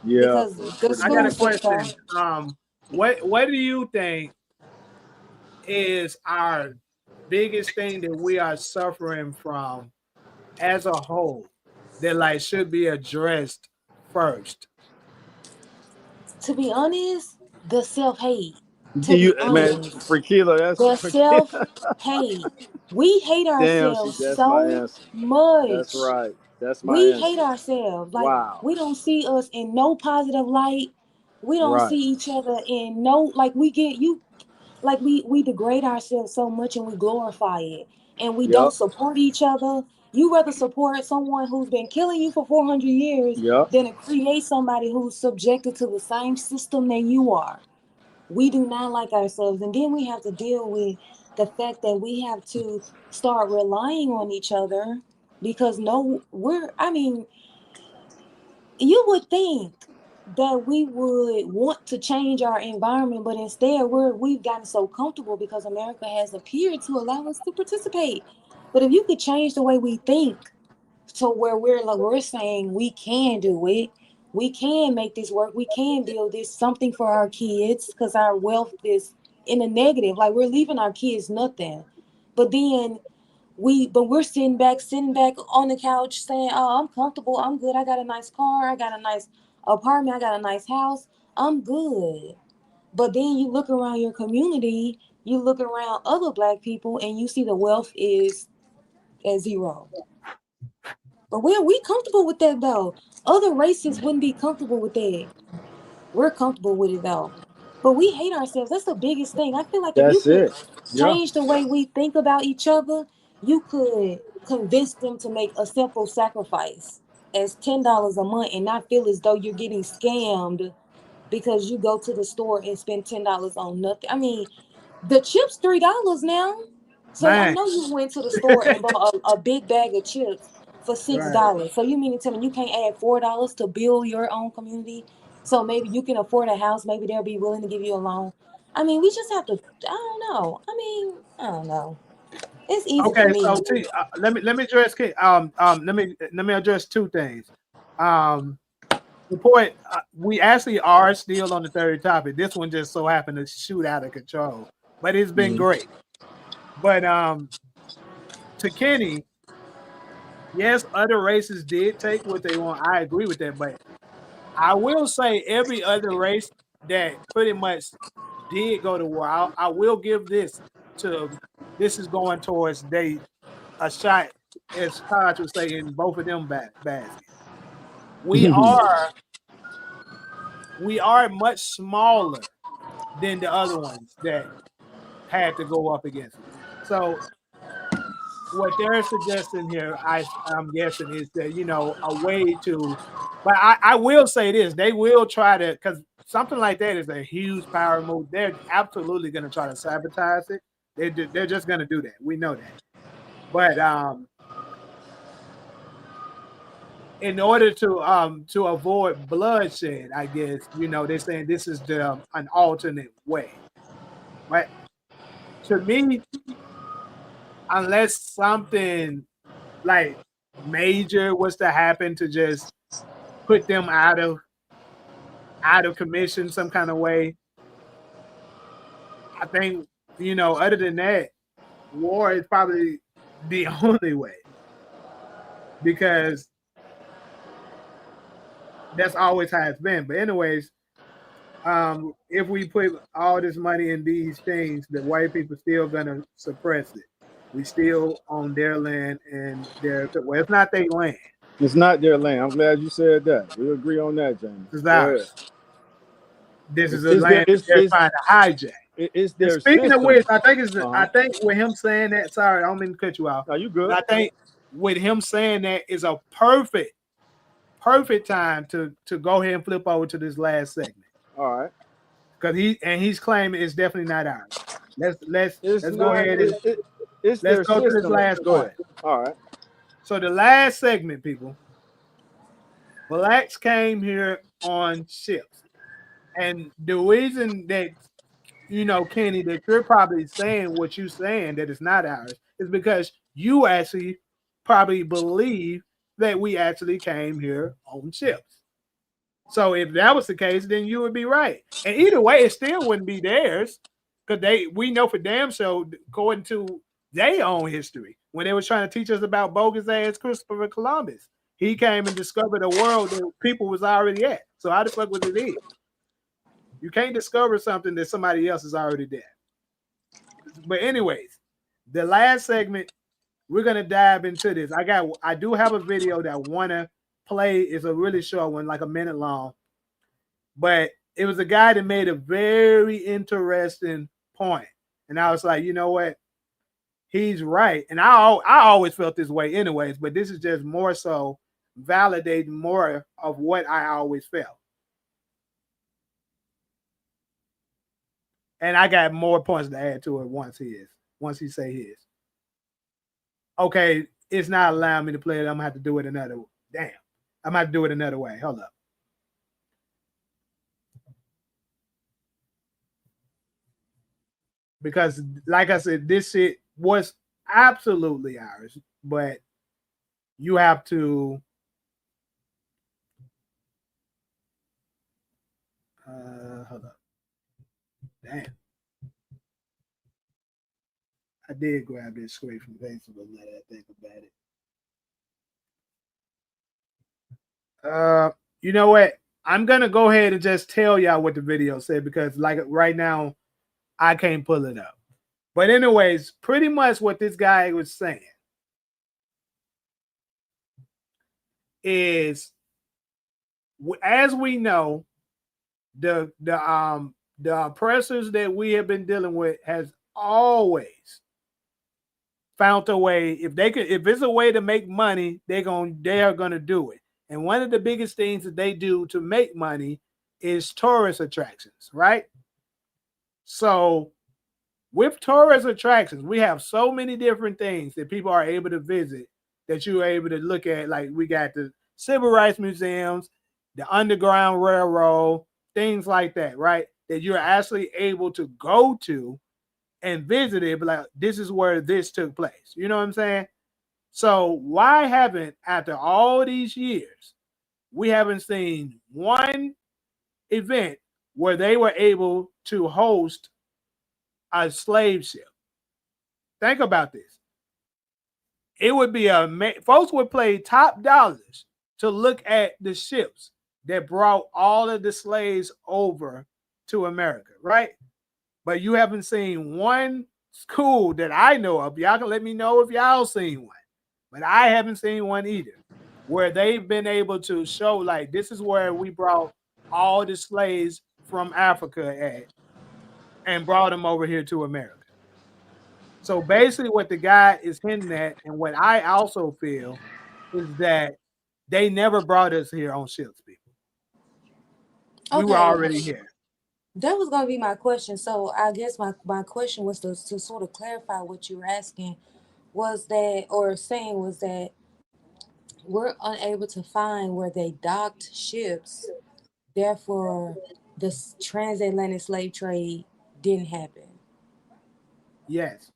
Yeah. because the Pretty I got school a much. sector. question. What do you think is our biggest thing that we are suffering from as a whole that like should be addressed first? To be honest, the self hate. To You be man, honest, for Keela, that's the for self Keela. hate. We hate Damn, ourselves that's my so answer. That's much. right. That's my We hate answer. ourselves. Like Wow. we don't see us in no positive light. We don't Right. see each other in no like we get you like we degrade ourselves so much and we glorify it and we don't Yep. support each other. You rather support someone who's been killing you for 400 years Yep. than to create somebody who's subjected to the same system that you are. We do not like ourselves, and then we have to deal with the fact that we have to start relying on each other because no we're I mean, you would think that we would want to change our environment, but instead we've gotten so comfortable because America has appeared to allow us to participate. But if you could change the way we think to where we're saying we can do it, we can make this work, we can build this something for our kids because our wealth is in a negative, like we're leaving our kids nothing. But then we're sitting back on the couch saying, "Oh, I'm comfortable. I'm good. I got a nice car. I got a nice apartment. I got a nice house. I'm good." But then you look around your community, you look around other black people, and you see the wealth is at zero. But we comfortable with that though. Other races wouldn't be comfortable with that. We're comfortable with it though. But we hate ourselves. That's the biggest thing. I feel like if you That's could it. Yeah. change the way we think about each other, you could convince them to make a simple sacrifice as $10 a month and not feel as though you're getting scammed because you go to the store and spend $10 on nothing. I mean, the chips $3 now. So I Man, know you went to the store and bought a big bag of chips for six right. dollars. So you mean to tell me you can't add $4 to build your own community? So maybe you can afford a house. Maybe they'll be willing to give you a loan. I mean, we just have to. I don't know. I mean, I don't know. It's easy Okay, for me. so T, let me address let me address two things. Um, the point we actually are still on the third topic. This one just so happened to shoot out of control, but it's been Mhm. great. But to Kenny, yes, other races did take what they want. I agree with that, but I will say every other race that pretty much did go to war, I will give this to. This is going towards a shot, as Taj would say, in both of them baskets. We are much smaller than the other ones that had to go up against us. So what they're suggesting here, I'm guessing, is that a way to. But I will say this: they will try to, because something like that is a huge power move. They're absolutely going to try to sabotage it. They're just going to do that. We know that. But in order to avoid bloodshed, I guess they're saying this is an alternate way. But to me, unless something like major was to happen to just put them out of commission some kind of way, I think other than that, war is probably the only way, because that's always how it's been. But anyways, if we put all this money in these things, the white people still gonna suppress it. We still own their land and it's not their land. It's not their land. I'm glad you said that. We agree on that, James. It's Go ahead. ours. This is a Is there land that they're is trying to hijack. It's And their speaking of system. which, I think I think with him saying that, sorry, I don't mean to cut you off. Are you good? But I think with him saying that is a perfect time to go ahead and flip over to this last segment. All right. Because he's claiming it's definitely not ours. Let's It's go not. ahead and It's let's their go to this system. last Go point. ahead. All right. So the last segment, people, blacks came here on ships. And the reason that, Kenny, that you're probably saying what you're saying, that it's not ours, is because you actually probably believe that we actually came here on ships. So if that was the case, then you would be right. And either way, it still wouldn't be theirs, because we know for damn sure, according to their own history, when they were trying to teach us about bogus ass Christopher Columbus, he came and discovered a world that people was already at. So how the fuck was it his? You can't discover something that somebody else is already there. But anyways, the last segment, we're gonna dive into this. I do have a video that I wanna play. It's a really short one, like a minute long. But it was a guy that made a very interesting point. And I was like, you know what? He's right. And I always felt this way anyways, but this is just more so validating more of what I always felt. And I got more points to add to it once he say his. Okay, it's not allowing me to play it. I'm gonna have to do it another way. Damn. I'm gonna have to do it another way. Hold up. Because like I said, this shit was absolutely ours, but you have to hold up. Damn. I did grab this straight from Facebook now that I think about it. You know what? I'm gonna go ahead and just tell y'all what the video said, because like right now I can't pull it up. But anyways, pretty much what this guy was saying is, as we know, the oppressors that we have been dealing with has always found a way. If it's a way to make money, they are gonna do it. And one of the biggest things that they do to make money is tourist attractions, right? So with tourist attractions, we have so many different things that people are able to visit, that you're able to look at. Like we got the civil rights museums, the Underground Railroad, things like that, right? That you're actually able to go to and visit it, but like, this is where this took place. You know what I'm saying? So why haven't, after all these years, we haven't seen one event where they were able to host a slave ship? Think about this. It would be folks would pay top dollars to look at the ships that brought all of the slaves over to America, right? But you haven't seen one school that I know of. Y'all can let me know if y'all seen one, but I haven't seen one either, where they've been able to show, like, this is where we brought all the slaves from Africa at and brought them over here to America. So basically what the guy is hinting at, and what I also feel, is that they never brought us here on ships, people. We were already here. That was going to be my question. So I guess my question was to sort of clarify what you were asking, was that, or saying was that we're unable to find where they docked ships, therefore the transatlantic slave trade didn't happen. Yes.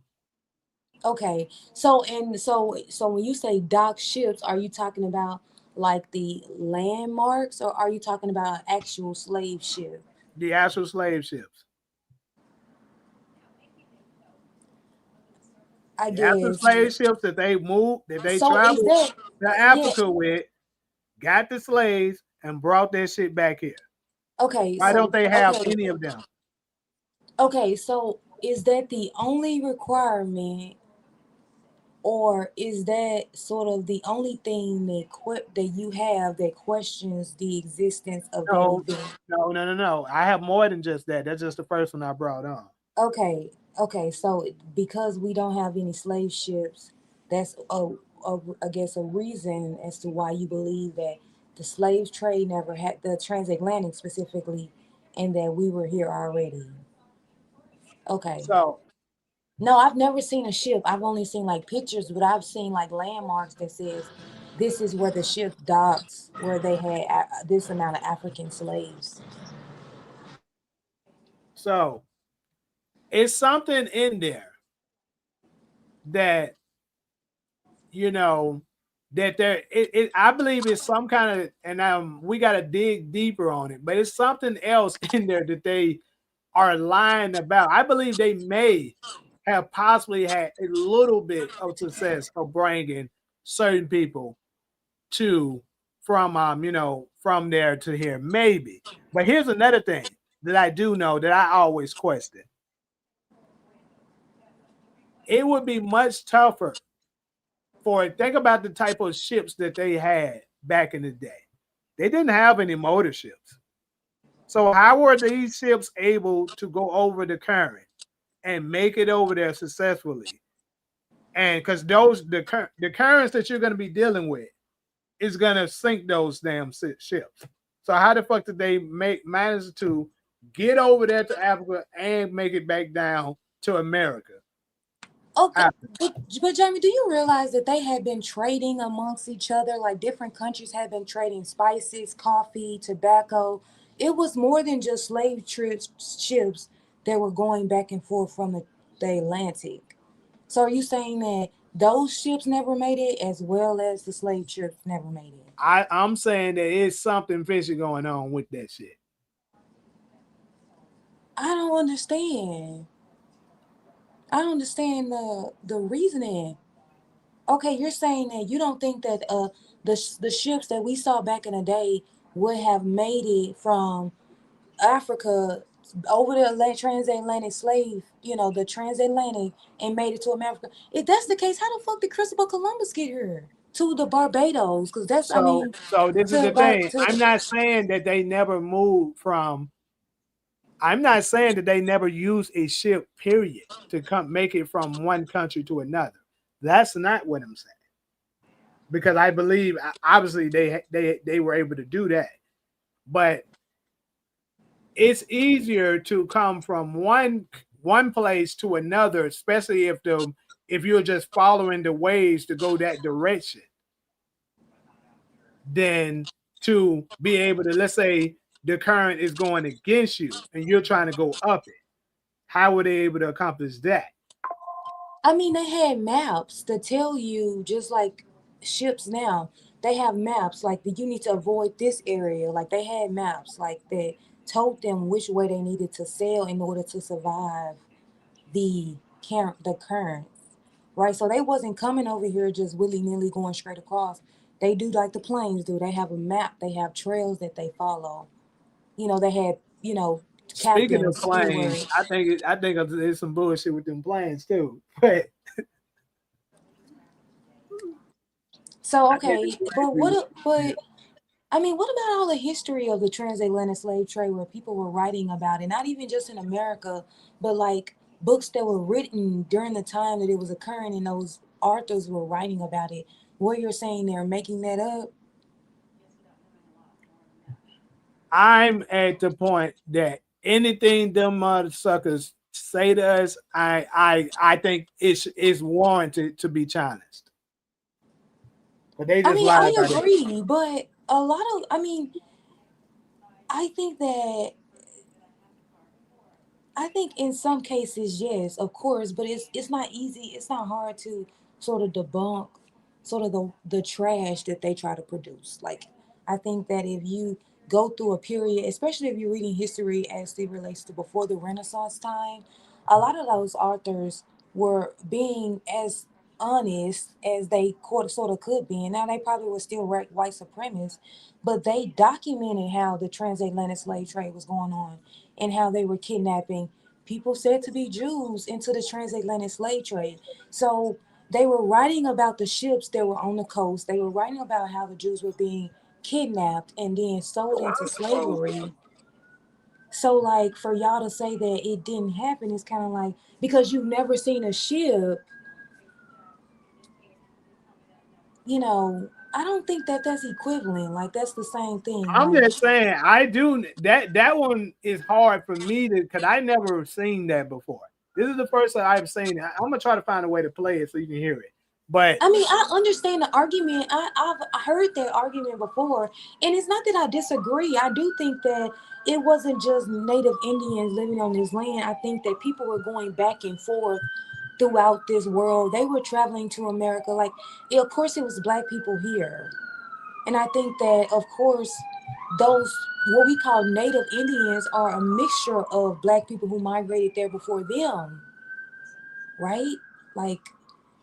Okay. So when you say dock ships, are you talking about like the landmarks, or are you talking about actual slave ship? The actual slave ships. I The actual guess. slave ships that they moved, that they So is traveled that, to Africa with, got the slaves and brought their shit back here. okay? Why don't they have okay. any of them? Okay, so is that the only requirement, or is that sort of the only thing that you have that questions the existence of that No, event? no. I have more than just that. That's just the first one I brought on. Okay, okay. So because we don't have any slave ships, that's I guess a reason as to why you believe that the slave trade never had the transatlantic specifically, and that we were here already. Okay. So No, I've never seen a ship. I've only seen like pictures, but I've seen like landmarks that says this is where the ship docks, where they had this amount of African slaves. so it's something in there that you know that I believe it's some kind of, and we got to dig deeper on it, but it's something else in there that they are lying about. I believe they may have possibly had a little bit of success of bringing certain people to from there to here, maybe. But here's another thing that I do know that I always question. It would be much tougher think about the type of ships that they had back in the day. They didn't have any motor ships. So how were these ships able to go over the current and make it over there successfully? And because the currents that you're going to be dealing with is going to sink those damn ships. So how the fuck did they manage to get over there to Africa and make it back down to America? Okay, but Jamie, do you realize that they had been trading amongst each other? Like different countries had been trading spices, coffee, tobacco. It was more than just slave trips ships that were going back and forth from the Atlantic. So are you saying that those ships never made it, as well as the slave ships never made it? I'm saying that it's something fishy going on with that shit. I don't understand. I don't understand the reasoning. Okay, you're saying that you don't think that the ships that we saw back in the day would have made it from Africa over the transatlantic slave, the transatlantic, and made it to America. If that's the case, how the fuck did Christopher Columbus get here to the Barbados? Because that's, I So mean, this is to the thing. to I'm not saying that they never moved from. I'm not saying that they never used a ship, period, to come make it from one country to another. That's not what I'm saying. Because I believe obviously they were able to do that. But it's easier to come from one place to another, especially if you're just following the waves to go that direction, than to be able to, let's say the current is going against you and you're trying to go up it. How were they able to accomplish that? I mean, they had maps to tell you, just like ships now. They have maps like that you need to avoid this area. Like they had maps like that told them which way they needed to sail in order to survive the current, right? So they wasn't coming over here just willy nilly going straight across. They do like the planes do. They have a map. They have trails that they follow. They had Speaking of captains, planes, stewards. I think there's some bullshit with them planes too. But So I think okay, but I mean, what about all the history of the transatlantic slave trade where people were writing about it? Not even just in America, but like books that were written during the time that it was occurring, and those authors were writing about it. What you're saying they're making that up? I'm at the point that anything them mother suckers say to us, I think it's warranted to be challenged. But they I just mean, lie I about it. agree, but a lot of, I think that I think in some cases, yes, of course, but it's not easy. It's not hard to sort of debunk sort of the trash that they try to produce. Like I think that if you go through a period, especially if you're reading history as it relates to before the Renaissance time, a lot of those authors were being as honest as they sort of could be. And now they probably were still white supremacists, but they documented how the transatlantic slave trade was going on and how they were kidnapping people said to be Jews into the transatlantic slave trade. So they were writing about the ships that were on the coast. They were writing about how the Jews were being kidnapped and then sold into slavery. So like for y'all to say that it didn't happen is kind of like, because you've never seen a ship, you know, I don't think that that's equivalent. Like that's the same thing. I'm Like, just saying, I do that one is hard for me to, because I never seen that before. This is the first time I've seen it. I'm gonna try to find a way to play it so you can hear it. But I mean, I understand the argument. I've heard that argument before, and it's not that I disagree. I do think that it wasn't just Native Indians living on this land. I think that people were going back and forth throughout this world. They were traveling to America. Like, of course, it was Black people here, and I think that, of course, those what we call Native Indians are a mixture of Black people who migrated there before them, right? Like,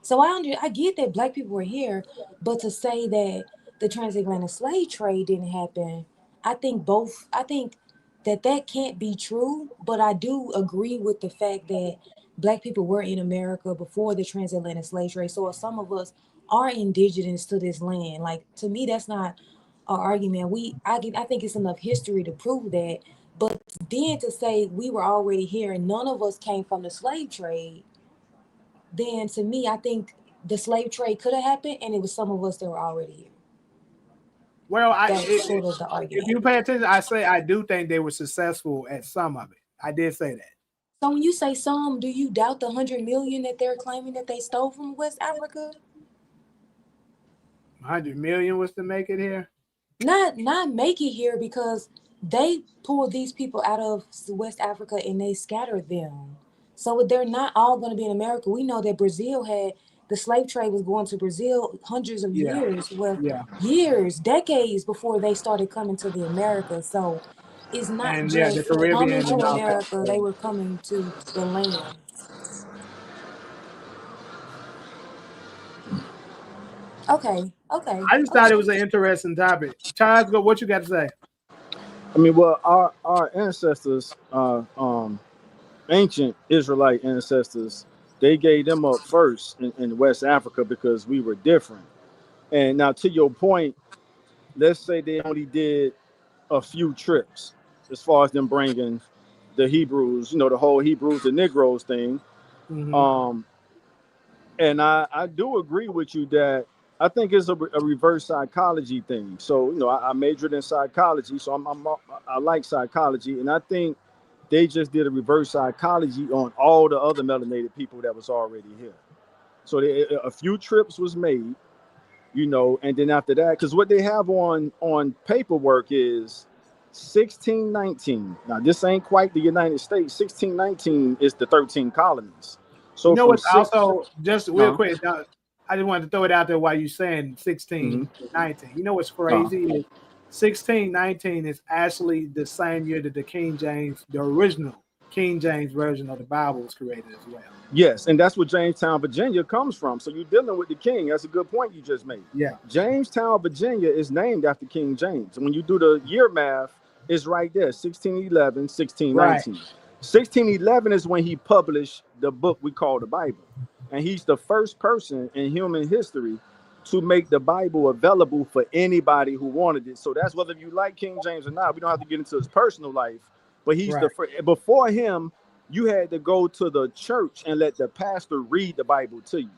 so I get that Black people were here, but to say that the transatlantic slave trade didn't happen, I think that that can't be true, but I do agree with the fact that Black people were in America before the transatlantic slave trade. So if some of us are indigenous to this land, like, to me that's not an argument. I think it's enough history to prove that. But then to say we were already here and none of us came from the slave trade, then to me, I think the slave trade could have happened, and it was some of us that were already here. well, That's sort of the if argument. you pay attention, I say I do think they were successful at some of it. I did say that. So when you say some, do you doubt the 100 million that they're claiming that they stole from West Africa? 100 million was to make it here. Not make it here, because they pulled these people out of West Africa and they scattered them. So they're not all going to be in America. We know that Brazil had the slave trade was going to Brazil hundreds of Yeah, years, well, yeah, years, decades before they started coming to the America. So it's not and yeah, the just coming Caribbean to and all that. America; they were coming to the land. Okay, okay, I just thought okay. it was an interesting topic. Charles, go. What you got to say? I mean, well, our ancestors, ancient Israelite ancestors, they gave them up first in West Africa because we were different. And now, to your point, let's say they only did a few trips as far as them bringing the Hebrews, the whole Hebrews, the Negroes thing. Mm-hmm. And I do agree with you that I think it's a reverse psychology thing. So, I majored in psychology, so I like psychology. And I think they just did a reverse psychology on all the other melanated people that was already here. So a few trips was made, and then after that, because what they have on paperwork is 1619. Now, this ain't quite the United States. 1619 is the 13 colonies. So You know from what's also, just real uh, quick, I just wanted to throw it out there while you're saying 16, 19. You know what's crazy is 1619 is actually the same year that the King James, the original King James version of the Bible was created as well. Yes, and that's where Jamestown, Virginia comes from. So you're dealing with the king. That's a good point you just made. Yeah. Jamestown, Virginia is named after King James. And when you do the year math, it's right there, 1611, 1619. Right. 1611 is when he published the book we call the Bible. And he's the first person in human history to make the Bible available for anybody who wanted it. So that's whether you like King James or not. We don't have to get into his personal life, but he's the first. Before him, you had to go to the church and let the pastor read the Bible to you.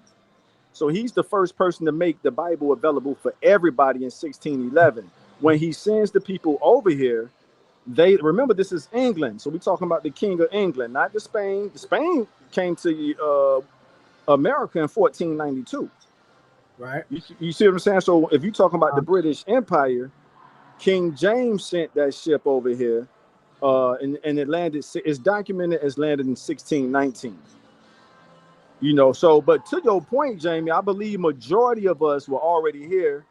So he's the first person to make the Bible available for everybody in 1611. When he sends the people over here, they remember this is England. So we're talking about the King of England, not the Spain. The Spain came to America in 1492. Right. You see what I'm saying? So if you're talking about the British Empire, King James sent that ship over here. And it landed, it's documented as landed in 1619. So, but to your point, Jamie, I believe majority of us were already here,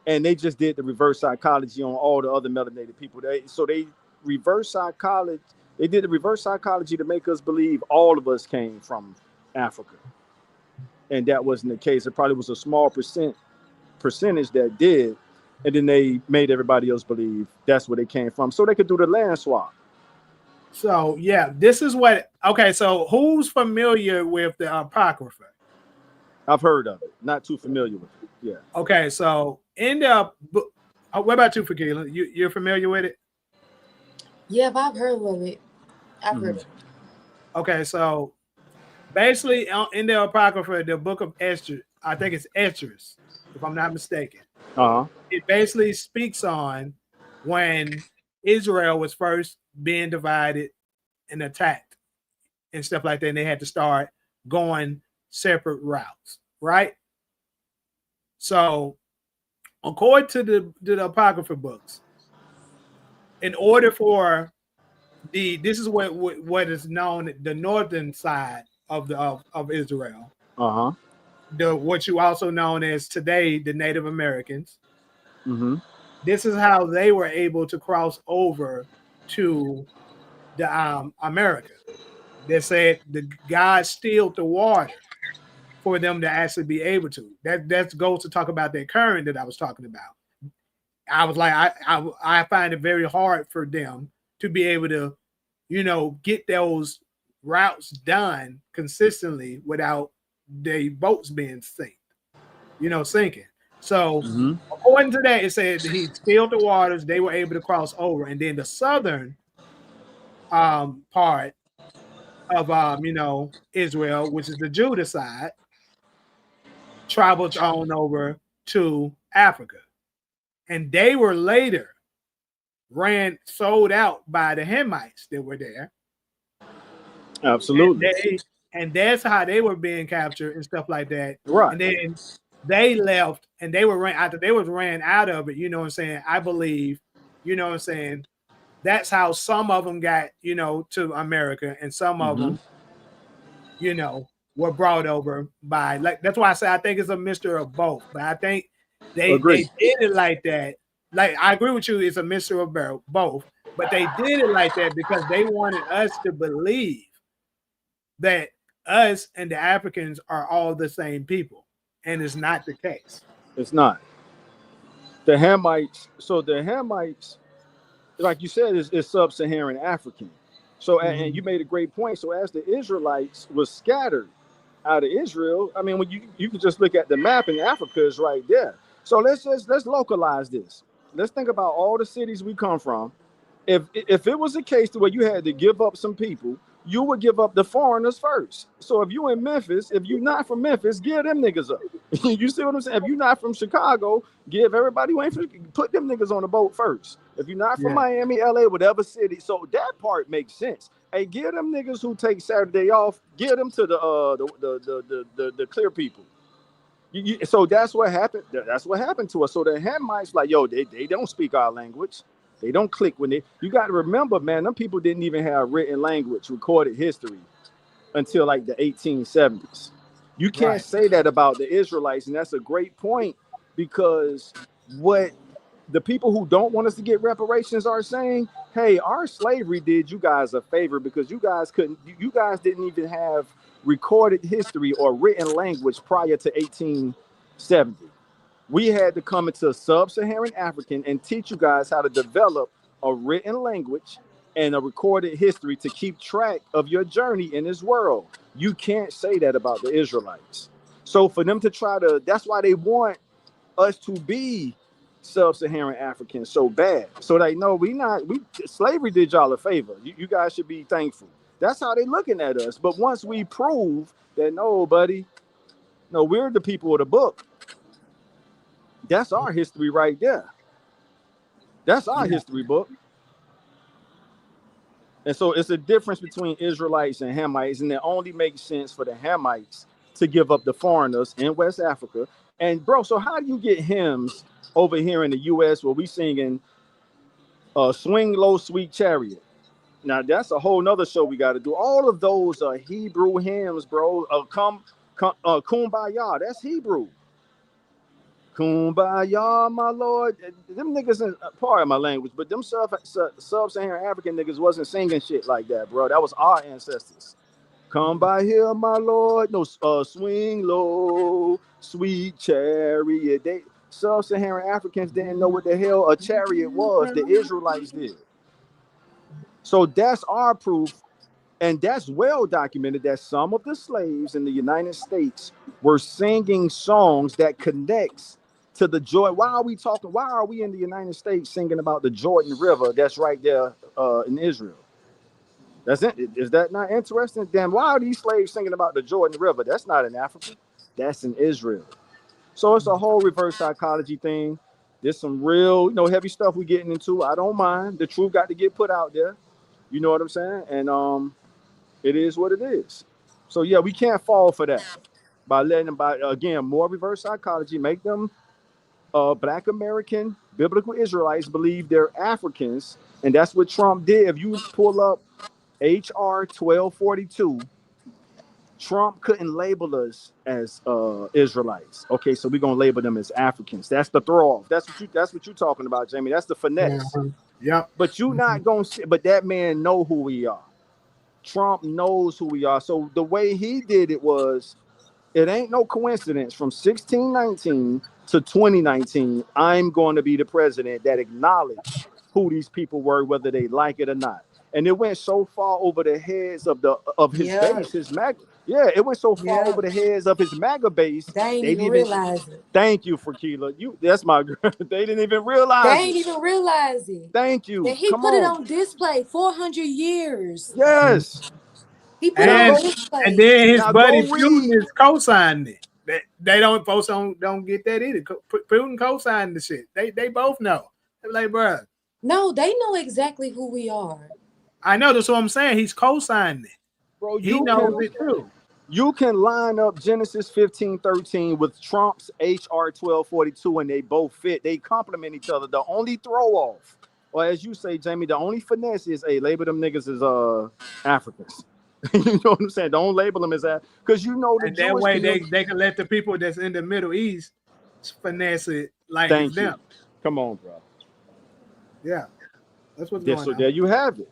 and they just did the reverse psychology on all the other melanated people. They reverse psychology. They did the reverse psychology to make us believe all of us came from Africa, and that wasn't the case. It probably was a small percentage that did. And then they made everybody else believe that's where they came from, so they could do the land swap. So yeah, this is what. Okay, so who's familiar with the Apocrypha? I've heard of it, not too familiar with it. Yeah. Okay, so in the what about you, Fakila? You're familiar with it? Yeah, but I've heard of it. I've heard of it. Okay, so basically in the Apocrypha, the book of Esther, I think it's Esdras, if I'm not mistaken. It basically speaks on when Israel was first being divided and attacked and stuff like that, and they had to start going separate routes, right? So, according to the Apocrypha books, in order for this is what is known the northern side of Israel, what you also known as today the Native Americans. This is how they were able to cross over to the America. They said the God stilled the water for them to actually be able to. That goes to talk about that current that I was talking about. I was like, I find it very hard for them to be able to, get those routes done consistently without their boats being sinking. So according to that, it said that he stilled the waters, they were able to cross over. And then the southern part of Israel, which is the Judah side, traveled on over to Africa. And they were later sold out by the Hamites that were there. Absolutely. And that's how they were being captured and stuff like that. Right. And then they left and they were ran out of it, you know what I'm saying? I believe, you know what I'm saying? That's how some of them got, to America, and some of them, were brought over by, like, that's why I say I think it's a mixture of both. But I think they did it like that. Like, I agree with you, it's a mixture of both, but they did it like that because they wanted us to believe that us and the Africans are all the same people, and it's not the case. It's not. The Hamites, like you said, is sub-Saharan African. So, and you made a great point. So as the Israelites was scattered out of Israel, I mean, when you can just look at the map, and Africa is right there. So let's localize this. Let's think about all the cities we come from. If it was a case where you had to give up some people, you would give up the foreigners first. So if you in Memphis, if you're not from Memphis, give them niggas up. You see what I'm saying? If you're not from Chicago, give everybody who ain't from, put them niggas on the boat first. If you're not from Miami, LA, whatever city, so that part makes sense. Hey, give them niggas who take Saturday off, give them to the clear people. So that's what happened. That's what happened to us. So the Hamites, like, yo, they don't speak our language. They don't click when you got to remember, man, them people didn't even have written language, recorded history until like the 1870s. You can't say that about the Israelites. And that's a great point, because what the people who don't want us to get reparations are saying, hey, our slavery did you guys a favor, because you guys didn't even have recorded history or written language prior to 1870. We had to come into sub-Saharan African and teach you guys how to develop a written language and a recorded history to keep track of your journey in this world. You can't say that about the Israelites. So for them to try to, that's why they want us to be sub-Saharan Africans so bad. So they know slavery did y'all a favor. You guys should be thankful. That's how they looking at us. But once we prove that, no, buddy, no, we're the people of the book. That's our history right there. That's our history book. And so it's a difference between Israelites and Hamites, and it only makes sense for the Hamites to give up the foreigners in West Africa. And bro, so how do you get hymns over here in the U.S. where we singing Swing Low, Sweet Chariot? Now that's a whole nother show we got to do. All of those are Hebrew hymns, bro. Kumbaya, that's Hebrew. Kumbaya, my lord. Them niggas, part of my language, but them sub-Saharan African niggas wasn't singing shit like that, bro. That was our ancestors. Come by here, my lord. No, swing low, sweet chariot. They sub-Saharan Africans didn't know what the hell a chariot was. The Israelites did. So that's our proof. And that's well documented that some of the slaves in the United States were singing songs that connects to the Jordan. Why are we in the United States singing about the Jordan River that's right there in Israel. That's it. Is that not interesting? Then why are these slaves singing about the Jordan River? That's not in Africa. That's in Israel. So it's a whole reverse psychology thing. There's some real, heavy stuff we getting into. I don't mind. The truth got to get put out there. You know what I'm saying? And it is what it is. So yeah, we can't fall for that by letting them, by again, more reverse psychology, make them Black American biblical Israelites believe they're Africans, and that's what Trump did. If you pull up HR 1242, Trump couldn't label us as Israelites. Okay, so we're gonna label them as Africans. That's the throw off. That's what you're talking about, Jamie. That's the finesse. Yep. But you not gonna see, but that man know who we are. Trump knows who we are. So the way he did it was, it ain't no coincidence from 1619 to 2019, I'm going to be the president that acknowledged who these people were, whether they like it or not. And it went so far over the heads of his base, his MAGA. Yeah, it went so far over the heads of his MAGA base. They ain't even realize it. Thank you, Fakila. That's my girl. They didn't even realize They it. ain't even realize it. Thank you. And he put it on display. 400 years. Yes. He put it on display. And then his Now buddy go Putin read. is co-signed it. They don't, folks don't get that either. Putin co-signed the shit. They both know. They're like, bro. No, they know exactly who we are. I know, that's what I'm saying. He's co-signed it. Bro, He knows it too. You can line up Genesis 15:13 with Trump's HR 1242, and they both fit. They complement each other. The only throw off, or as you say, Jamie, the only finesse is, hey, label them niggas as Africans. You know what I'm saying? Don't label them as that, because the and that Jewish way people, they can let the people that's in the Middle East finesse it like thank it's you. them. Come on, bro. Yeah, that's what's going on. So there you have it.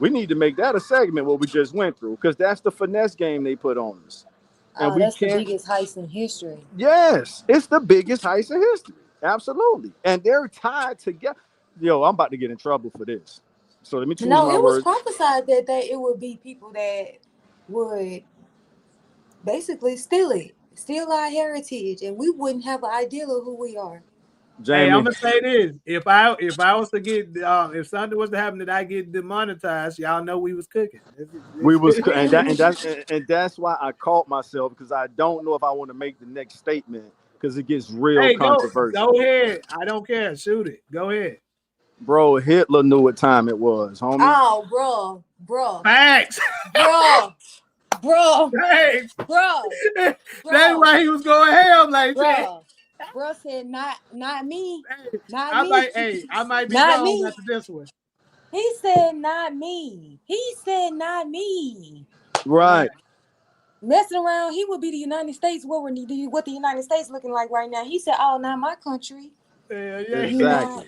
We need to make that a segment what we just went through, because that's the finesse game they put on us. And that's the biggest heist in history. Yes, it's the biggest heist in history. Absolutely. And they're tied together. Yo, I'm about to get in trouble for this. So let me choose my No, it was words. prophesied that it would be people that would basically steal our heritage, and we wouldn't have an idea of who we are. Jamie. Hey, I'm gonna say this: if I was to get if something was to happen that I get demonetized, y'all know we was cooking. And that's why I caught myself, because I don't know if I want to make the next statement, because it gets real controversial. Go ahead. I don't care. Shoot it. Go ahead. Bro, Hitler knew what time it was, homie. Oh, bro. Facts. Bro. Thanks. Bro. That's why he was going ham like that. Bro said, not me. I might be wrong after this one. He said, not me. Right. Messing around, he would be the United States. What the United States looking like right now? He said, oh, not my country. Yeah. Exactly.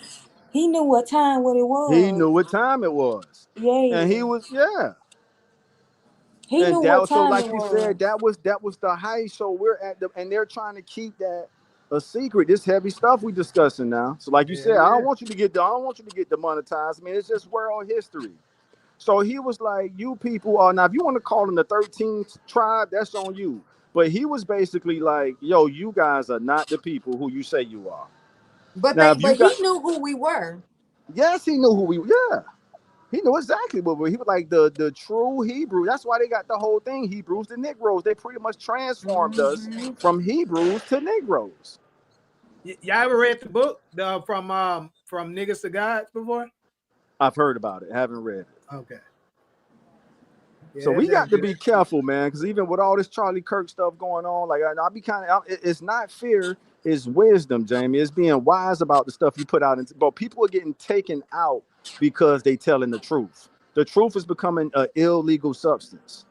He knew what time it was. He knew what time it was. Yeah. And he was, He knew what time like it you was. said, that was the heist. So we're at and they're trying to keep that a secret. This heavy stuff we discussing now. So like you said, I don't want you to get demonetized. I mean, it's just world history. So he was like, you people are, now if you want to call them the 13th tribe, that's on you. But he was basically like, yo, you guys are not the people who you say you are. But he knew who we were. Yes, he knew who we were. Yeah. He knew exactly what we were. He was like the true Hebrew. That's why they got the whole thing, Hebrews to Negroes. They pretty much transformed us from Hebrews to Negroes. Y'all ever read the book from Niggahs to Gods before? I've heard about it. Haven't read it. Okay. Yeah, so we got to be careful, man, because even with all this Charlie Kirk stuff going on, like I'll be it's not fear, it's wisdom, Jamie. It's being wise about the stuff you put out. But people are getting taken out because they telling the truth. The truth is becoming an illegal substance.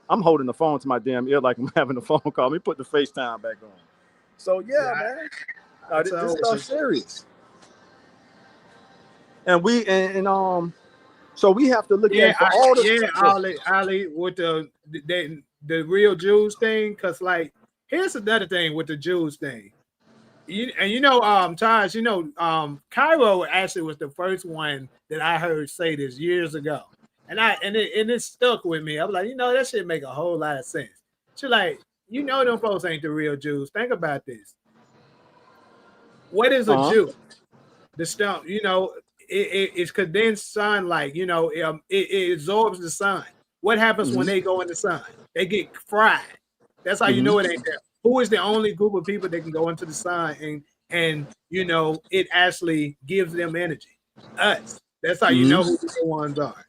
I'm holding the phone to my damn ear like I'm having a phone call. Let me put the FaceTime back on. So man, this stuff's serious. And so we have to look at all the Ali, with the real Jews thing, because like here's another thing with the Jews thing. Taj, Cairo actually was the first one that I heard say this years ago. And it stuck with me. I was like, that shit make a whole lot of sense. She's like, them folks ain't the real Jews. Think about this. What is a Jew? The stone, it's condensed sunlight. You know, it absorbs the sun. What happens when they go in the sun? They get fried. That's how you know it ain't there. Who is the only group of people that can go into the sun and you know it actually gives them energy? Us. That's how you know who the real ones are.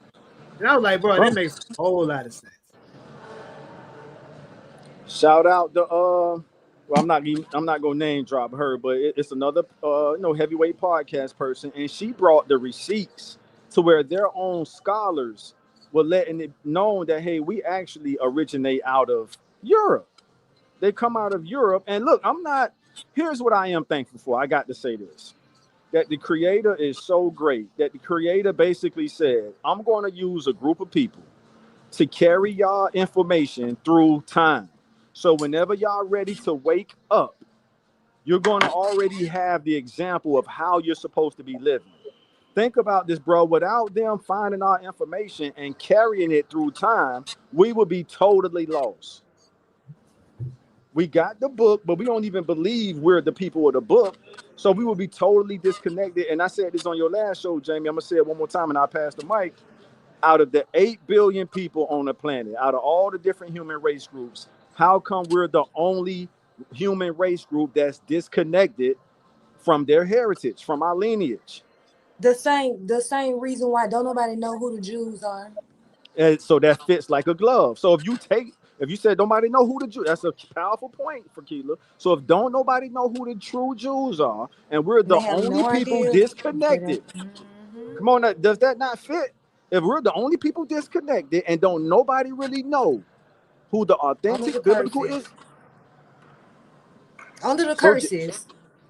And I was like, bro, that makes a whole lot of sense. Shout out the well, I'm not gonna name drop her, but it's another heavyweight podcast person, and she brought the receipts to where their own scholars were letting it known that hey, we actually originate out of Europe. They come out of Europe, and look, here's what I am thankful for. I got to say this. That the creator is so great that the creator basically said, I'm going to use a group of people to carry y'all information through time. So whenever y'all ready to wake up, you're going to already have the example of how you're supposed to be living. Think about this, bro. Without them finding our information and carrying it through time, we would be totally lost. We got the book, but we don't even believe we're the people of the book. So we will be totally disconnected. And I said this on your last show, Jamie. I'm going to say it one more time and I'll pass the mic. Out of the 8 billion people on the planet, out of all the different human race groups, how come we're the only human race group that's disconnected from their heritage, from our lineage? The same reason why don't nobody know who the Jews are. And so that fits like a glove. So if you said nobody know who the Jews, that's a powerful point for Keela. So if don't nobody know who the true Jews are, and we're the only people disconnected, come on, does that not fit? If we're the only people disconnected and don't nobody really know who the authentic biblical is, under the curses,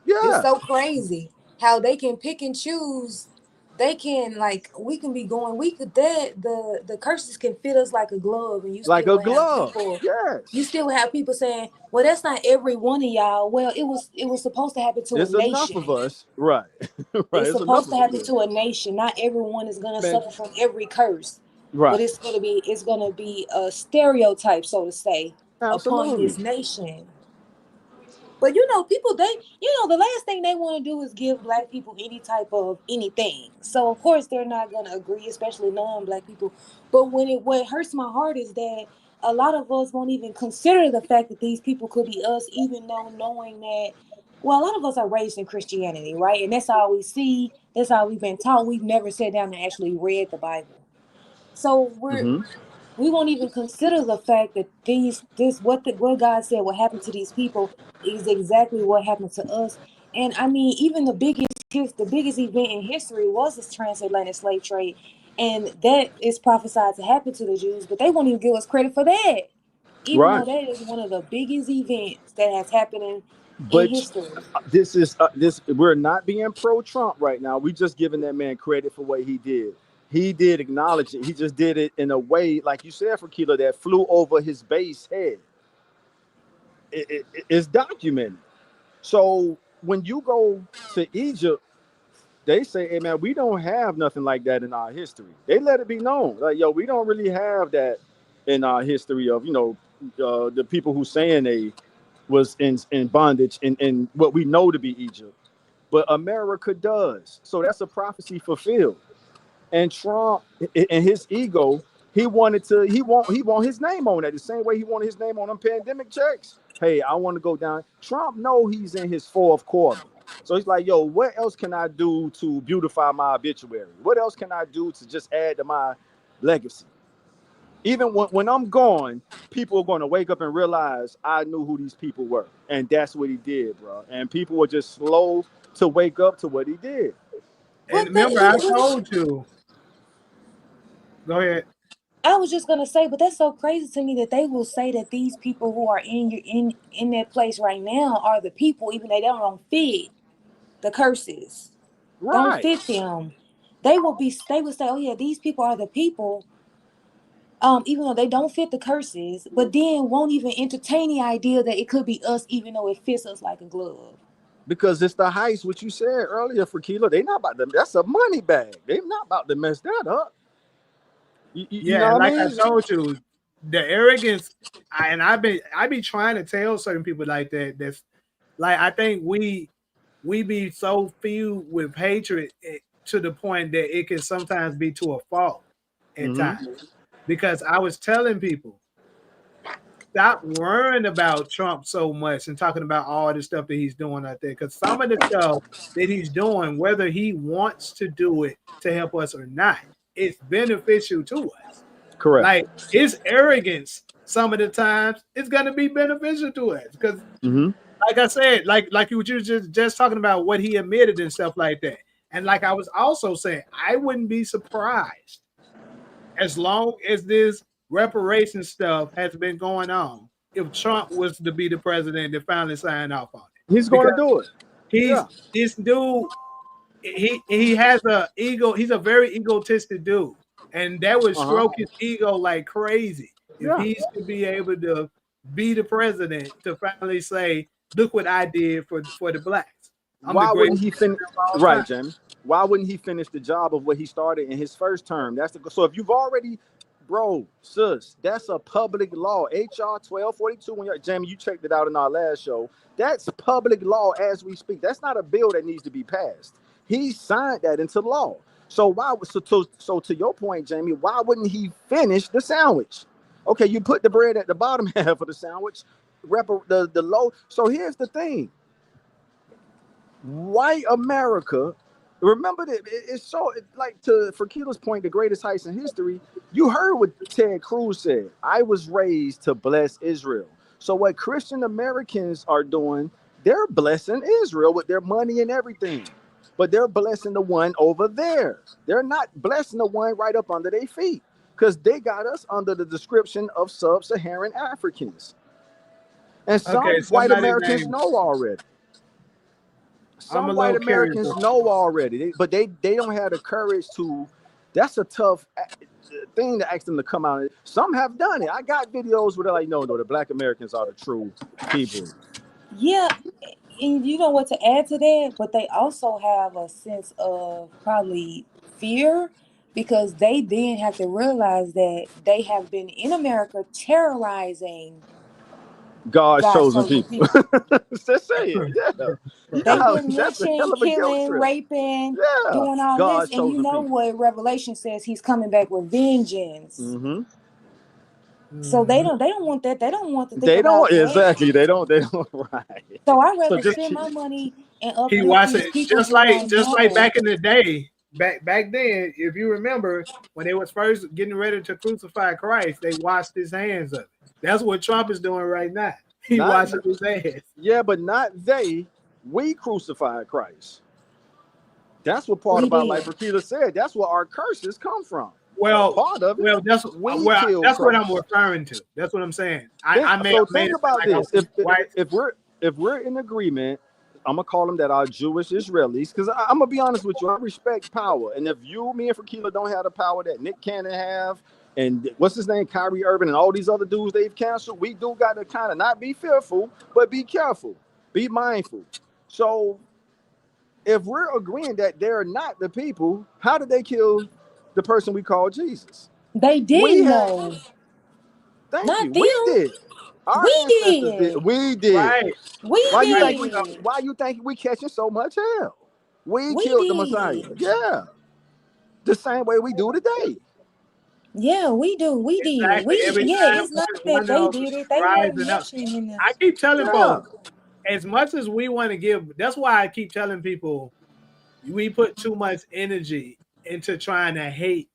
it's so crazy how they can pick and choose. They can we can be going. The curses can fit us like a glove, and you like still a glove. People, yes, you still have people saying, "Well, that's not every one of y'all." Well, it was supposed to happen to it's a nation. enough of us, right? Right. It's supposed to happen to a nation. Not everyone is gonna suffer from every curse, right? But it's gonna be a stereotype, so to say, upon this nation. But people, the last thing they want to do is give Black people any type of anything. So of course they're not gonna agree, especially non-Black people. But what hurts my heart is that a lot of us won't even consider the fact that these people could be us, even though knowing that. Well, a lot of us are raised in Christianity, right? And that's all we see. That's all we've been taught. We've never sat down and actually read the Bible. So we won't even consider the fact that what God said what happened to these people is exactly what happened to us. And I mean, even the biggest event in history was this transatlantic slave trade, and that is prophesied to happen to the Jews, but they won't even give us credit for that, even though that is one of the biggest events that has happened in history. We're not being pro-Trump right now. We just giving that man credit for what he did. He did acknowledge it. He just did it in a way, like you said, for Keela, that flew over his base head. It's documented. So when you go to Egypt, they say, hey, man, we don't have nothing like that in our history. They let it be known. Like, yo, we don't really have that in our history of, the people who saying they was in bondage in what we know to be Egypt. But America does. So that's a prophecy fulfilled. And Trump, in his ego, he want his name on that the same way he wanted his name on them pandemic checks. Hey, I want to go down. Trump know he's in his 4th quarter. So he's like, yo, what else can I do to beautify my obituary? What else can I do to just add to my legacy? Even when I'm gone, people are going to wake up and realize I knew who these people were. And that's what he did, bro. And people were just slow to wake up to what he did. And remember, I told you. Go ahead. I was just gonna say, but that's so crazy to me that they will say that these people who are in that place right now are the people, even though they don't fit the curses, don't fit them. They would say, oh yeah, these people are the people, even though they don't fit the curses, but then won't even entertain the idea that it could be us, even though it fits us like a glove. Because it's the heist, what you said earlier for Keela. They not about to. That's a money bag. They're not about to mess that up. You know what like I mean? I told you, the arrogance, I be trying to tell certain people like that. That's like I think we be so filled with hatred to the point that it can sometimes be to a fault at times. Because I was telling people, stop worrying about Trump so much and talking about all the stuff that he's doing out there. Because some of the stuff that he's doing, whether he wants to do it to help us or not, it's beneficial to us. Correct. Like his arrogance, some of the times, it's going to be beneficial to us. Because, like I said, like you were just talking about what he admitted and stuff like that. And like I was also saying, I wouldn't be surprised as long as this reparation stuff has been going on, if Trump was to be the president that finally signed off on it. He's going to do it. This dude, he has a ego. He's a very egotistic dude, and that would stroke his ego like crazy if he should be able to be the president to finally say, "Look what I did for the blacks." Why wouldn't he finish? Right, Jamie. Why wouldn't he finish the job of what he started in his first term? So if you've already, bro, sis, that's a public law. HR 1242. Jamie, you checked it out in our last show. That's public law as we speak. That's not a bill that needs to be passed. He signed that into law. So why? So to your point, Jamie, why wouldn't he finish the sandwich? Okay, you put the bread at the bottom half of the sandwich, the low. So here's the thing. White America, remember that it's so like for Keela's point, the greatest heist in history. You heard what Ted Cruz said. I was raised to bless Israel. So what Christian Americans are doing, they're blessing Israel with their money and everything, but they're blessing the one over there. They're not blessing the one right up under their feet because they got us under the description of sub-Saharan Africans, and some white Americans know already. Some white Americans know already, but they don't have the courage to. That's a tough thing to ask them to come out. Some have done it. I got videos where they're like, no, the black Americans are the true people. Yeah, and you know what to add to that, but they also have a sense of probably fear because they then have to realize that they have been in America terrorizing God's chosen people. Just say it. Yeah. They've been lynching, killing, raping, doing all this. And you know what Revelation says, he's coming back with vengeance. So they don't want that. They don't want to think about that. Exactly. They don't right. So I'd rather spend my money and uplift these people. Just like back in the day. Back then, if you remember, when they was first getting ready to crucify Christ, they washed his hands up. That's what Trump is doing right now. He washes his hands. Yeah, but not they. We crucified Christ. That's what part about, like Rakila said, that's where our curses come from. Well, part of it. Well, that's what I'm referring to. That's what I'm saying. Think about this. If we're in agreement, I'm gonna call them that are Jewish Israelis, because I'm gonna be honest with you. I respect power, and if me and Rakila don't have the power that Nick Cannon have, and what's his name, Kyrie Irving, and all these other dudes they've canceled, we do got to kind of not be fearful, but be careful, be mindful. So if we're agreeing that they're not the people, how did they kill the person we call Jesus? They didn't know. Thank not you. Them. We did. We did. Right. Why you think we catching so much hell? We killed the Messiah. Yeah. The same way we do today. Yeah, we do. We did. It's not that they did it. They were mentioning this. I keep telling folks, as much as we want to give, that's why I keep telling people we put too much energy into trying to hate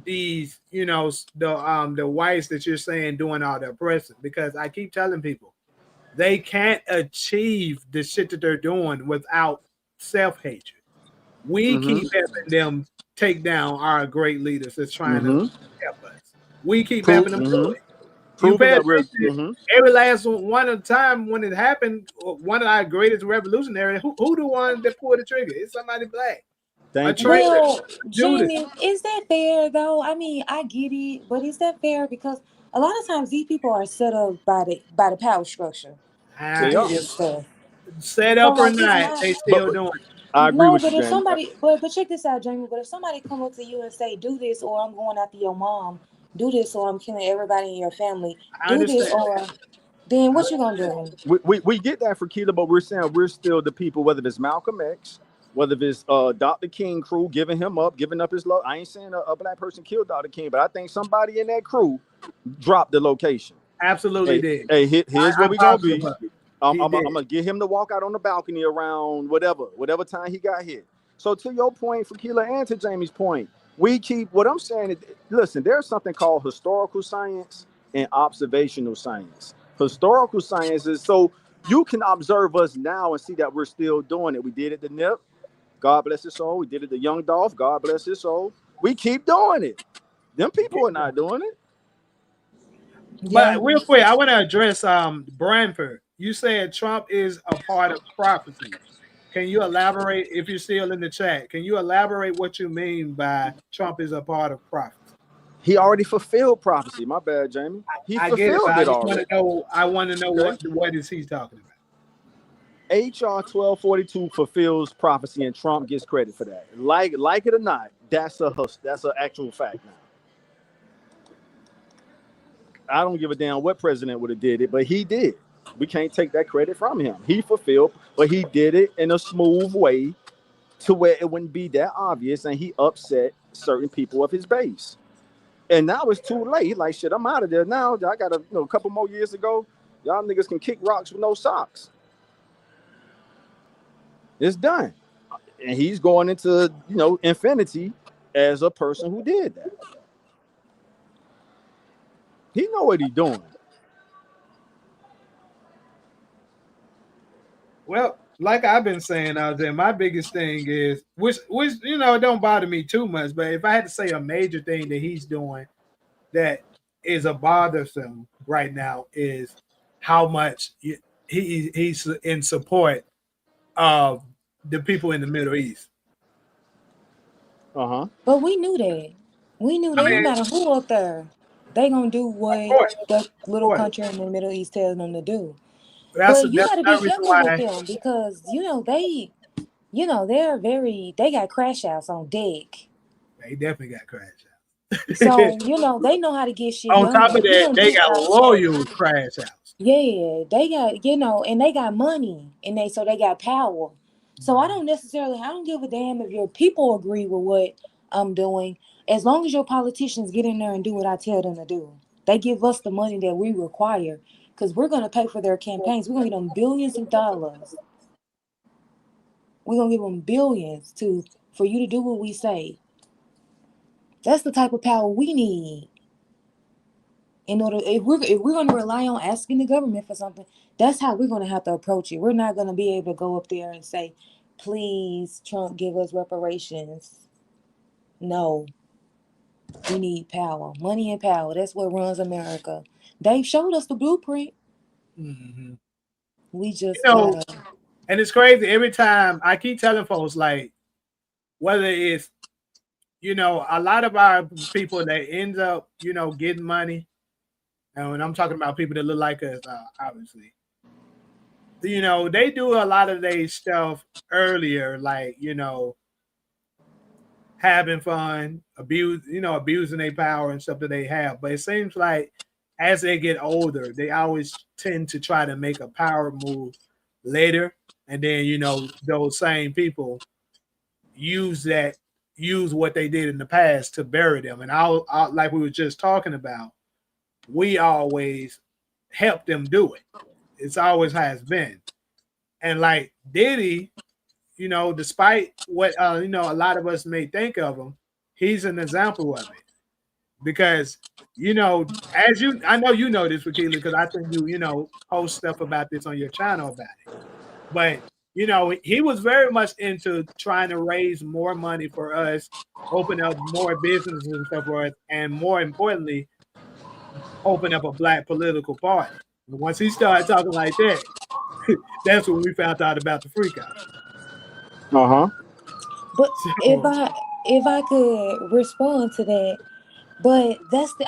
these, the whites that you're saying doing all the oppressing, because I keep telling people they can't achieve the shit that they're doing without self-hatred. We keep having them take down our great leaders that's trying to help us. We keep having them do it. Every last one of the time when it happened, one of our greatest revolutionaries, who the one that pulled the trigger? It's somebody black. Well, Jamie, is that fair though? I mean, I get it, but is that fair? Because a lot of times these people are set up by the power structure. Set up or not, they still doing it. I agree with you, but check this out, Jamie. But if somebody come up to you and say, "Do this," or "I'm going after your mom," "Do this," or "I'm killing everybody in your family," "Do this," or then what you gonna do? We get that for Keela, but we're saying we're still the people, whether it's Malcolm X, Whether it's Dr. King crew giving up his love. I ain't saying a black person killed Dr. King, but I think somebody in that crew dropped the location. Absolutely did. Hey, here's where I'm we gonna positive be. of it. I'm He did. gonna get him to walk out on the balcony around whatever time he got hit. So to your point, Fakila, and to Jamie's point, we keep what I'm saying is, listen, there's something called historical science and observational science. Historical science is so you can observe us now and see that we're still doing it. We did it to Nip, God bless his soul. We did it to Young Dolph, God bless his soul. We keep doing it. Them people are not doing it. Yeah. But real quick, I want to address Branford. You said Trump is a part of prophecy. Can you elaborate, if you're still in the chat, can you elaborate what you mean by Trump is a part of prophecy? He already fulfilled prophecy. My bad, Jamie. He I get it, but fulfilled I it just want already. to know. I want to know Okay. what is he talking about? HR 1242 fulfills prophecy, and Trump gets credit for that. Like it or not, that's an actual fact now. I don't give a damn what president would have did it, but he did. We can't take that credit from him. He fulfilled, but he did it in a smooth way to where it wouldn't be that obvious, and he upset certain people of his base. And now it's too late. Like, shit, I'm out of there now. I got a couple more years to go. Y'all niggas can kick rocks with no socks. It's done. And he's going into, infinity as a person who did that. He know what he's doing. Well, like I've been saying out there, my biggest thing is, which it don't bother me too much, but if I had to say a major thing that he's doing that is a bothersome right now is how much he's in support of the people in the Middle East. But we knew that. We knew that no matter who up there, they gonna do what the little country in the Middle East tells them to do. But you gotta be careful with them because they got crash outs on deck. They definitely got crash outs. So they know how to get shit on done. top of that, they got loyal crash outs. Yeah, they got and they got money and they got power. So I don't give a damn if your people agree with what I'm doing, as long as your politicians get in there and do what I tell them to do. They give us the money that we require because we're gonna pay for their campaigns. We're gonna give them billions of dollars. We're gonna give them billions for you to do what we say. That's the type of power we need. If we're going to rely on asking the government for something, that's how we're going to have to approach it. We're not going to be able to go up there and say, please, Trump, give us reparations. No. We need power. Money and power. That's what runs America. They've showed us the blueprint. Mm-hmm. We just and it's crazy. Every time I keep telling folks, like, whether it's, a lot of our people that ends up, getting money. And when I'm talking about people that look like us, obviously, they do a lot of their stuff earlier, like, having fun, abusing their power and stuff that they have. But it seems like as they get older, they always tend to try to make a power move later. And then, those same people use what they did in the past to bury them. And I like we were just talking about, we always help them do it. It's always has been. And like Diddy, despite what a lot of us may think of him, he's an example of it. Because I know you know this, Wakila, because I think you post stuff about this on your channel about it. But he was very much into trying to raise more money for us, open up more businesses and stuff for us, and more importantly, open up a black political party. And once he started talking like that, that's when we found out about the freak out. But if I could respond to that, but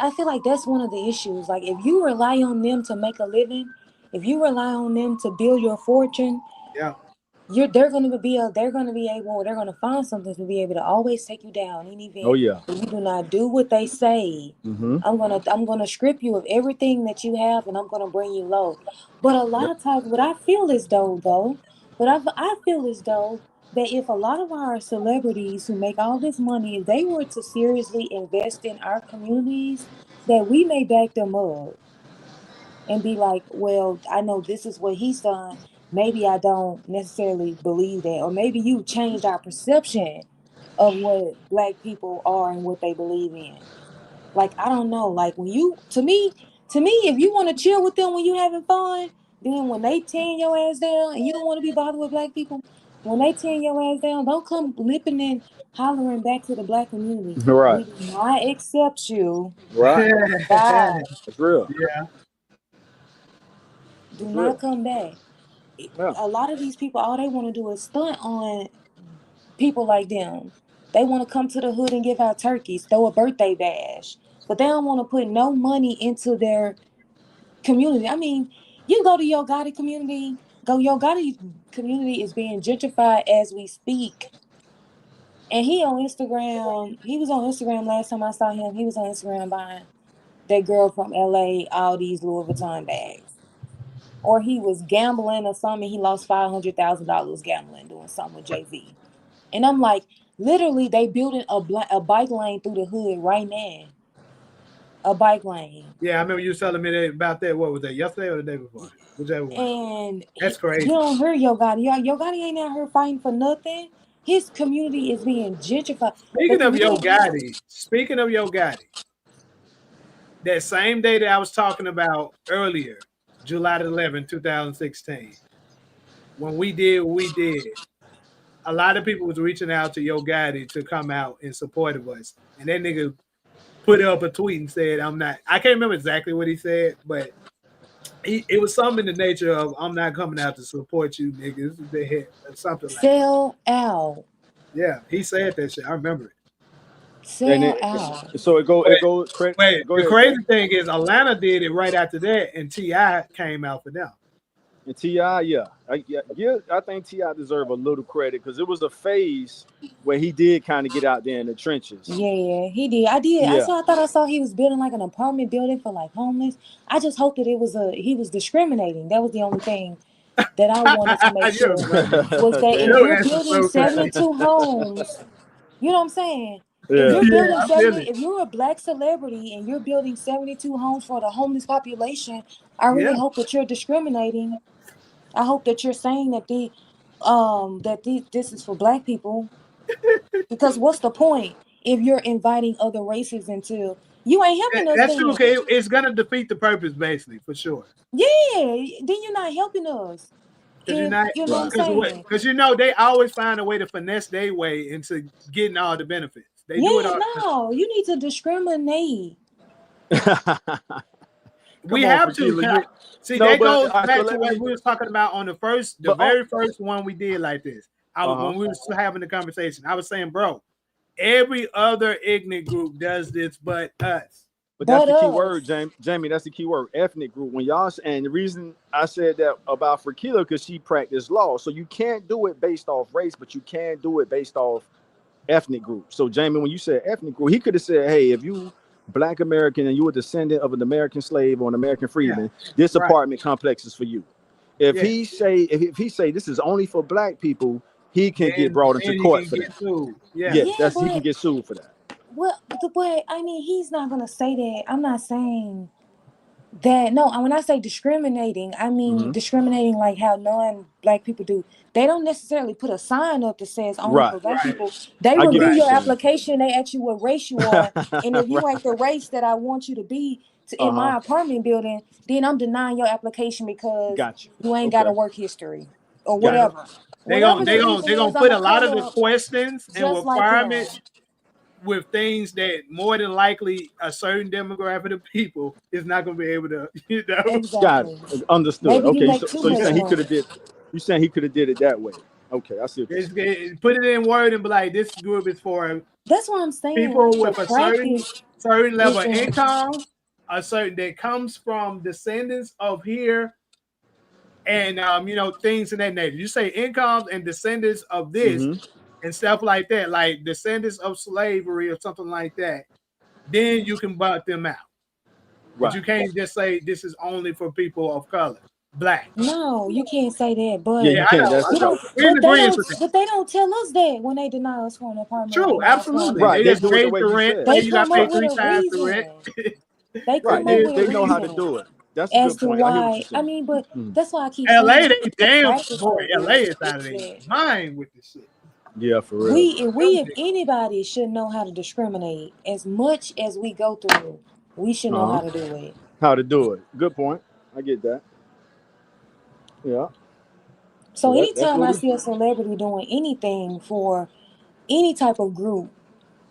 I feel like that's one of the issues. Like, if you rely on them to make a living, if you rely on them to build your fortune, they're gonna find something to be able to always take you down. And even if you do not do what they say, I'm gonna strip you of everything that you have, and I'm gonna bring you low. But a lot of times, what I feel is though, that if a lot of our celebrities who make all this money, if they were to seriously invest in our communities, that we may back them up and be like, well, I know this is what he's done. Maybe I don't necessarily believe that. Or maybe you changed our perception of what Black people are and what they believe in. Like, I don't know. Like, when you, to me, if you want to chill with them when you having fun, then when they tearing your ass down and you don't want to be bothered with Black people, when they tearing your ass down, don't come lipping and hollering back to the Black community. Right. We do not accept you. Right. Bye. That's real. Yeah. Do That's not real. come back. Yeah. A lot of these people, all they want to do is stunt on people like them. They want to come to the hood and give out turkeys, throw a birthday bash, but they don't want to put no money into their community. I mean, you go to Yo Gotti community. Yo Gotti community is being gentrified as we speak. And he on Instagram. He was on Instagram last time I saw him. He was on Instagram buying that girl from LA all these Louis Vuitton bags. Or he was gambling or something. He lost $500,000 gambling doing something with Jay-Z. And I'm like, literally, they building a bike lane through the hood right now. A bike lane. Yeah, I remember you telling me about that. What was that, yesterday or the day before? Whichever one. And That's crazy. you don't hear Yo Gotti. Yo Gotti ain't out here fighting for nothing. His community is being gentrified. Speaking of Yo Gotti, that same day that I was talking about earlier, July 11, 2016, when we did what we did, a lot of people was reaching out to Yo Gotti to come out in support of us. And that nigga put up a tweet and said, I can't remember exactly what he said, but it was something in the nature of, I'm not coming out to support you niggas, or something like that. Sell out. Yeah, he said that shit. I remember it. Sell out. So it goes. Wait, the crazy thing is Atlanta did it right after that, and T.I. came out for them. And T.I., I think T.I. deserve a little credit because it was a phase where he did kind of get out there in the trenches. Yeah, he did. I did. Yeah. I thought I saw he was building like an apartment building for like homeless. I just hoped that he was discriminating. That was the only thing that I wanted to make sure was that if you're building 72 homes, you know what I'm saying? Yeah. If you're building if you're a Black celebrity and you're building 72 homes for the homeless population, I really hope that you're discriminating. I hope that you're saying that this is for Black people. Because what's the point if you're inviting other races into you ain't helping us? That's true. Okay, it's gonna defeat the purpose, basically, for sure. Yeah, then you're not helping us. You know what I'm saying? Because they always find a way to finesse their way into getting all the benefits. They do it all. No, you need to discriminate. We have to. See, that goes back to what we was talking about on the very first one we did like this. When we was having the conversation, I was saying, bro, every other ignorant group does this but us. But that's the key word, Jamie. That's the key word, ethnic group. When y'all, and the reason I said that about Frakila, because she practiced law. So you can't do it based off race, but you can do it based off ethnic group. So Jamie, when you said ethnic group, he could have said, hey, if you Black American and you a descendant of an American slave or an American freedman, this apartment complex is for you. If he say this is only for Black people, he can get brought into court for that. He can get sued for that. Well, but I mean, he's not gonna say that. I'm not saying that. No, when I say discriminating, I mean discriminating like how non-Black people do. They don't necessarily put a sign up that says only for Black people. They review your application. They ask you what race you are, and if you ain't the race that I want you to be in my apartment building, then I'm denying your application because you ain't got a work history or whatever. They're gonna put a lot of the questions and requirements with things that more than likely a certain demographic of people is not going to be able to, Got it. Understood. Okay, so you saying he could have did? You saying he could have did it that way? Okay, I see. Put it in word and be like, this group is for. That's what I'm saying. People with a certain level of income, a certain that comes from descendants of here, and things in that nature. You say incomes and descendants of this. And stuff like that, like descendants of slavery or something like that, then you can butt them out. But you can't just say this is only for people of color. black. No, you can't say that. Yeah, But you Yeah, I can't. know. That's I we know. don't. We're in agreement with that. But they don't tell us that when they deny us for an apartment or True, deny us for a absolutely. rent. They right. They just do it the raise way the you rent. said. Say They you got come to pay up with 3 a times the rent. reason. They Right. come up with a They know how to reason do it. That's a as good to point. I hear what why. you're I saying. mean, but Mm. that's why I keep LA, saying they the damn practice boy. of LA this is out of is their that mind with this shit. Yeah, for real. if anybody should know how to discriminate as much as we go through, we should know Uh-huh. how to do it. How to do it. Good point. I get that. Yeah. So So that's anytime what I we. see a celebrity doing anything for any type of group,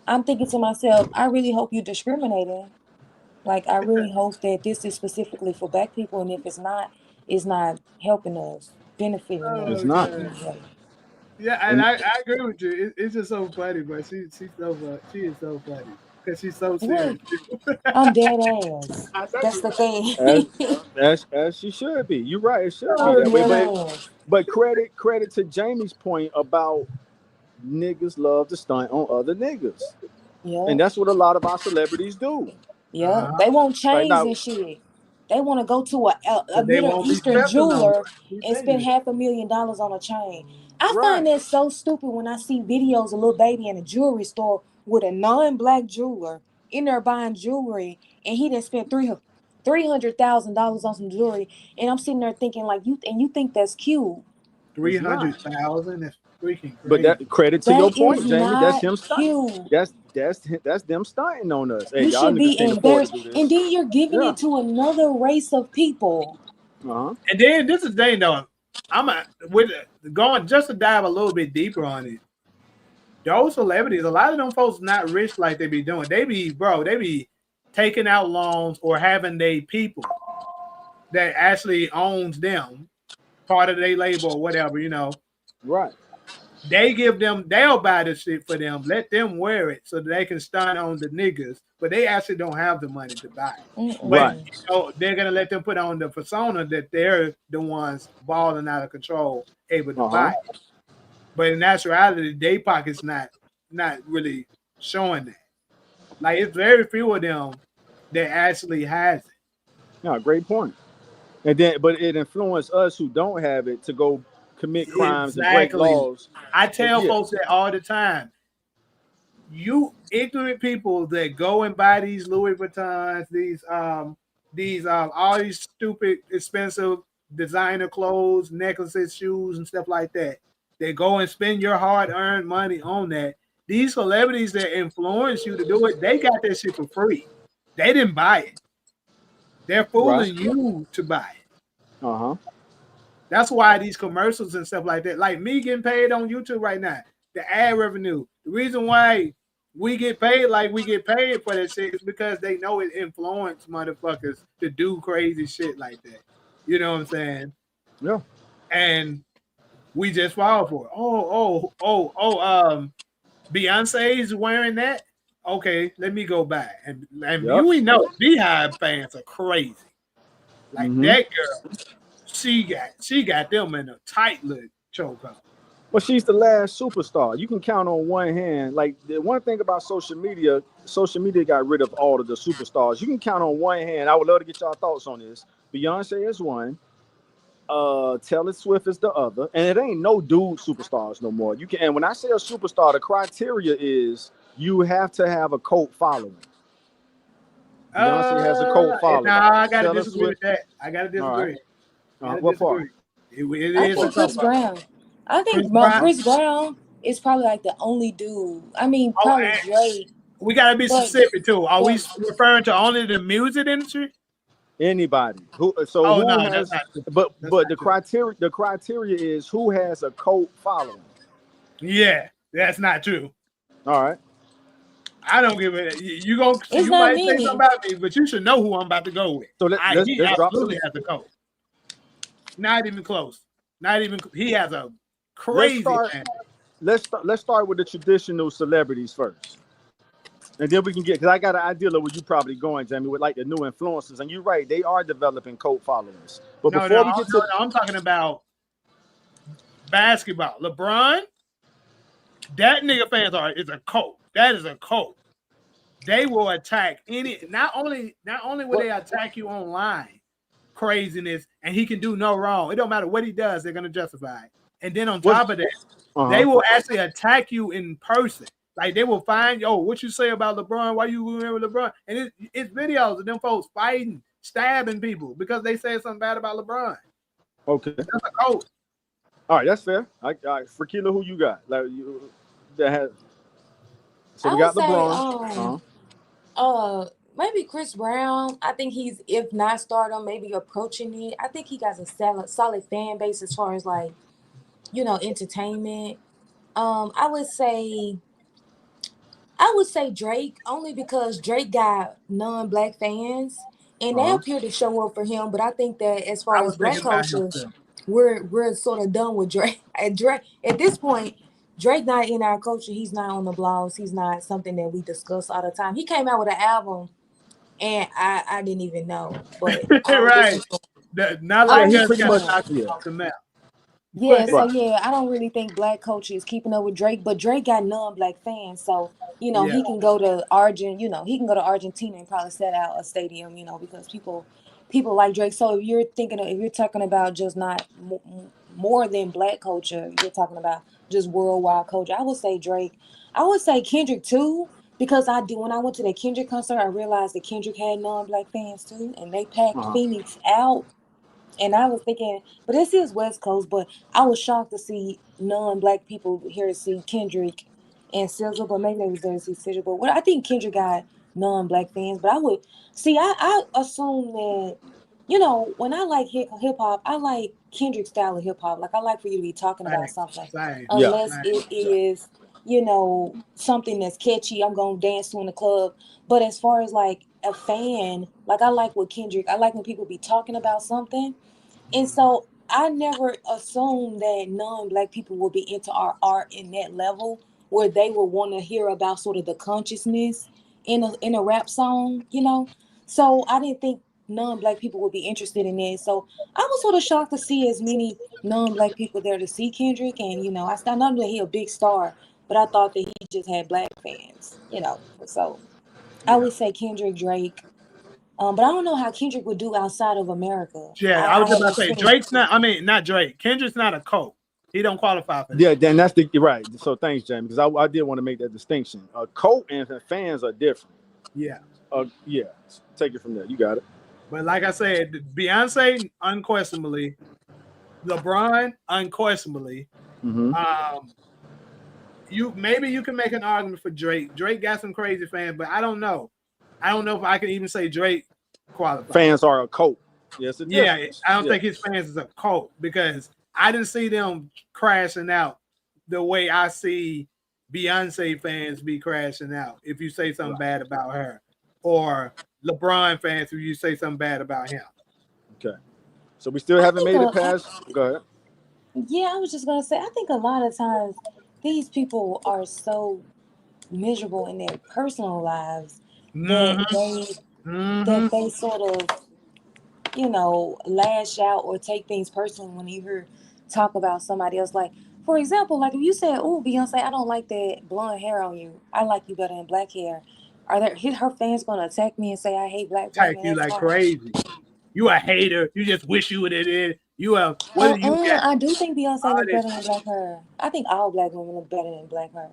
I'm thinking to myself, I really hope you're discriminating. Like, I really hope that this is specifically for black people, and if it's not helping us, benefiting It's us Oh in not. god. any way. Yeah, and And I agree with you. It's just so funny, but she's so she is so funny because she's so What? serious too. I'm dead ass. I know That's you the right. thing. as she should be. You're right. It should be I'm Oh that way. dead god. ass. But credit to Jamie's point about niggas love to stunt on other niggas, and Yep. that's what a lot of our celebrities do. Yep. Uh-huh. They want Right chains now, and shit. They want to go to a But they Middle won't be Eastern stepping on jeweler her. Keep and saying spend it. $500,000 on a chain. I right, find that so stupid when I see videos of little baby in a jewelry store with a non-black jeweler in there buying jewelry, and he done spent $300,000 on some jewelry, and I'm sitting there thinking like you think that's cute. Three it's not. hundred thousand. That's freaking But crazy. that credit to your That is point, Jamie. That's not him stunting. cute. That's them stunting on us. Hey, You y'all should niggas be can't afford to embarrassed. do And this. then you're giving Yeah. it to another race of people. Uh huh. And then this is the thing though. With going just to dive a little bit deeper on it. Those celebrities, a lot of them folks not rich like they be doing. They be taking out loans or having they people that actually owns them, part of their label or whatever, Right. They'll buy the shit for them, let them wear it so that they can stunt on the niggas, but they actually don't have the money to buy it. But Right. Mm-mm. they're gonna let them put on the persona that they're the ones balling out of control, able to Uh buy huh. it. But in actuality, their pockets not really showing that. Like it's very few of them that actually has it. Yeah. Great point. And then, but it influenced us who don't have it to go commit crimes and break Exactly. laws. I tell Yeah. folks that all the time. You ignorant people that go and buy these Louis Vuittons, these all these stupid expensive designer clothes, necklaces, shoes, and stuff like that. They go and spend your hard-earned money on that. These celebrities that influence you to do it, they got that shit for free. They didn't buy it. They're Right. fooling you to buy it. Uh huh. That's why these commercials and stuff like that, like me getting paid on YouTube right now, the ad revenue. The reason why we get paid like we get paid for that shit is because they know it influences motherfuckers to do crazy shit like that. You know what I'm saying? Yeah. And we just fall for it. Beyonce's wearing that. Okay, let me go back. And Yep. we know Beehive fans are crazy. Like Mm-hmm. that girl, she got them in a tight little chokehold. Well, she's the last superstar. You can count on one hand. Like the one thing about social media got rid of all of the superstars. You can count on one hand. I would love to get y'all thoughts on this. Beyonce is one. Taylor Swift is the other, and it ain't no dude superstars no more. You can, and when I say a superstar, the criteria is you have to have a cult following. Beyonce has a cult following. I gotta Taylor disagree with Swift. that. I gotta All right. disagree. What part? It I is a think tough Chris one. Brown. I Chris think Brown. Chris Brown is probably like the only dude. I mean, Oh, probably Drake. we gotta be But specific too. Are we but referring to only the music industry? Anybody who so Oh who no, that's has not true. but That's but not the criteria is who has a cult following. Yeah, that's not true. All right. I don't give it. You it's not might say something many. about me, but you should know who I'm about to go with. So let's He drop some. absolutely has a code. Not even close. Not even. He has a Let's crazy start. fan. Let's start with the traditional celebrities first, and then we can get because I got an idea of where you probably going, Jamie, with like the new influencers. And you're right, they are developing cult followers. But before we get to I'm talking about basketball. LeBron, that nigga fans is a cult. That is a cult. They will attack any. Not only will they attack you online, craziness and he can do no wrong. It don't matter what he does, they're gonna justify it. And then on top of that, they will actually attack you in person. Like they will find, what you say about LeBron? Why you remember LeBron? And it's videos of them folks fighting, stabbing people because they said something bad about LeBron. Okay, that's a coach. All right, that's fair. All right, for Keela, who you got? Like you that has. So we got LeBron. Maybe Chris Brown. I think he's, if not stardom, maybe approaching it. I think he got a solid fan base as far as like, entertainment. I would say Drake, only because Drake got non-black fans and they appear to show up for him. But I think that as far as black culture, we're sort of done with Drake. At this point, Drake not in our culture. He's not on the blogs. He's not something that we discuss all the time. He came out with an album and I didn't even know. But right. Now that he pretty much Yeah, so I don't really think black culture is keeping up with Drake, but Drake got non-black fans, so he can go to Argentina and probably set out a stadium, because people like Drake. So if you're talking about just not more than black culture, you're talking about just worldwide culture. I would say Drake. I would say Kendrick too, because when I went to the Kendrick concert, I realized that Kendrick had non-black fans too, and they packed Phoenix out. And I was thinking, but this is West Coast, but I was shocked to see non-black people here to see Kendrick and SZA, but maybe they was there to see SZA. But I think Kendrick got non-black fans, but I assume that, when I like hip hop, I like Kendrick style of hip hop. Like I like for you to be talking about something, unless it is, something that's catchy. I'm gonna dance to in the club. But as far as like a fan, like I like what Kendrick. I like when people be talking about something. And so I never assumed that non-black people will be into our art in that level where they will want to hear about sort of the consciousness in a rap song, So I didn't think non-black people would be interested in it. So I was sort of shocked to see as many non-black people there to see Kendrick. And, I know that he's a big star, but I thought that he just had black fans, So I would say Kendrick, Drake. But I don't know how Kendrick would do outside of America. Yeah, I was about to say Drake's not. I mean, not Drake. Kendrick's not a cult. He don't qualify for that. Yeah, then that's right. So thanks, Jamie, because I did want to make that distinction. A cult and fans are different. Yeah. Yeah. Take it from there. You got it. But like I said, Beyonce unquestionably, LeBron unquestionably. You can make an argument for Drake. Drake got some crazy fans, but I don't know. I don't know if I can even say Drake qualifies. Fans are a cult. Yes, it is. I don't think his fans is a cult because I didn't see them crashing out the way I see Beyonce fans be crashing out if you say something bad about her, or LeBron fans if you say something bad about him. Okay. So we still haven't made it past. Go ahead. Yeah, I was just gonna say, I think a lot of times these people are so miserable in their personal lives that they sort of, lash out or take things personally when you hear talk about somebody else. Like, for example, like if you said, "Oh, Beyonce, I don't like that blonde hair on you. I like you better than black hair." Are her fans gonna attack me and say I hate black women? Attack you like crazy. You a hater. You just wish you would have did. You have. What do you got? I do think Beyonce look better than black hair. I think all black women look better than black hair.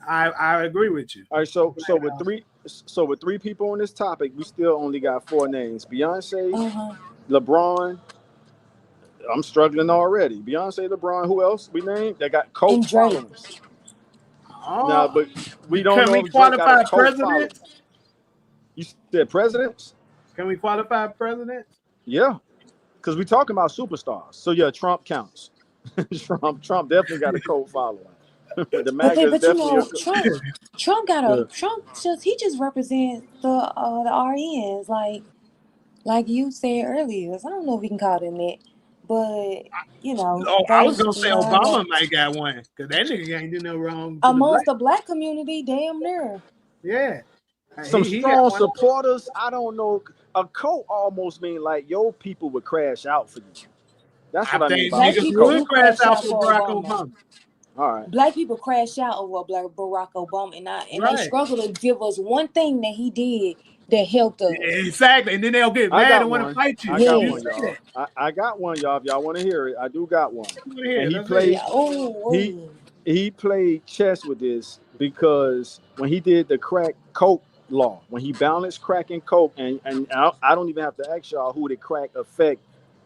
I agree with you. All right, so with three people on this topic, we still only got 4 names: Beyonce, LeBron. I'm struggling already. Beyonce, LeBron. Who else we named? They got cult followers. No, but we don't know. Can we qualify presidents? You said presidents? Can we qualify presidents? Yeah, because we're talking about superstars. So yeah, Trump counts. Trump definitely got a cult following. The MAGA is definitely Trump got a Trump just represents the RNs like you said earlier. So I don't know if we can call them that, but I was gonna say Obama might got one because that nigga ain't do no wrong amongst the black community. Damn near. Yeah. Some strong supporters. I don't know. A cult almost mean like your people would crash out for you. That's what I mean. Black people would crash out for Barack Obama. All right. Black people crash out over Barack Obama, and they struggle to give us one thing that he did that helped us. Exactly, and then they'll get I mad got and want to one. fight you I if got you one, say y'all. that. I got one, y'all. If y'all want to hear it, I do got one. I want to hear And it. he Let's hear played. it. He he played chess with this because when he did the crack coke law, when he balanced crack and coke, and I don't even have to ask y'all who did crack affect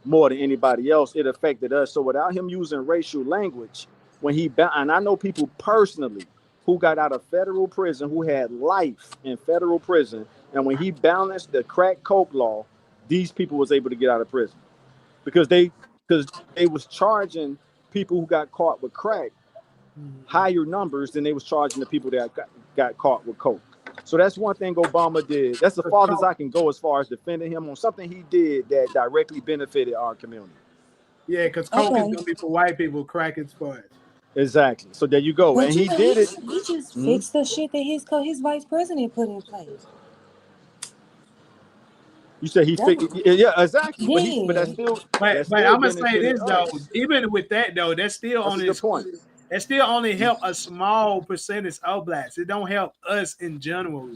more than anybody else. It affected us. So without him using racial language, when and I know people personally who got out of federal prison who had life in federal prison, and when he balanced the crack coke law, these people was able to get out of prison because they was charging people who got caught with crack higher numbers than they was charging the people that got caught with coke. So that's one thing Obama did. That's the farthest I can go as far as defending him on something he did that directly benefited our community. Yeah, because coke is gonna be for white people, crack is for us. Exactly. So there you go. But and you he know, did it. he just fixed the shit that his vice president put in place. You said he fixed. Yeah, exactly. Yeah. But that's still But I'm gonna say benefited this though, us. even with that though, that's still That's only a good point. that still only help a small percentage of blacks. It don't help us in general.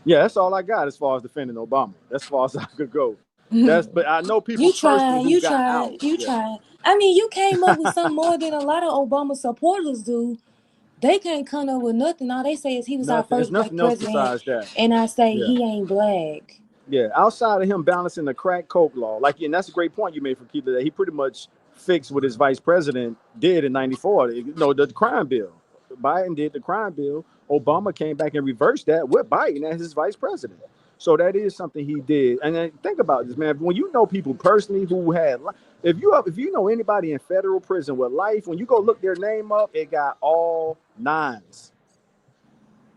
Yeah, that's all I got as far as defending Obama. That's as far as I could go. But I know people personally who got out. You tried. I mean, you came up with something more than a lot of Obama supporters do. They can't come up with nothing. All they say is he was our There's first black nothing else president, besides that. and I say he ain't black. Yeah, outside of him balancing the crack coke law, and that's a great point you made for Keita, that he pretty much fixed what his vice president did in '94. The crime bill. Biden did the crime bill. Obama came back and reversed that with Biden as his vice president. So that is something he did. And then think about this, man. When you know people personally who had, if you know anybody in federal prison with life, when you go look their name up, it got all 9s.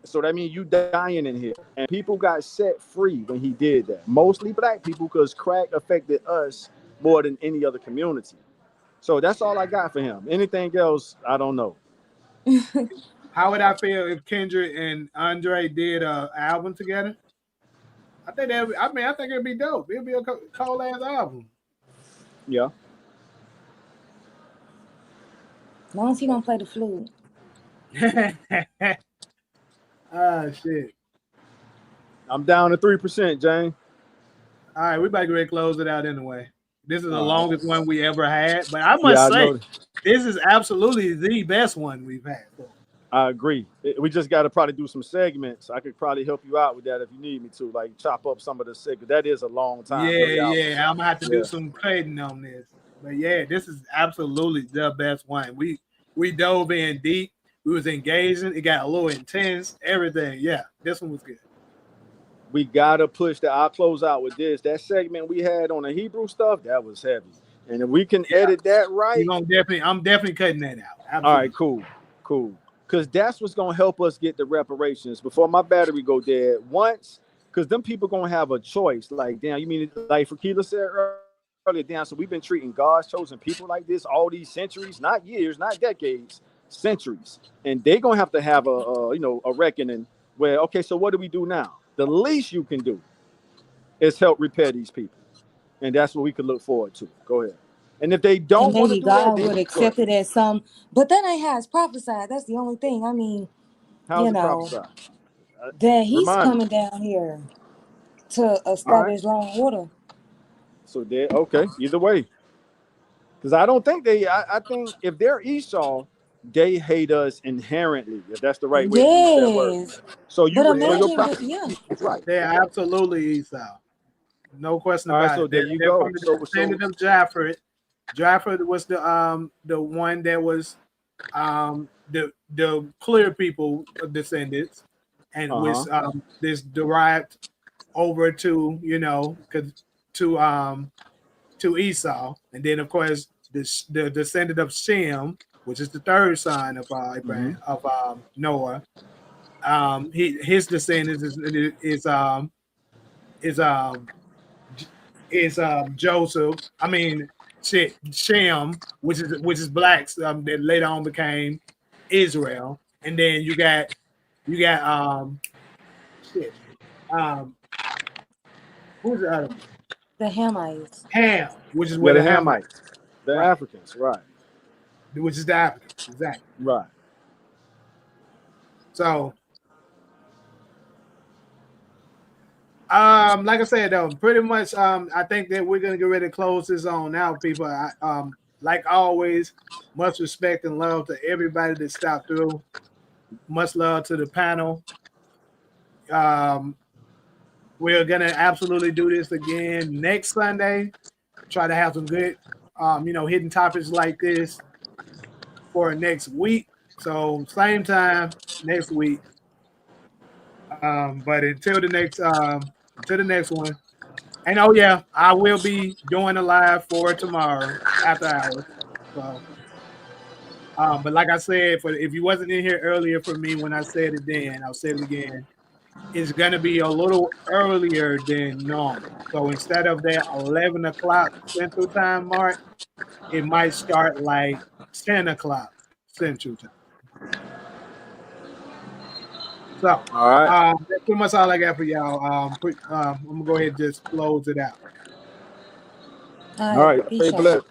So that means you dying in here. And people got set free when he did that. Mostly black people, because crack affected us more than any other community. So that's all I got for him. Anything else, I don't know. How would I feel if Kendrick and Andre did an album together? I think it'd be dope. It'd be a cold ass album. Yeah. As long as he don't play the flute. Ah, shit. I'm down to 3%, Jane. All right, we about to close it out anyway. This is the longest one we ever had, but I Yeah, must say, this is absolutely the best one we've had. I agree. We just got to probably do some segments. I could probably help you out with that if you need me to, like chop up some of the segments. That is a long time. Yeah. I'm gonna have to do some cutting on this. But yeah, this is absolutely the best one. We dove in deep. We was engaging. It got a little intense. Everything. Yeah, this one was good. We gotta push that. I'll close out with this. That segment we had on the Hebrew stuff, that was heavy. And if we can edit that right, I'm definitely cutting that out. Absolutely. All right, cool. Because that's what's gonna help us get the reparations before my battery go dead. Once, because them people gonna have a choice. Like, damn, you mean like Fakila said earlier, damn. So we've been treating God's chosen people like this all these centuries, not years, not decades, centuries, and they gonna have to have a reckoning. Where okay, so what do we do now? The least you can do is help repair these people, and that's what we could look forward to. Go ahead. And if they don't want to do God that, would accept it as some, but that ain't how it's prophesied. That's the only thing. I mean, how's it prophesied? That he's coming down here to establish law and order. So okay, either way. Because I don't think I think if they're Esau, they hate us inherently, if that's the right way to use that word. So right. They're absolutely Esau. No question about it. There you go. From the descendant of Japheth. Japheth was the one that was the clear people descendants, and was this derived over to to Esau, and then of course the descendant of Shem, which is the third son of Abraham, of Noah. His descendants is Joseph. I mean, Shem, which is blacks that later on became Israel, and then you got who's the other one? The Hamites. Ham, which is where the Hamites, the Africans, right? Which is the Africans, exactly. Right. So, Like I said, though, pretty much, I think that we're gonna get ready to close this on now, people. Like always, much respect and love to everybody that stopped through. Much love to the panel. We're gonna absolutely do this again next Sunday. Try to have some good, hidden topics like this for next week. So same time next week. But until the next one. And oh yeah, I will be doing a live for tomorrow after hours. So, but like I said, if you wasn't in here earlier for me when I said it then, I'll say it again. It's gonna be a little earlier than normal. So instead of that 11 o'clock Central Time mark, it might start like 10 o'clock Central Time. So, All right. that's pretty much all I got for y'all. I'm gonna go ahead and just close it out. All right. Stay blessed.